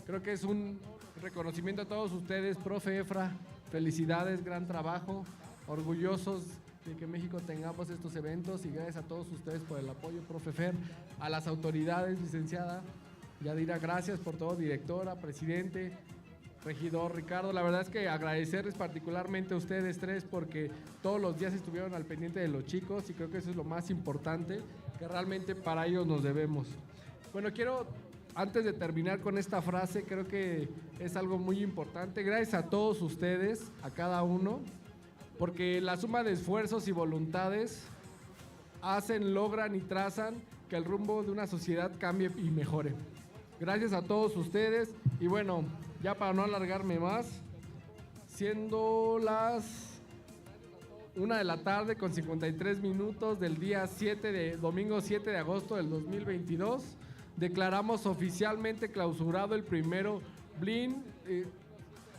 Creo que es un reconocimiento a todos ustedes, profe Efra, felicidades, gran trabajo, orgullosos de que México tengamos estos eventos y gracias a todos ustedes por el apoyo, profe Fer, a las autoridades, licenciada Yadira, gracias por todo, directora, presidente, regidor Ricardo, la verdad es que agradecerles particularmente a ustedes tres porque todos los días estuvieron al pendiente de los chicos y creo que eso es lo más importante, que realmente para ellos nos debemos. Bueno, quiero antes de terminar con esta frase, creo que es algo muy importante. Gracias a todos ustedes, a cada uno, porque la suma de esfuerzos y voluntades hacen, logran y trazan que el rumbo de una sociedad cambie y mejore. Gracias a todos ustedes y bueno, ya para no alargarme más, siendo las 1 de la tarde con 53 minutos del día domingo 7 de agosto del 2022, declaramos oficialmente clausurado el primero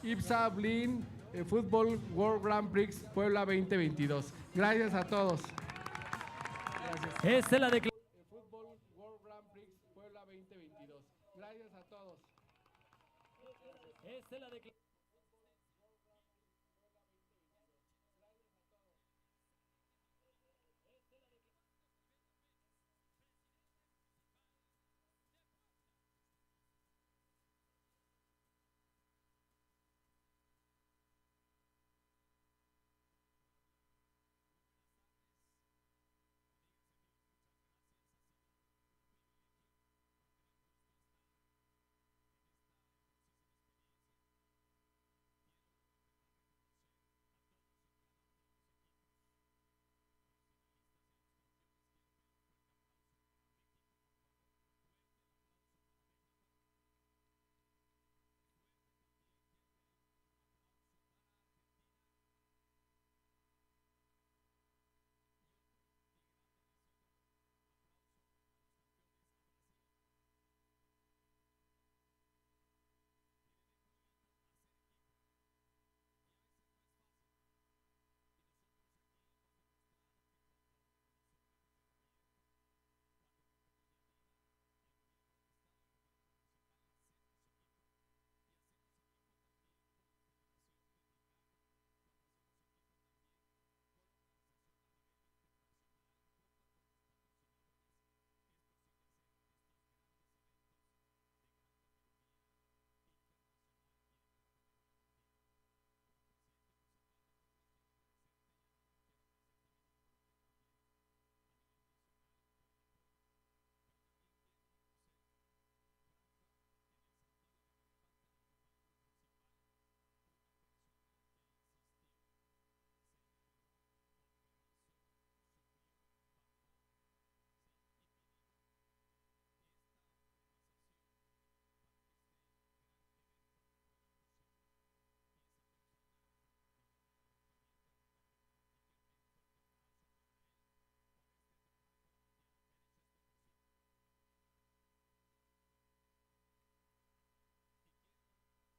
IBSA Blin Fútbol World Grand Prix Puebla 2022. Gracias a todos. Gracias. Esta es la declaración. Fútbol World Grand Prix Puebla 2022. Gracias a todos. Esta es la declaración.